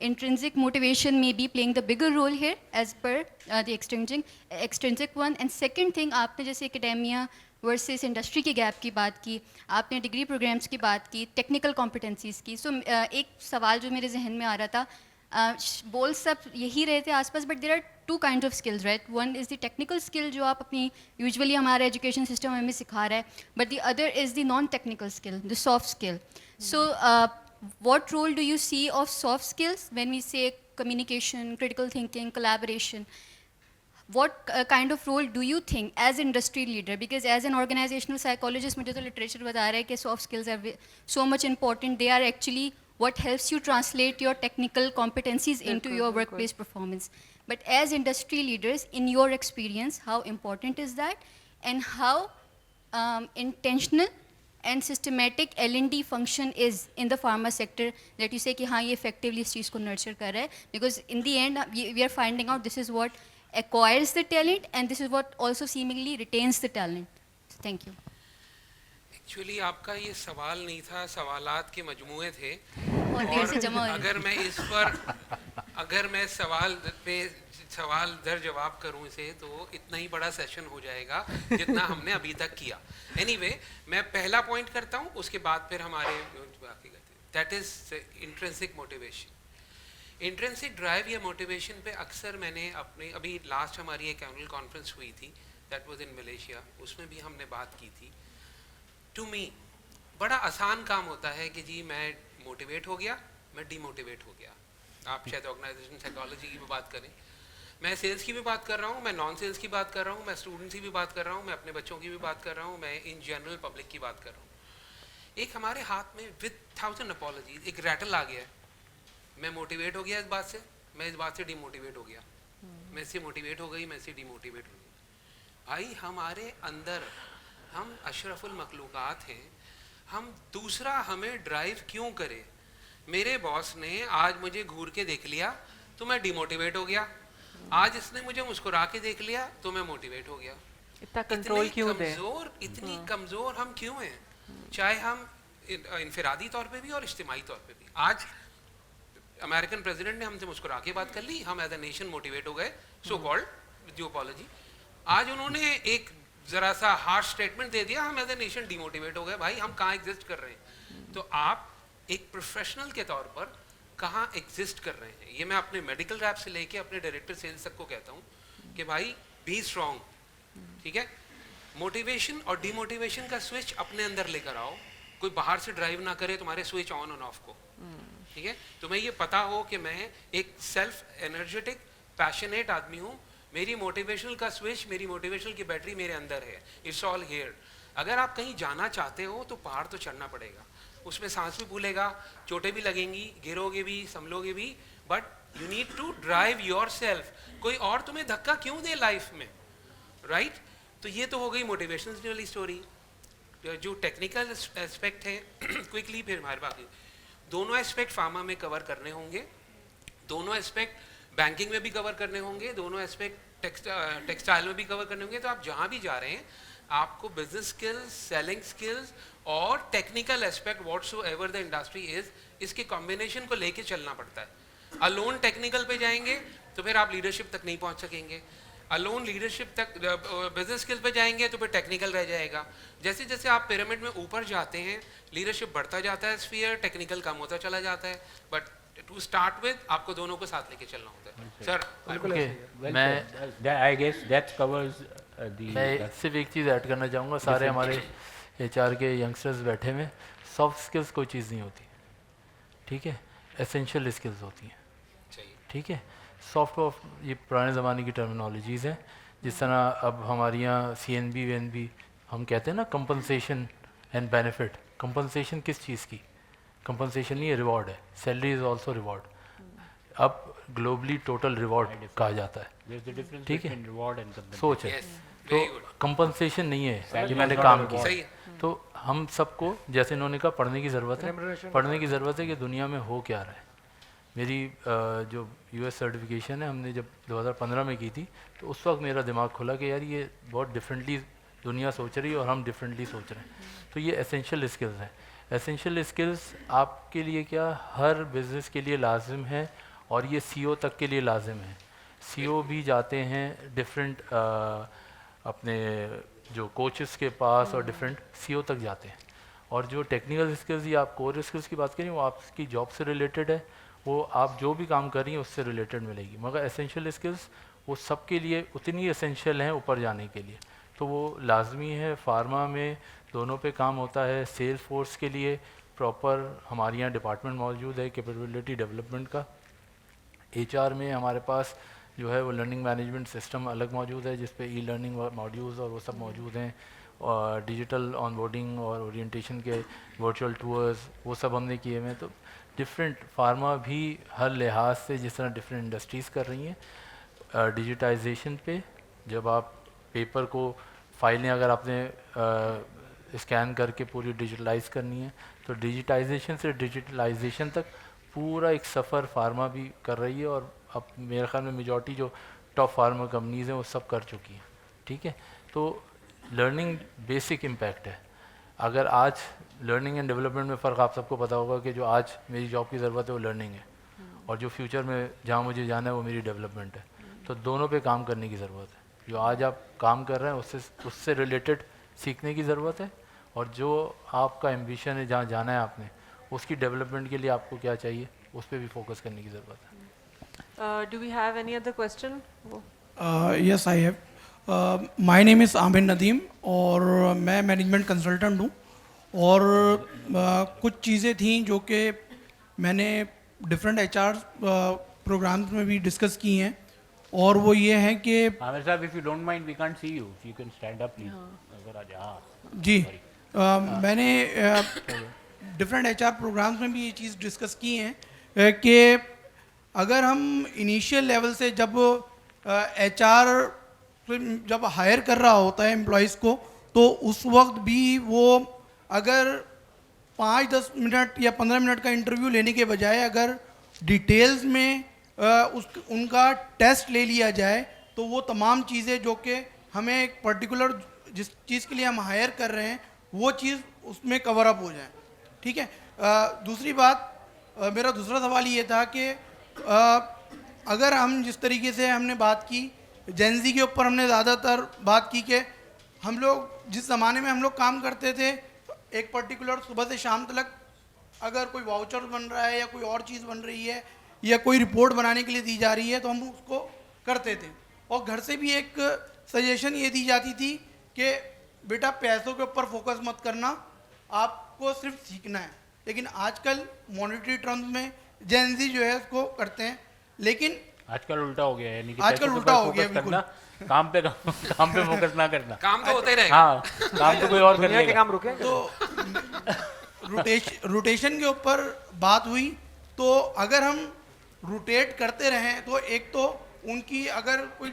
Speaker 6: intrinsic motivation may be playing the bigger role here as per the extrinsic one. And second thing, आपने जैसे academia versus industry के gap की बात की, आपने degree programs की बात की, technical competencies की. So एक सवाल जो मेरे जहन में आ रहा था, बोल सब यही रहे थे आसपास, but there are 2 kinds of skills, right? One is the technical skill जो आप अपनी usually हमारा education system हमें सिखा रहा है, but the other is the non-technical skill, the soft skill. So what role do you see of soft skills when we say communication, critical thinking, collaboration. What kind of role do you think as industry leader, because as an organizational psychologist मुझे तो literature बता रहा है कि soft skills are so much important, they are actually what helps you translate your technical competencies into your workplace performance. But as industry leaders, in your experience, how important is that, and how intentional and systematic L&D function is in the pharma sector that you say कि हाँ ये effectively इस चीज़ को nurture कर रहा है, because in the end we are finding out this is what acquires the talent and this is what also seemingly retains the talent. So thank you.
Speaker 2: Actually आपका ये सवाल नहीं था, सवालात के मजमूए थे।
Speaker 6: और देर से जमा हो रहे हैं।
Speaker 2: अगर मैं इस पर अगर मैं सवाल पे सवाल दर जवाब करूं इसे, तो इतना ही बड़ा सेशन हो जाएगा जितना हमने अभी तक किया। एनीवे, मैं पहला पॉइंट करता हूं, उसके बाद फिर हमारे बाकी करते हैं। That is intrinsic motivation. Intrinsic drive या मोटिवेशन पे अक्सर मैंने अपने अभी लास्ट हमारी एक एनुअल कॉन्फ्रेंस हुई थी, दैट वाज इन मलेशिया, उसमें भी हमने बात की थी। टू मी बड़ा आसान काम होता है कि जी मैं मोटिवेट हो गया, मैं डीमोटिवेट हो गया। आप शायद ऑर्गेनाइजेशन साइकोलॉजी की भी बात करें, मैं सेल्स की भी बात कर रहा हूँ, मैं नॉन सेल्स की बात कर रहा हूँ, मैं स्टूडेंट्स की भी बात कर रहा हूँ, मैं अपने बच्चों की भी बात कर रहा हूँ, मैं इन जनरल पब्लिक की बात कर रहा हूँ। एक हमारे हाथ में विद 1000 अपॉलॉजीज एक रैटल आ गया है। मैं मोटिवेट हो गया इस बात से, मैं इस बात से डीमोटिवेट हो गया, मैं इससे मोटिवेट हो गई, मैं इससे डीमोटिवेट हो गई। भाई हमारे अंदर हम अशरफुल मखलूक़ात हैं, हम दूसरा हमें ड्राइव क्यों करे? मेरे बॉस ने आज मुझे घूर के देख लिया तो मैं डिमोटिवेट हो गया, आज इसने मुझे मुस्कुरा के देख लिया तो मैं मोटिवेट हो गया।
Speaker 1: इतना कंट्रोल क्यों दें?
Speaker 2: इतनी कमज़ोर हम क्यों हैं, चाहे हम इनफरादी तौर पे भी और इज्तिमाई तौर पे भी। आज अमेरिकन प्रेसिडेंट ने हमसे मुस्कुरा के बात कर ली, हम एज ए नेशन मोटिवेट हो गए, सो कॉल्ड ड्यू अपॉलॉजी। आज उन्होंने एक ज़रा सा हार्श स्टेटमेंट दे दिया, हम एज ए नेशन डिमोटिवेट हो गए। भाई हम कहाँ एग्जिस्ट कर रहे हैं? तो आप एक प्रोफेशनल के तौर पर कहाँ एग्जिस्ट कर रहे हैं? ये मैं अपने मेडिकल रैप से लेके अपने डायरेक्टर सेल्स तक को कहता हूँ कि भाई बी स्ट्रॉन्ग, ठीक है? मोटिवेशन और डिमोटिवेशन का स्विच अपने अंदर लेकर आओ, कोई बाहर से ड्राइव ना करे तुम्हारे स्विच ऑन और ऑफ को, ठीक है? तुम्हें ये पता हो कि मैं एक सेल्फ एनर्जेटिक पैशनेट आदमी हूँ, मेरी मोटिवेशनल का स्विच, मेरी मोटिवेशनल की बैटरी मेरे अंदर है, इट्स ऑल हियर। अगर आप कहीं जाना चाहते हो तो पहाड़ तो चढ़ना पड़ेगा, उसमें सांस भी फूलेगा, चोटें भी लगेंगी, गिरोगे भी, संभलोगे भी, but you need to drive yourself. कोई और तुम्हें धक्का क्यों दे लाइफ में, राइट? तो ये तो हो गई मोटिवेशनल वाली स्टोरी। जो टेक्निकल एस्पेक्ट है क्विकली फिर हमारे बाकी दोनों एस्पेक्ट फार्मा में कवर करने होंगे, दोनों एस्पेक्ट बैंकिंग में भी कवर करने होंगे, दोनों एस्पेक्ट टेक्सटाइल में भी कवर करने होंगे। तो आप जहाँ भी जा रहे हैं आपको बिजनेस स्किल्स, सेलिंग स्किल्स और technical aspect whatsoever the industry is, इसके कॉम्बिनेशन को लेके चलना पड़ता है। अलोन टेक्निकल पे जाएंगे तो फिर आप लीडरशिप तक नहीं पहुंच सकेंगे, अलोन लीडरशिप तक बिजनेस स्किल पे जाएंगे तो फिर टेक्निकल रह जाएगा। जैसे जैसे आप पिरामिड में ऊपर जाते हैं लीडरशिप बढ़ता जाता है, स्फीयर टेक्निकल कम होता चला जाता है, बट टू स्टार्ट विद आपको दोनों को साथ लेके चलना होता है। Sir
Speaker 3: I guess that covers
Speaker 4: मैं सिर्फ एक चीज़ ऐड करना चाहूँगा, सारे हमारे HR के यंगस्टर्स बैठे हुए, सॉफ्ट स्किल्स कोई चीज़ नहीं होती, ठीक है? एसेंशियल स्किल्स होती हैं, ठीक है? सॉफ्ट ऑफ ये पुराने ज़माने की टर्मिनोलॉजीज़ हैं, जिस तरह अब हमारे यहाँ CNB VNB हम कहते हैं ना, कंपनसेशन एंड बेनिफिट। कंपनसेशन किस चीज़ की? कंपनसेशन नहीं है, रिवॉर्ड है, सैलरी इज़ ऑल्सो रिवॉर्ड। अब ग्लोबली टोटल रिवॉर्ड कहा जाता है, ठीक है? सोच है, तो कंपनसेशन नहीं है कि मैंने काम किया। तो हम सबको, जैसे इन्होंने कहा, पढ़ने की ज़रूरत है, पढ़ने की ज़रूरत है कि दुनिया में हो क्या रहा है। मेरी जो US सर्टिफिकेशन है हमने जब 2015 में की थी, तो उस वक्त मेरा दिमाग खुला कि यार ये बहुत डिफरेंटली दुनिया सोच रही है और हम डिफरेंटली सोच रहे हैं। तो ये एसेंशियल स्किल्स हैं। एसेंशियल स्किल्स आपके लिए क्या, हर बिज़नेस के लिए लाजिम है, और ये CEO तक के लिए लाजिम है। CEO भी जाते हैं डिफरेंट अपने जो कोचेस के पास और डिफरेंट CEO तक जाते हैं। और जो टेक्निकल स्किल्स या आप कोर स्किल्स की बात करें, वो आपकी जॉब से रिलेटेड है, वो आप जो भी काम कर रही हैं उससे रिलेटेड मिलेगी। मगर एसेंशियल स्किल्स वो सबके लिए उतनी एसेंशियल हैं ऊपर जाने के लिए, तो वो लाजमी है। फार्मा में दोनों पे काम होता है। सेल्स फोर्स के लिए प्रॉपर हमारे यहाँ डिपार्टमेंट मौजूद है कैपेबिलिटी डेवलपमेंट का, HR में हमारे पास जो है वो लर्निंग मैनेजमेंट सिस्टम अलग मौजूद है, जिस पे ई लर्निंग मॉड्यूल्स और वो सब मौजूद हैं, और डिजिटल ऑनबोर्डिंग और ओरिएंटेशन के वर्चुअल टूर्स वो सब हमने किए हुए हैं। तो डिफरेंट फार्मा भी हर लिहाज से, जिस तरह डिफरेंट इंडस्ट्रीज़ कर रही हैं डिजिटाइजेशन पे, जब आप पेपर को फाइलें अगर आपने स्कैन करके पूरी डिजिटलाइज करनी है, तो डिजिटाइजेशन से डिजिटलाइजेशन तक पूरा एक सफ़र फार्मा भी कर रही है, और अब मेरे ख्याल में मेजॉरिटी जो टॉप फार्मा कंपनीज़ हैं वो सब कर चुकी हैं। ठीक है, तो लर्निंग बेसिक इम्पैक्ट है। अगर आज लर्निंग एंड डेवलपमेंट में फ़र्क आप सबको पता होगा कि जो आज मेरी जॉब की ज़रूरत है वो लर्निंग है, और जो फ्यूचर में जहाँ मुझे जाना है वो मेरी डेवलपमेंट है। तो दोनों पे काम करने की ज़रूरत है। जो आज आप काम कर रहे हैं उससे रिलेटेड सीखने की ज़रूरत है, और जो आपका एम्बिशन है, जहाँ जाना है आपने, उसकी डेवलपमेंट के लिए आपको क्या चाहिए उस पर भी फोकस करने की ज़रूरत है।
Speaker 1: Do we have any other question?
Speaker 7: Yes I have. My name is Aamir Nadeem और मैं मैनेजमेंट कंसल्टेंट हूँ, और कुछ चीज़ें थी जो कि मैंने डिफरेंट HR प्रोग्राम्स में भी डिस्कस की हैं, और वो ये है कि
Speaker 3: आमिर साहब, if you don't mind we can't see you, you can stand up please. अगर आज
Speaker 7: जी मैंने डिफरेंट HR प्रोग्राम्स में भी ये चीज़ डिस्कस की हैं कि अगर हम इनिशियल लेवल से जब HR जब हायर कर रहा होता है एम्प्लॉयज़ को, तो उस वक्त भी वो अगर 5-10 मिनट या 15 मिनट का इंटरव्यू लेने के बजाय अगर डिटेल्स में उनका टेस्ट ले लिया जाए, तो वो तमाम चीज़ें जो कि हमें एक पर्टिकुलर जिस चीज़ के लिए हम हायर कर रहे हैं वो चीज़ उसमें कवर अप हो जाए। ठीक है, दूसरी बात, मेरा दूसरा सवाल ये था कि अगर हम जिस तरीके से हमने बात की जेनजी के ऊपर, हमने ज़्यादातर बात की कि हम लोग जिस ज़माने में हम लोग काम करते थे, एक पर्टिकुलर सुबह से शाम तक अगर कोई वाउचर बन रहा है या कोई और चीज़ बन रही है या कोई रिपोर्ट बनाने के लिए दी जा रही है तो हम उसको करते थे, और घर से भी एक सजेशन ये दी जाती थी कि बेटा पैसों के ऊपर फोकस मत करना, आपको सिर्फ सीखना है। लेकिन आजकल मॉनेटरी टर्म्स में जेनजी जो है उसको करते हैं, लेकिन
Speaker 3: आजकल उल्टा हो गया है, यानी कि
Speaker 7: आजकल
Speaker 3: पैसों के
Speaker 7: उल्टा
Speaker 3: ऊपर
Speaker 7: हो गया,
Speaker 3: फोकस करना, काम पे फोकस ना करना।
Speaker 2: काम तो होता ही रहेगा।
Speaker 3: हाँ, काम तो कोई और कर
Speaker 5: दुनिया के
Speaker 3: लेगा।
Speaker 5: काम रुके
Speaker 7: तो रोटेशन के ऊपर बात हुई, तो अगर हम रोटेट करते रहें तो एक तो उनकी अगर कोई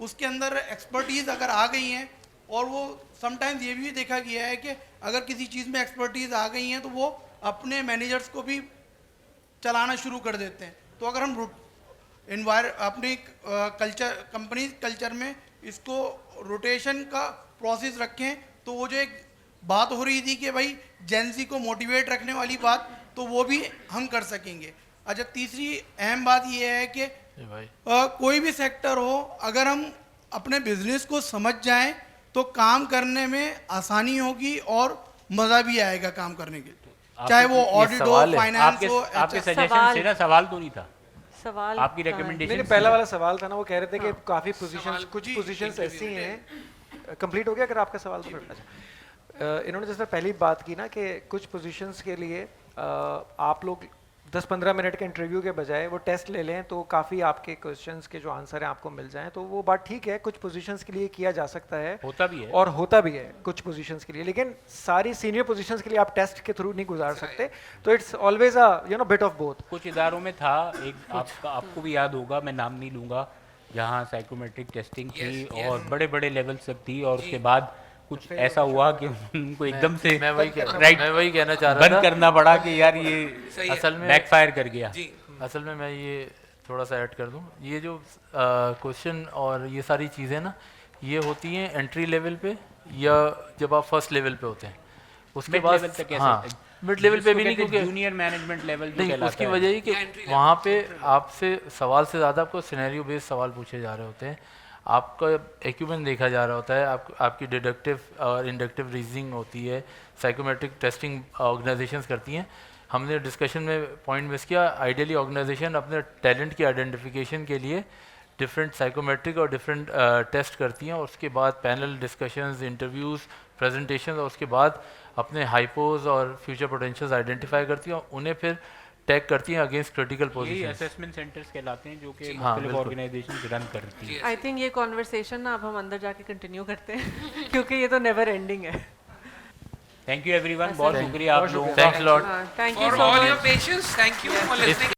Speaker 7: उसके अंदर एक्सपर्टीज़ अगर आ गई हैं, और वो समटाइम्स ये भी देखा गया है कि अगर किसी चीज़ में एक्सपर्टीज़ आ गई हैं तो वो अपने मैनेजर्स को भी चलाना शुरू कर देते हैं। तो अगर हम अपने कल्चर, कंपनी कल्चर में इसको रोटेशन का प्रोसेस रखें, तो वो जो एक बात हो रही थी कि भाई जेनजी को मोटिवेट रखने वाली बात, तो वो भी हम कर सकेंगे। अच्छा, तीसरी अहम बात ये है कि कोई भी सेक्टर हो, अगर हम अपने बिजनेस को समझ जाएं तो काम करने में आसानी होगी और मज़ा भी आएगा काम करने के लिए, चाहे वो ऑडिट हो, फाइनेंस हो।
Speaker 3: आपके सजेशन से ना सवाल तो नहीं था,
Speaker 1: सवाल
Speaker 3: आपकी रिकमेंडेशन।
Speaker 5: नहीं, पहला वाला सवाल था ना, वो कह रहे थे कि काफ़ी पोजीशंस, कुछ पोजीशंस ऐसी हैं। कंप्लीट हो गया अगर आपका सवाल तो? अच्छा, इन्होंने जैसे पहली बात की ना कि कुछ पोजीशंस के लिए आप लोग 10-15 मिनट के इंटरव्यू के बजाय वो टेस्ट ले लें तो काफ़ी आपके क्वेश्चंस के जो आंसर हैं आपको मिल जाएं, तो वो बात ठीक है, कुछ पोजीशंस के लिए किया जा सकता है,
Speaker 3: होता भी है,
Speaker 5: और होता भी है कुछ पोजीशंस के लिए, लेकिन सारी सीनियर पोजीशंस के लिए आप टेस्ट के थ्रू नहीं गुजार सकते। तो it's always a bit of both.
Speaker 3: कुछ इदारों में था एक, आपको भी याद होगा, मैं नाम नहीं लूँगा, जहाँ साइकोमेट्रिक टेस्टिंग थी और बड़े बड़े लेवल तक थी, और उसके बाद कुछ ऐसा हुआ कि उनको एकदम से
Speaker 4: मैं वही कहना चाह रहा
Speaker 3: बंद
Speaker 4: था
Speaker 3: करना पड़ा कि यार ये
Speaker 4: असल में
Speaker 3: बैकफायर कर गया।
Speaker 4: असल में मैं ये थोड़ा सा ऐड कर दूं, ये जो क्वेश्चन और ये सारी चीज़ें ना, ये होती हैं एंट्री लेवल पे या जब आप फर्स्ट लेवल पे होते हैं, उसके बाद हाँ मिड लेवल पे भी नहीं, क्योंकि
Speaker 3: जूनियर मैनेजमेंट लेवल
Speaker 4: नहीं, उसकी वजह ही कि वहाँ पे आपसे सवाल से ज़्यादा आपको सिनेरियो बेस्ड सवाल पूछे जा रहे होते हैं, आपका एक्यूपमेंट देखा जा रहा होता है, आपकी डिडक्टिव और इंडक्टिव रीजनिंग होती है, साइकोमेट्रिक टेस्टिंग ऑर्गेनाइजेशंस करती हैं। हमने डिस्कशन में पॉइंट मिस किया, आइडियली ऑर्गेनाइजेशन अपने टैलेंट की आइडेंटिफिकेशन के लिए डिफरेंट साइकोमेट्रिक और डिफरेंट टेस्ट करती हैं, और उसके बाद पैनल डिस्कशंस, इंटरव्यूज़, प्रेजेंटेशन, और उसके बाद अपने हाइपोज और फ्यूचर पोटेंशियल्स आइडेंटिफाई करती हैं, और उन्हें फिर टैग करती हैं अगेंस्ट क्रिटिकल
Speaker 3: यही
Speaker 4: पोजीशन।
Speaker 3: असेसमेंट सेंटर्स कहलाते हैं जो कि
Speaker 4: हाँ,
Speaker 3: मुख्तलिफ
Speaker 4: बिल्कुल।
Speaker 3: ऑर्गेनाइजेशन रन करती हैं।
Speaker 1: आई थिंक ये कॉन्वर्सेशन ना अब हम अंदर जाके कंटिन्यू करते हैं क्योंकि ये तो नेवर एंडिंग है।
Speaker 3: थैंक यू एवरीवन, बहुत शुक्रिया आप लोगों का।
Speaker 4: Thanks lot.
Speaker 1: Thank you
Speaker 2: For
Speaker 1: so
Speaker 2: all
Speaker 1: much.
Speaker 2: your patience, thank you for listening.